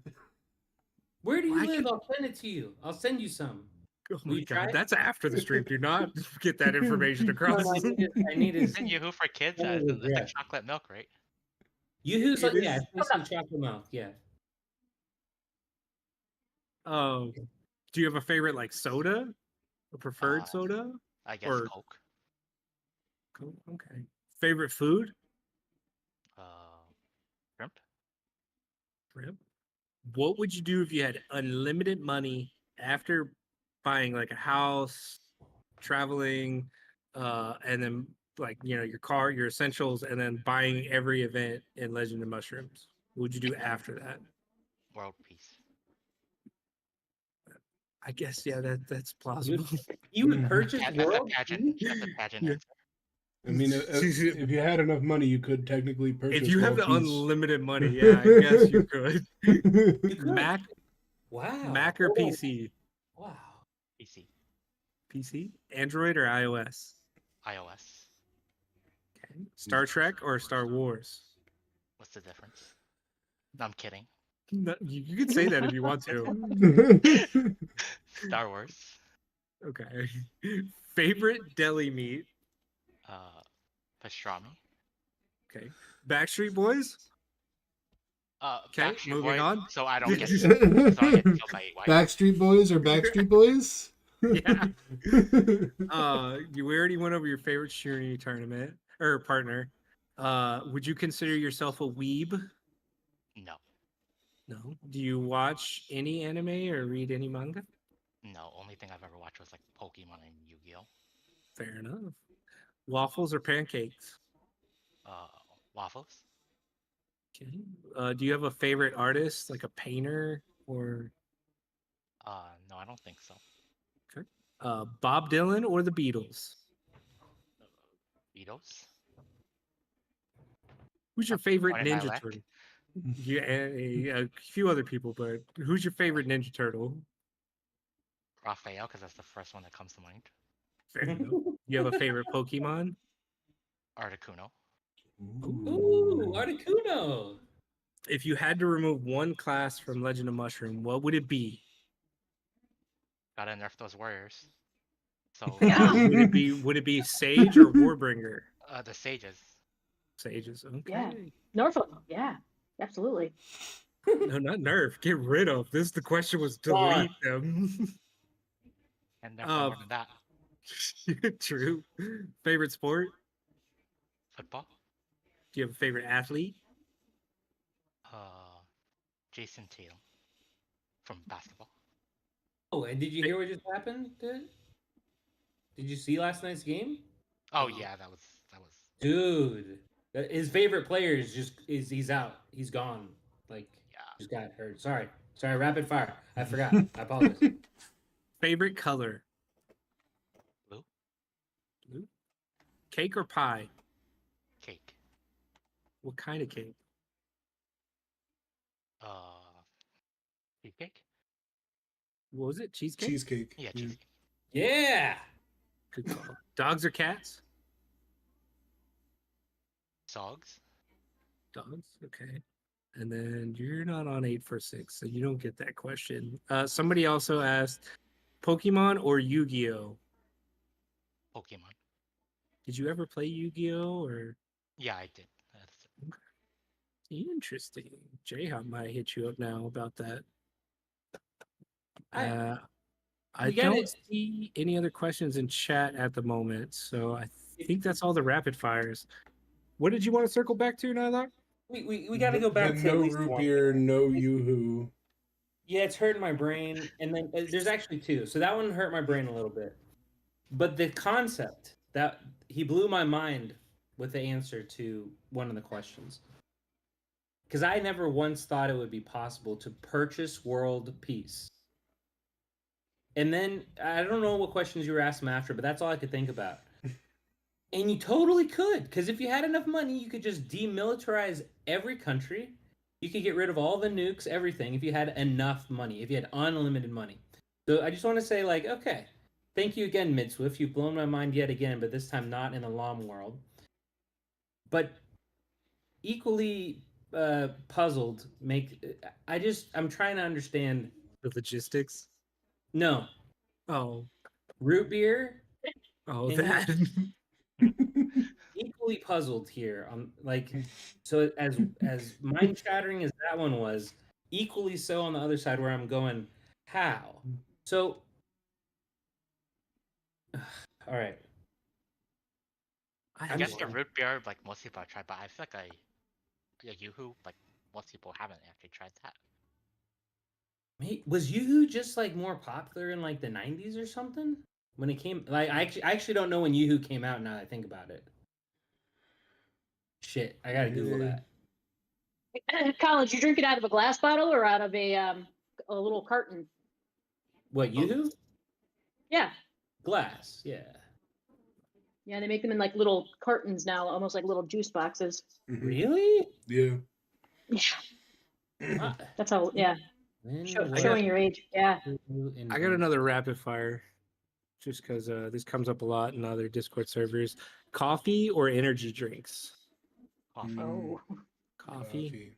Where do you Why live? I'll send it to you. I'll send you some. Oh Will my you try god, it? that's after the stream. Do not get that information No, across. no, I need his. Isn't Yoo-hoo for kids? Oh, It's like yeah. chocolate milk, right? Yoo-hoo's It like, yeah, is- it's basically chocolate milk. Yeah. Do you have a favorite like soda? A preferred soda? I guess Or Coke. Coke? Okay. Favorite food? Shrimp. Shrimp. What would you do if you had unlimited money after buying like a house, traveling, and then like your car, your essentials, and then buying every event in Legend of Mushrooms? What would you do after that? World peace. I guess that's plausible. You would purchase That's world a pageant. peace? That's a pageant Yeah. answer. I mean, if you had enough money, you could technically purchase. If you have world the peace. unlimited money, yeah, I guess you could. You could. Mac, Wow. Mac or Oh, PC? Wow. PC. PC, Android or iOS? iOS. Okay. Star Trek or Star Wars? What's the difference? No, I'm kidding. No, you can say that if you want to. Star Wars. Okay. Favorite deli meat? Pastrami. Okay. Backstreet Boys? Okay, Backstreet moving Boys, on. So I don't get so I get killed by white. Backstreet Boys or Backstreet Boys? Yeah. We already went over your favorite Shroomie tournament or partner. Would you consider yourself a weeb? No. No. Do you watch any anime or read any manga? No. Only thing I've ever watched was like Pokemon and Yu-Gi-Oh. Fair enough. Waffles or pancakes? Waffles. Okay. Do you have a favorite artist, like a painter or No, I don't think so. Bob Dylan or the Beatles? Beatles. Who's your favorite Pointing my Ninja leg. Turtle? Yeah, a few other people, but who's your favorite Ninja Turtle? Raphael, because that's the first one that comes to mind. Fair enough. You have a favorite Pokemon? Articuno. Ooh, Articuno. If you had to remove one class from Legend of Mushroom, what would it be? Gotta nerf those warriors. So Would it be Sage or Warbringer? the sages. Sages. Okay. Yeah. Norfolk. Yeah, absolutely. No, not nerf. Get rid of. The question was delete them. And nerf them more than that. True. Favorite sport? Football. Do you have a favorite athlete? Jason Tatum from basketball. Oh, and did you hear what just happened? Did you see last night's game? Oh yeah, that was Dude, his favorite player he's out. He's gone. Like, yeah. just got hurt. Sorry, rapid fire. I forgot. I apologize. Favorite color? Blue. Blue. Cake or pie? Cake. What kind of cake? Cheesecake. What was it? Cheesecake? Cheesecake. Yeah, cheesecake. Yeah. Good call. Dogs or cats? Dogs. Dogs. Okay. And then you're not on 8 for 6, so you don't get that question. Somebody also asked Pokemon or Yu-Gi-Oh? Pokemon. Did you ever play Yu-Gi-Oh? Or Yeah, I did. That's interesting. J-Hop might hit you up now about that. I I we gotta- don't see any other questions in chat at the moment, so I think that's all the rapid fires. What did you want to circle back to, Nylock? we got to go back to no at least root one. beer, no yoo-hoo. Yeah, it's hurting my brain, and then there's actually two. So that one hurt my brain a little bit, but the concept that he blew my mind with the answer to one of the questions, because I never once thought it would be possible to purchase world peace. And then I don't know what questions you were asking after, but that's all I could think about. And you totally could, because if you had enough money, you could just demilitarize every country. You could get rid of all the nukes, everything, if you had enough money, if you had unlimited money. So I just want to say, like, okay, thank you again, Midswift. You've blown my mind yet again, but this time not in the LOM world. But equally puzzled, I'm trying to understand. The logistics? No, Oh, root beer. oh, Can you- that. Equally puzzled here on so as mind shattering as that one was, equally so on the other side where I'm going, how? So all right. I I'm guess just- the root beer, like most people have tried, but I feel like Yoo-hoo, like most people haven't actually tried that. Was Yoo-Hoo just like more popular in like the 90s or something? When it came, like I actually don't know when Yoo-Hoo came out now that I think about it. Shit, I gotta Google that. Colin, you drink it out of a glass bottle or out of a little carton? What, Yoo-Hoo? Yeah. Glass, yeah. Yeah, they make them in like little cartons now, almost like little juice boxes. Really? Yeah. Ah, That's how, yeah. when Showing was your age. Yeah. Yoo-Hoo I got invented? another rapid fire, just because this comes up a lot in other Discord servers. Coffee or energy drinks? Coffee. Oh. Coffee.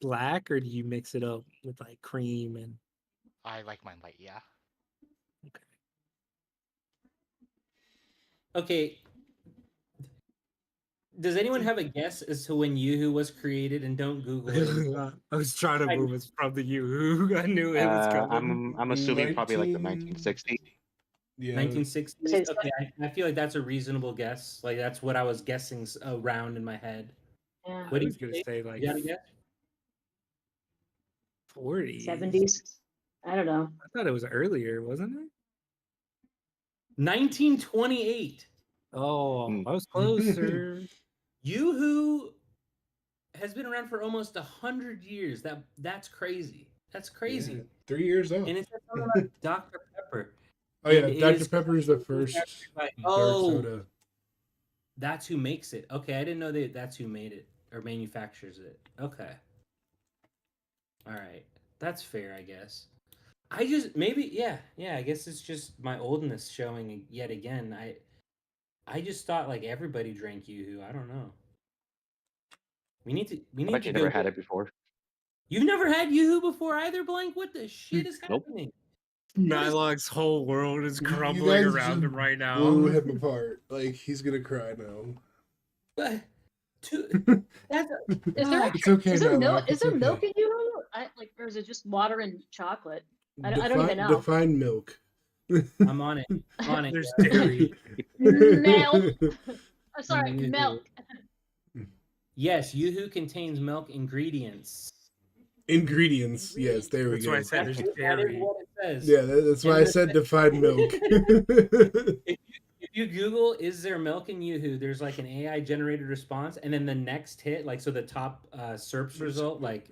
Black, or do you mix it up with like cream and? I like mine light, yeah. Okay. Does anyone have a guess as to when Yoo-Hoo was created? And don't Google it. I was trying to move us from the you. I knew it was coming. I'm assuming probably like the 1960s. Yeah. 1960s. Okay, I feel like that's a reasonable guess. Like that's what I was guessing around in my head. Yeah. What I do was you gonna think? say like You got a guess? 40s. 70s. I don't know. I thought it was earlier, wasn't it? 1928. Oh, I was closer. Yoo-Hoo has been around for almost 100 years. That's crazy. That's crazy. Yeah, 3 years old. And it's something about Dr. Pepper. Oh yeah, and it Dr. is Pepper is the first Like, dark soda. that's who makes it. Okay, I didn't know that's who made it or manufactures it. Okay. All right. That's fair, I guess. I just yeah, I guess it's just my oldness showing yet again. I just thought like everybody drank Yoo-Hoo. I don't know. We need to I bet you never had it before. You've never had Yoo-Hoo before either, Blank? What the shit is Nope. happening? Nylock's whole world is You crumbling guys around just him right now. blew him apart. Like he's gonna cry now. But that's Is there It's okay, is there Nylock, milk? Is it's there okay. milk in you? Or is it just water and chocolate? I don't even know. Define milk. I'm on it. I'm on it. There's dairy. Milk. I'm sorry, Yoo-Hoo. milk. Yes, Yoo-Hoo contains milk ingredients. Ingredients. Yes, there we That's go. why I said there's That is dairy. what it says. Yeah, that's why I said define milk. If you Google, is there milk in Yoo-Hoo, there's like an AI generated response, and then the next hit, like so the top SERPs result, like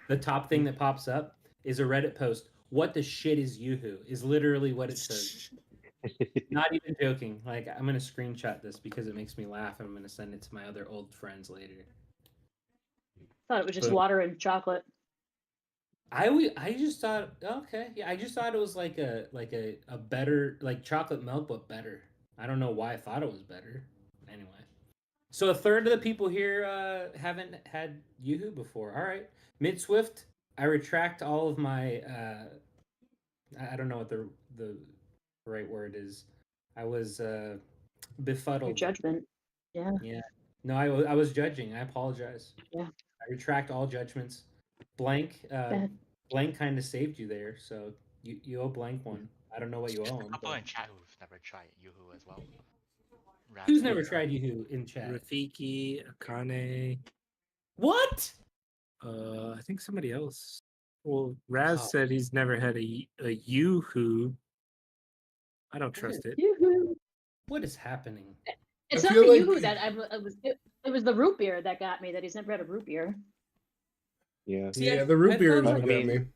the top thing that pops up is a Reddit post. What the shit is Yoo-Hoo? Is literally what it says. Not even joking. Like I'm gonna screenshot this because it makes me laugh, and I'm gonna send it to my other old friends later. Thought it was just But- water and chocolate. I just thought okay, yeah, I just thought it was like a better like chocolate milk but better. I don't know why I thought it was better. Anyway. So a third of the people here haven't had Yoo-hoo before. All right. Midswift, I retract all of my I don't know what the right word is. I was Your befuddled. judgment. Yeah. Yeah. No, I was judging. I apologize. Yeah. I retract all judgments. Blank Blank kind of saved you there, so you owe Blank one. I don't know what you Just owe a him. couple But... in chat who've never tried Yoo-hoo as well. Who's Raz never and- tried Yoo-hoo in chat? Rafiki, Akane. What? I think somebody else. Well, Raz Oh. said he's never had a Yoo-hoo. I don't trust it. Yoo-hoo. What is happening? It's I not feel the like- Yoo-hoo that it was the root beer that got me, that he's never had a root beer. Yeah. See, Yeah, I- the root I beer felt is like- what got I mean- me.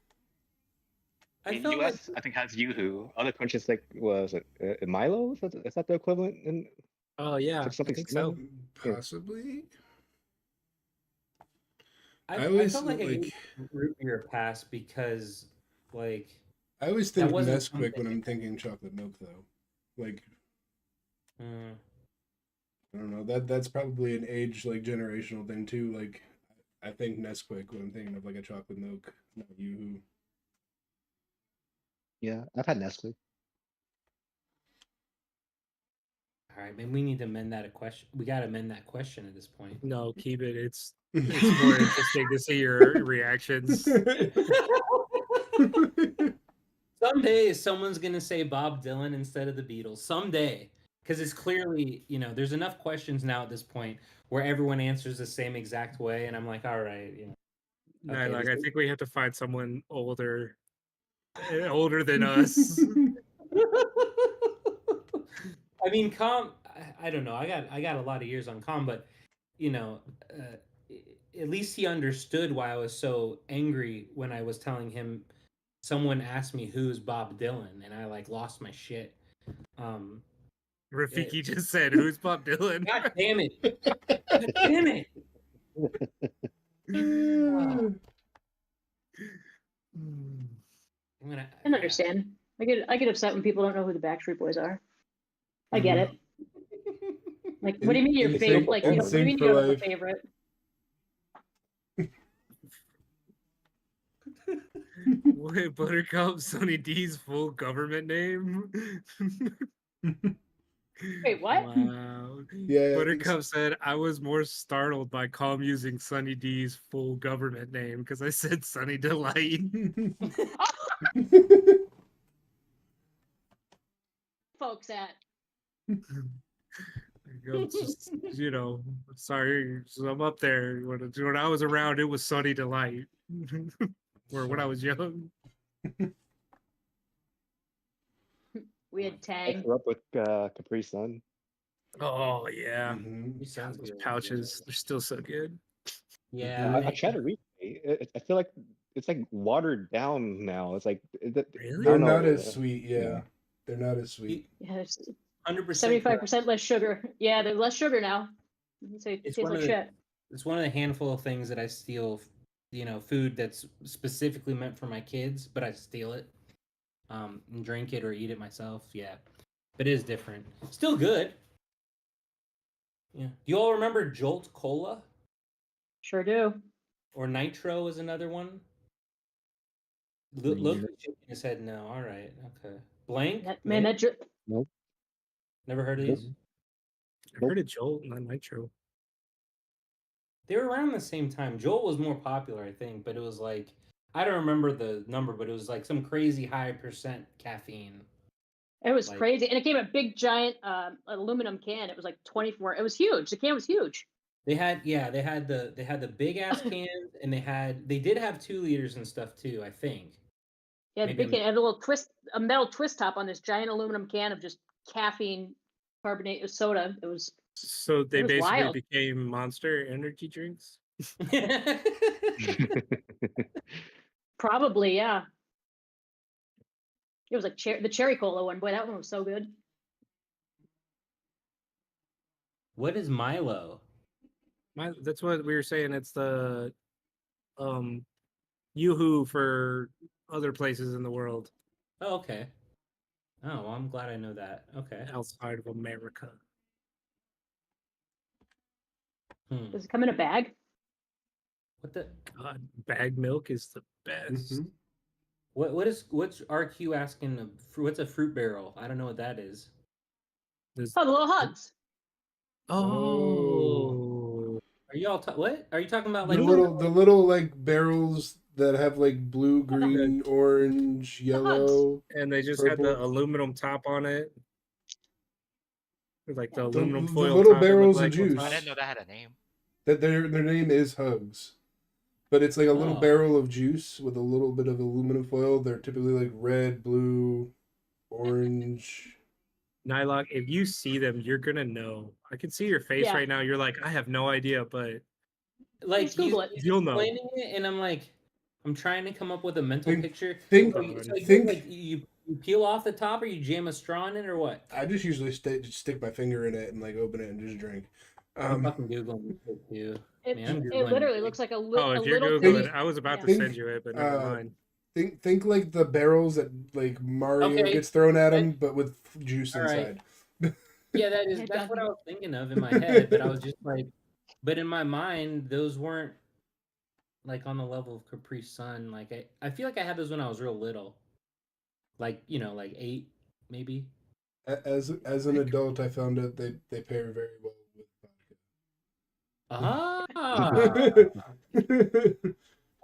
I In felt US, like I think has Yoo-hoo. Other countries like was it Milo? Is that the equivalent in Oh yeah, something I think similar? so. Possibly. I always, felt like I like- gave root beer a pass because like I always That think wasn't Nesquik something- when I'm thinking chocolate milk, though. Like, mm, I don't know. That's probably an age like generational thing too. Like, I think Nesquik when I'm thinking of like a chocolate milk, not Yoo-hoo. Yeah, I've had Nestle. all right, maybe we need to amend that a question. We got to amend that question at this point. No, keep it. It's more interesting to see your reactions. Someday someone's gonna say Bob Dylan instead of the Beatles. Someday, because it's clearly there's enough questions now at this point where everyone answers the same exact way, and I'm like, all right, No, Okay, like this I is- think we have to find someone older than us. I mean, Com. I don't know. I got a lot of years on Com, but at least he understood why I was so angry when I was telling him. Someone asked me who's Bob Dylan, and I like lost my shit. Rafiki just said, "Who's Bob Dylan?" God damn it! God damn it! I'm gonna. I can understand. I get upset when people don't know who the Backstreet Boys are. I get it. Like, what do you mean your In- favorite? Like, what do you mean you don't have a favorite? Wait, Buttercup, Sunny D's full government name. Wait, what? Wow. Yeah, Buttercup said, I was more startled by Calm using Sunny D's full government name because I said Sunny Delight. Folks at I'm just, sorry. So I'm up there. When I was around, it was Sunny Delight. Or when I was young. we had I Tang. grew up with Capri Sun. Oh, yeah. Mhm. You sound Those good. pouches, they're still so good. Yeah. I tried to read. I feel like it's like watered down now. It's like Really? I They're don't know, not as sweet. Yeah. yeah. They're not as sweet. Yeah, there's 100%. 75% less sugar. Yeah, there's less sugar now. So it It's tastes one like of the- shit. It's one of the handful of things that I steal. Food that's specifically meant for my kids, but I steal it, and drink it or eat it myself. Yeah, but it is different. Still good. Yeah. Do you all remember Jolt Cola Sure do. or Nitro is another one? Yeah. Look, shaking his head. No. All right. Okay. Blank. Man, Maybe? that Never heard of Nope. these. I heard of Jolt, not Nitro. They were around the same time. Jolt was more popular, I think, but it was like I don't remember the number, but it was like some crazy high percent caffeine. it was Like- crazy, and it came in a big giant aluminum can. It was like 24. It was huge. The can was huge. They had the big ass cans, and they did have 2 liters and stuff too, I think. Yeah, the Maybe big can. It had a metal twist top on this giant aluminum can of just caffeine carbonated soda. It was So they was basically wild. became Monster energy drinks. probably, yeah. It was like the cherry cola one. Boy, that one was so good. What is Milo? That's what we were saying. It's the Yoo-hoo for other places in the world Oh, okay. Oh, well, I'm glad I know that. Okay. outside of America. Hmm. Does it come in a bag? What the? God, bag milk is the best. Mhm. What's RQ asking? What's a fruit barrel? I don't know what that is. There's- Oh, the little hugs. oh, Are you all what? Are you talking about The like little like barrels that have like blue, green, orange, yellow, and they just had the purple. aluminum top on it. With, like the The aluminum foil little top. it looked barrels of like on juice. I top. didn't know that had a name. That their name is Hugs, but it's like a little Oh. barrel of juice with a little bit of aluminum foil. They're typically like red, blue, orange. Nylock, if you see them, you're gonna know. I can see your face Yeah. right now. You're like, I have no idea, but like Just Google it. he's You'll know. explaining it, and I'm like, I'm trying to come up with a mental Think- picture. think- So you think- like you peel off the top, or you jam a straw in it, or what? I just usually stick my finger in it and like open it and just drink. I'm fucking googling this shit too. It, Man, I'm it Googling literally it. looks like a, oh, a if you're little googling, tiny. I was about to Think, send you it, but never mind. think like the barrels that like Mario Okay. gets thrown at him, but with juice All right. inside. Yeah, It that's what doesn't- I was thinking of in my head, but I was just like, but in my mind, those weren't like on the level of Capri Sun. Like I feel like I had those when I was real little, like like 8 maybe. As an adult, I found out they pair very well with Ah, vodka.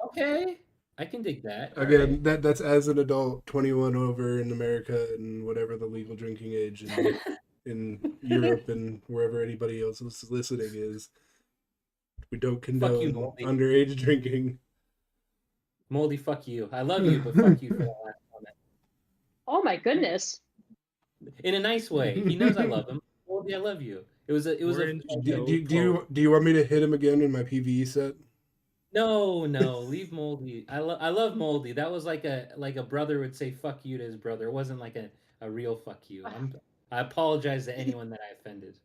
okay, I can dig that. All Again, right. that's as an adult, 21 over in America and whatever the legal drinking age in Europe and wherever anybody else is listening is. We don't you, condone Moldy. underage drinking. Moldy, fuck you. I love you, but fuck you for that last comment. Oh my goodness. In a nice way. He knows I love him. Moldy, I love you. It was Orange a no Do you want me to hit him again in my PvE set? no, leave Moldy. I love Moldy. That was like a brother would say fuck you to his brother. It wasn't like a real fuck you. I apologize to anyone that I offended.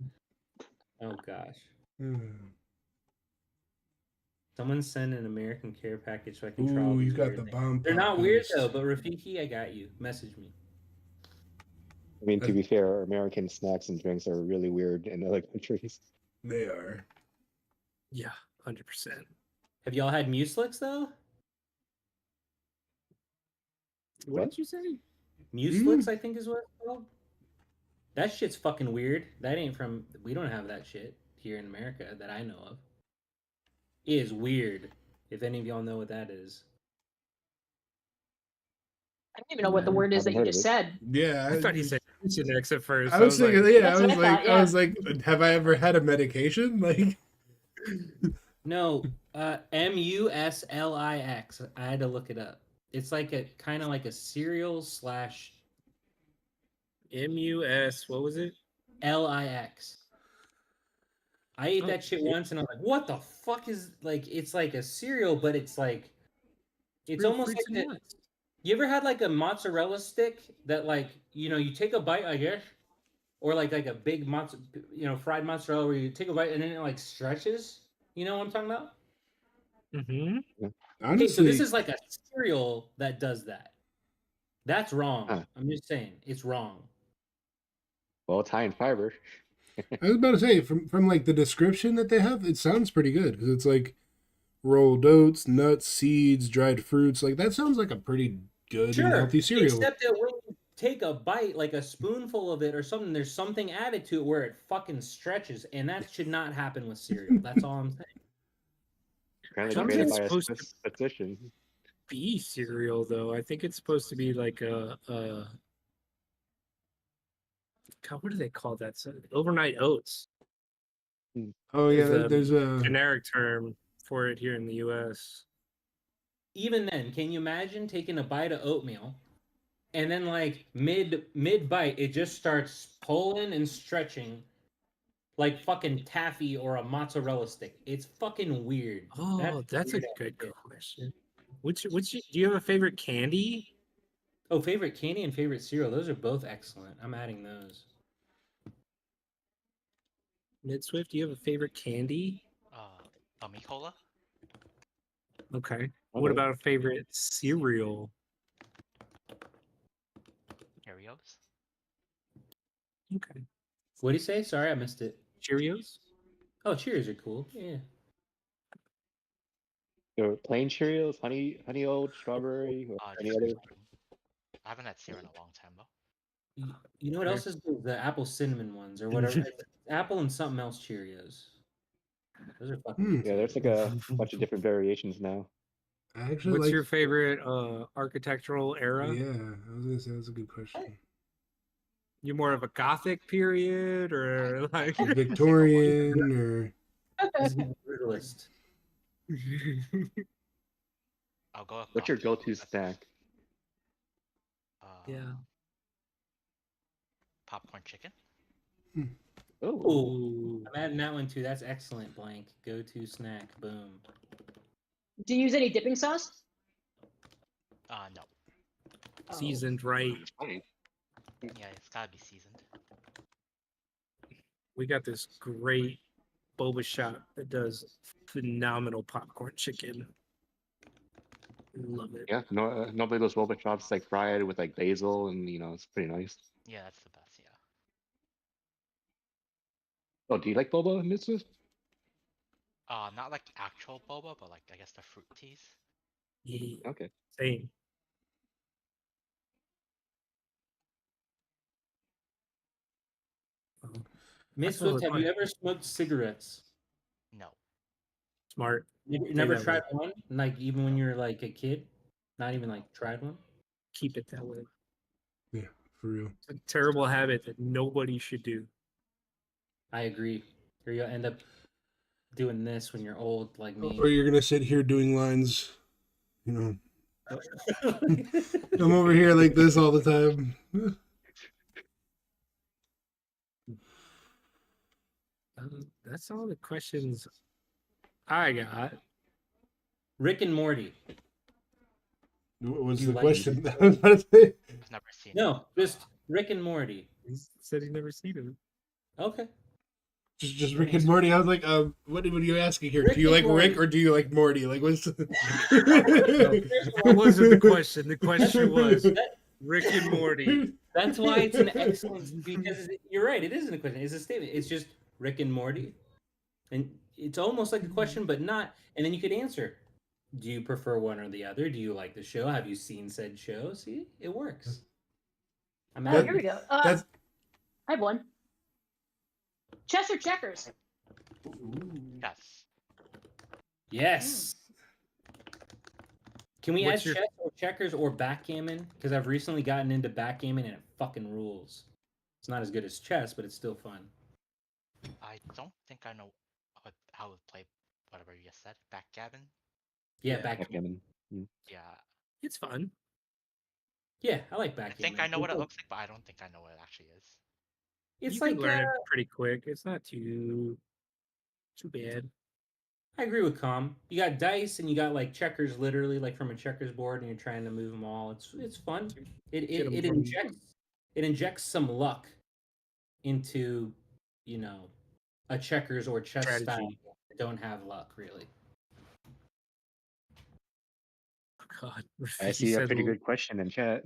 Oh gosh. Someone send an American care package so I can try all Ooh, these you got weird the things. bomb. They're not pop weird post. though, but Rafiki, I got you. Message me. I mean, to be fair, American snacks and drinks are really weird in other countries. They are. Yeah, 100%. Have y'all had Muslix though? What What? did you say? Muslix, I think is what it's called. That shit's fucking weird. That ain't from. We don't have that shit here in America that I know of. It is weird. If any of y'all know what that is. I don't even know what the word is that Haven't you heard of just it. said. Yeah. I thought he said Mucinex at first. I was thinking, like, yeah, That's I what was I like, thought, yeah. I was like, have I ever had a medication? Like, No, Muslix. I had to look it up. It's like a kind of like a cereal slash MUS, what was it? Lix. I ate Oh, that shit yeah. once and I was like, what the fuck is like it's like a cereal, but it's like it's Real almost fruits like and the, nuts. you ever had like a mozzarella stick that like you take a bite, I guess, or like a big fried mozzarella where you take a bite and then it like stretches. You know what I'm talking about? Mm-hmm. Okay, so this honestly, is like a cereal that does that. That's wrong. Huh. I'm just saying, it's wrong. Well, it's high in fiber. I was about to say from like the description that they have, it sounds pretty good because it's like rolled oats, nuts, seeds, dried fruits. Like that sounds like a pretty good and Sure, healthy cereal. except that when you take a bite, like a spoonful of it or something, there's something added to it where it fucking stretches, and that should not happen with cereal. That's all I'm saying. Apparently Something created it's by a supposed to statistician. be cereal, though. I think it's supposed to be like a God, what do they call that? Overnight oats Oh is yeah, the there's a generic term for it here in the U.S. Even then, can you imagine taking a bite of oatmeal, and then like mid bite, it just starts pulling and stretching, like fucking taffy or a mozzarella stick? It's fucking weird. Oh, that's a weird good shit. question. Which do you have a favorite candy? Oh, favorite candy and favorite cereal. Those are both excellent. I'm adding those. Midswift, do you have a favorite candy? Amicola? Okay. What Okay. about a favorite cereal? Cheerios. Okay. What do you say? Sorry, I missed it. Cheerios? Oh, Cheers are cool. Yeah. There were plain Cheerios, honey oat, strawberry, or any Just other. plain. I haven't had cereal in a long time though. You know what Okay. else is good? The apple cinnamon ones or whatever. Apple and something else Cheerios. Those are fucking good. Yeah, too. there's like a bunch of different variations now. I actually What's like. your favorite architectural era? Yeah, I was gonna say that's a good question. You more of a Gothic period or like? Victorian or This is the brutalist. I'll go with What's your Gothic. go-to snack? Yeah. Popcorn chicken. Oh, Ooh. I'm adding that one too. That's excellent, Blank. Go-to snack. Boom. Do you use any dipping sauce? No. Oh. Seasoned right. Yeah, it's gotta be seasoned. We got this great boba shop that does phenomenal popcorn chicken. Love it. yeah. No, nobody those boba chops like fried with like basil, and it's pretty nice. Yeah, that's the best. Yeah. Oh, do you like boba, Midswift? Not like actual boba, but like I guess the fruit teas. Yeah. Okay. Same. Miss That's Swift, have you ever smoked cigarettes? No. Smart. You Say never that tried one? Like even when you were like a kid? Not even like tried one? Keep it that way. yeah, for real. It's a terrible habit that nobody should do. I agree. Or you'll end up doing this when you're old like me. Or you're gonna sit here doing lines, I'm over here like this all the time. That's all the questions I got. Rick and Morty. What was You the like question? it? I was about to say. I've never seen it. No, just Rick and Morty. He said he'd never seen it. Okay. Just Rick and Morty. I was like, what are you asking here? Rick Do you and like Morty. Rick or do you like Morty? Like, what's? That wasn't the question. The question was Rick and Morty. That's why it's an excellent because you're right. It isn't a question. It's a statement. It's just Rick and Morty, and it's almost like a question, but not. And then you could answer: do you prefer one or the other? Do you like the show? Have you seen said show? See, it works. I'm Oh, out. here we go. That's I have one. Chess or checkers? Yes. Yes. Can we add What's your- chess or checkers or backgammon? Because I've recently gotten into backgammon and it fucking rules. It's not as good as chess, but it's still fun. I don't think I know how to play whatever you just said. Backgammon. Yeah, Yeah. backgammon. Yeah. It's fun. Yeah, I like I backgammon. think I know what it looks like, but I don't think I know what it actually is. It's You like can learn it pretty quick. It's not too bad. I agree with Com. You got dice and you got like checkers, literally like from a checkers board, and you're trying to move them all. It's fun. It Get 'em it from- injects some luck into a checkers or chess Strategy. style that don't have luck really. God, I he see a said pretty good question in chat.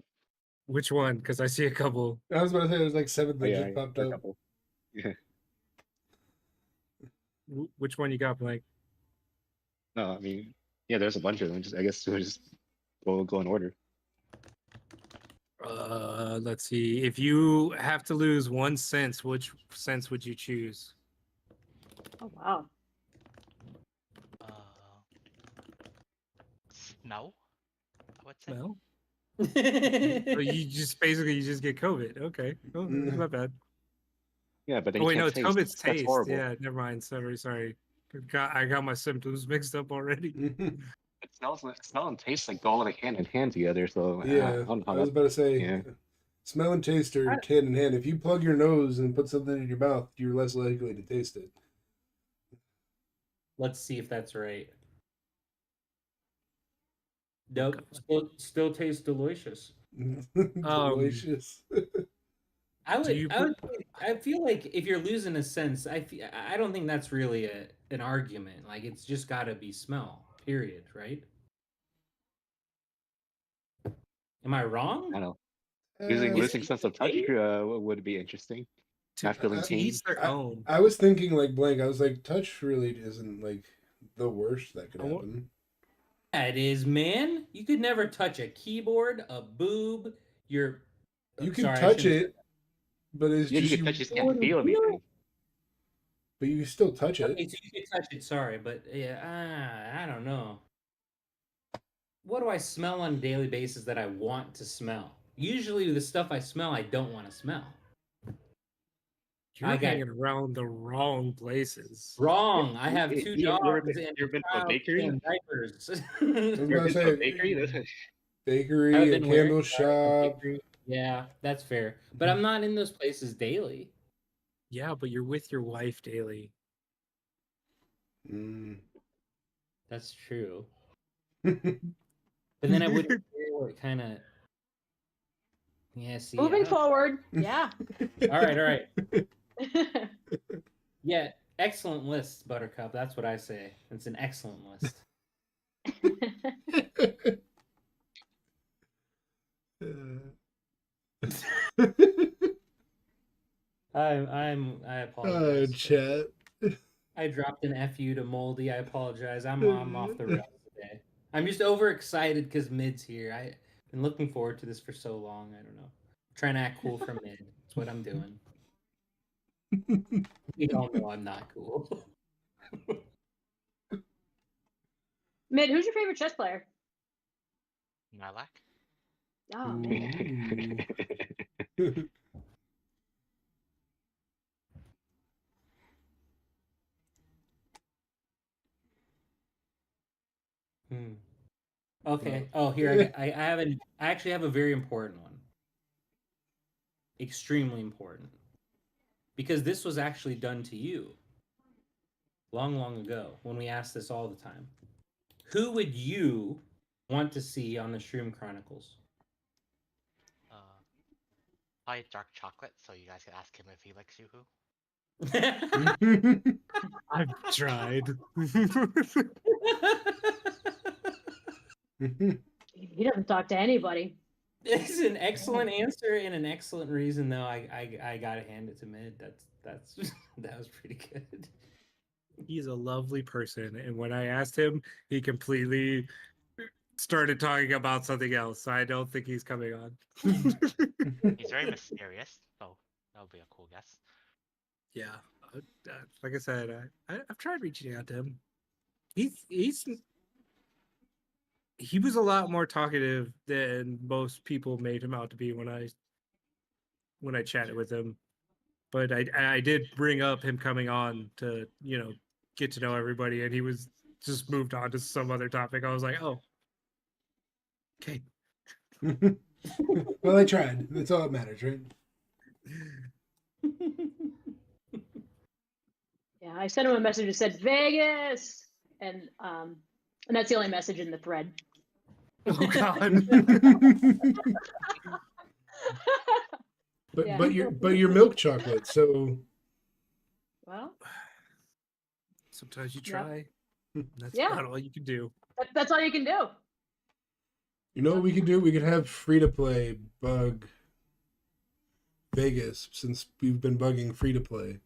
Which one? Because I see a couple. I was about to say there's like 7 Oh, that yeah, just popped a up. couple. Yeah. Which one you got, Blake? No, I mean, yeah, there's a bunch of them. I guess we'll just go in order. Let's see. If you have to lose one sense, which sense would you choose? Oh wow. Smell. I would say. Smell? So you just get COVID. Okay. Oh, that's not bad. Yeah, but then Oh you wait, no, can't it's taste. COVID's That's taste. horrible. Yeah, never mind. Sorry. I got my symptoms mixed up already. It smell and taste like go like hand in hand together. So I Yeah, don't know I how was that. about to say, Yeah. smell and taste are hand in hand. If you plug your nose and put something in your mouth, you're less likely to taste it. Let's see if that's right. Nope. Still tastes delicious. Delicious. I feel like if you're losing a sense, I don't think that's really an argument. Like it's just got to be smell. Period. Right? Am I I wrong? don't know. Losing Is losing it sense of touch would be interesting. Not feeling To pain. each their own. I was thinking like blank. I was like, touch really isn't like the worst that could I wa- happen. Yeah, it is, man. You could never touch a keyboard, a boob, your. You can Sorry, I touch shouldn't have said it, but it's Yeah, you just can you. touch, just that. Oh, can't feel really? anything. But you can still touch it. Okay, so you can touch it. Sorry, but yeah, I don't know. What do I smell on a daily basis that I want to smell? Usually, the stuff I smell, I don't want to smell. You're I got hanging around the wrong places. wrong. I have two You ever dogs been, and you ever a been to a child bakery? in diapers. I was You ever about to been to a say bakery? bakery, I've a been wearing candle sorry, a shop. bakery. Yeah, that's fair. But I'm not in those places daily. Yeah, but you're with your wife daily. Mm. That's true. But then I wouldn't care what kind of. Yeah, see. Moving forward. Yeah. All right. Yeah, excellent list, Buttercup. That's what I say. It's an excellent list. I apologize. Chat. I dropped an FU to Moldy. I apologize. I'm off the rails today. I'm just overexcited because Mid's here. I've been looking forward to this for so long. I don't know. Trying to act cool for Mid. That's what I'm doing. We all know I'm not cool. Mid, who's your favorite chess player? Nalak. Oh, man. Hmm. Okay. Oh, here I have I actually have a very important one. Extremely important. Because this was actually done to you long ago when we asked this all the time. Who would you want to see on the Shroom Chronicles? Probably dark chocolate, so you guys can ask him if he likes Yoo-hoo. I've tried. He doesn't talk to anybody. It's an excellent answer and an excellent reason, though. I gotta hand it to Mid. That's that was pretty good. He's a lovely person, and when I asked him, he completely started talking about something else. So I don't think he's coming on. He's very mysterious, so that would be a cool guess. Yeah, like I said, I've tried reaching out to him. He was a lot more talkative than most people made him out to be when I chatted with him. But I did bring up him coming on to get to know everybody, and he was just moved on to some other topic. I was like, oh, okay. Well, I tried. That's all that matters, right? Yeah, I sent him a message that said Vegas, and that's the only message in the thread. Oh God. But Yeah. but you're milk chocolate, so Well, Sometimes you try. That's Yeah. about all you can do. that's all you can do. you know what we could do? We could have free to play bug Vegas since we've been bugging free to play.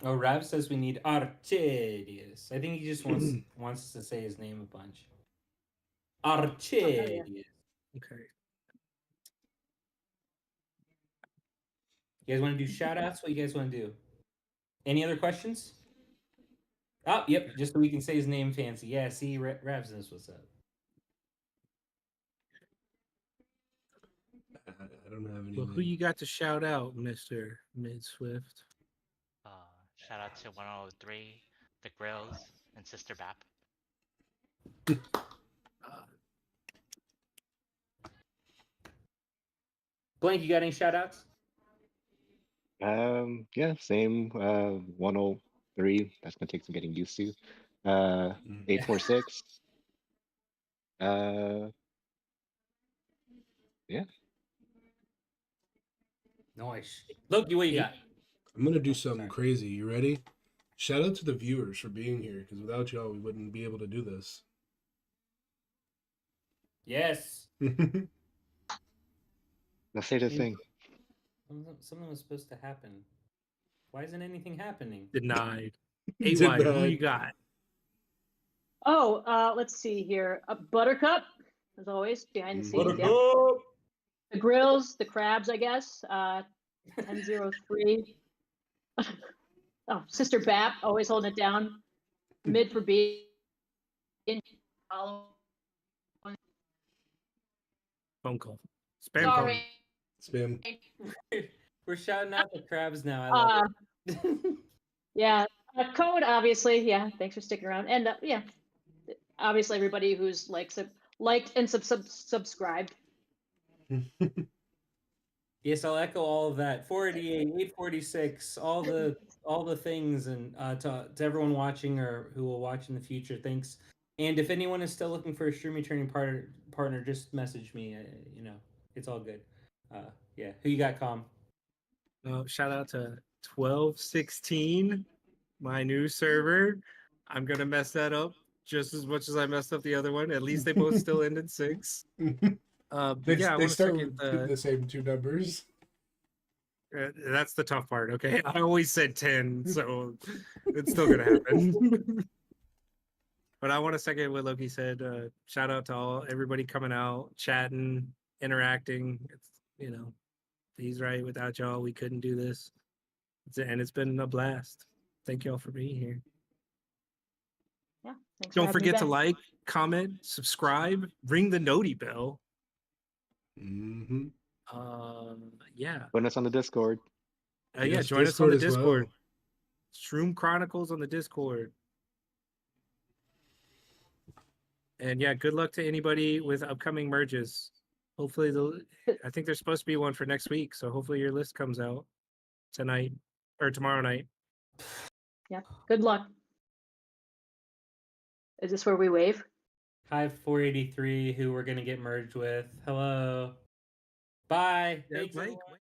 Oh, Rav says we need Arcadius. I think he just wants us to say his name a bunch. Arcadius. Okay. You guys want to do shout outs? What you guys want to do? Any other questions? Oh, yep. Just so we can say his name fancy. Yeah, see, Rav says what's up. I don't have any. Well, who you got to shout out, Mr. Midswift? Shout out to 103, The Grills, and Sister Bap. Blank, you got any shout outs? Yeah, same. 103. That's gonna take some getting used to. 846. Yeah. Nice. Look, what you got? I'm gonna do something crazy. You ready? Shout out to the viewers for being here, because without y'all, we wouldn't be able to do this. Yes. Let's say the thing. Something was supposed to happen. Why isn't anything happening? Denied. AY, who you got? Oh, let's see here. Buttercup, as always, behind the scenes. Yeah. Buttercup! The grills, the crabs, I guess. 10-03. Oh, Sister Bap, always holding it down. Mid for B. Phone call. Spam Sorry. Spam. We're shouting out the crabs now. I love it. Yeah. Code, obviously. Yeah. Thanks for sticking around. And yeah, obviously everybody who's liked and subscribed. Yes, I'll echo all of that. 488, 846, all the things, and to everyone watching or who will watch in the future, thanks. And if anyone is still looking for a Shroomie training partner, just message me. It's all good. Yeah, who you got, Com? Shout out to 1216, my new server. I'm gonna mess that up just as much as I messed up the other one. At least they both still end in 6. They I want to start second with the same two numbers. that's the tough part. Okay, I always said 10, so it's still gonna happen. But I want to second what Loki said. Shout out to everybody coming out, chatting, interacting. It's he's right. Without y'all, we couldn't do this. And it's been a blast. Thank y'all for being here. Yeah. Thanks Don't for having me forget to back. like, comment, subscribe, ring the noti bell. Mm-hmm. Yeah. Join us on the Discord. Yeah, Yes, join us on the as well. Discord. Shroom Chronicles on the Discord. And yeah, good luck to anybody with upcoming merges. Hopefully, I think there's supposed to be one for next week, so hopefully your list comes out tonight or tomorrow night. Yeah. Good luck. Is this where we wave? Hi, 483, who we're going to get merged with. Hello. Bye. Yeah, Thanks, Mike. everyone.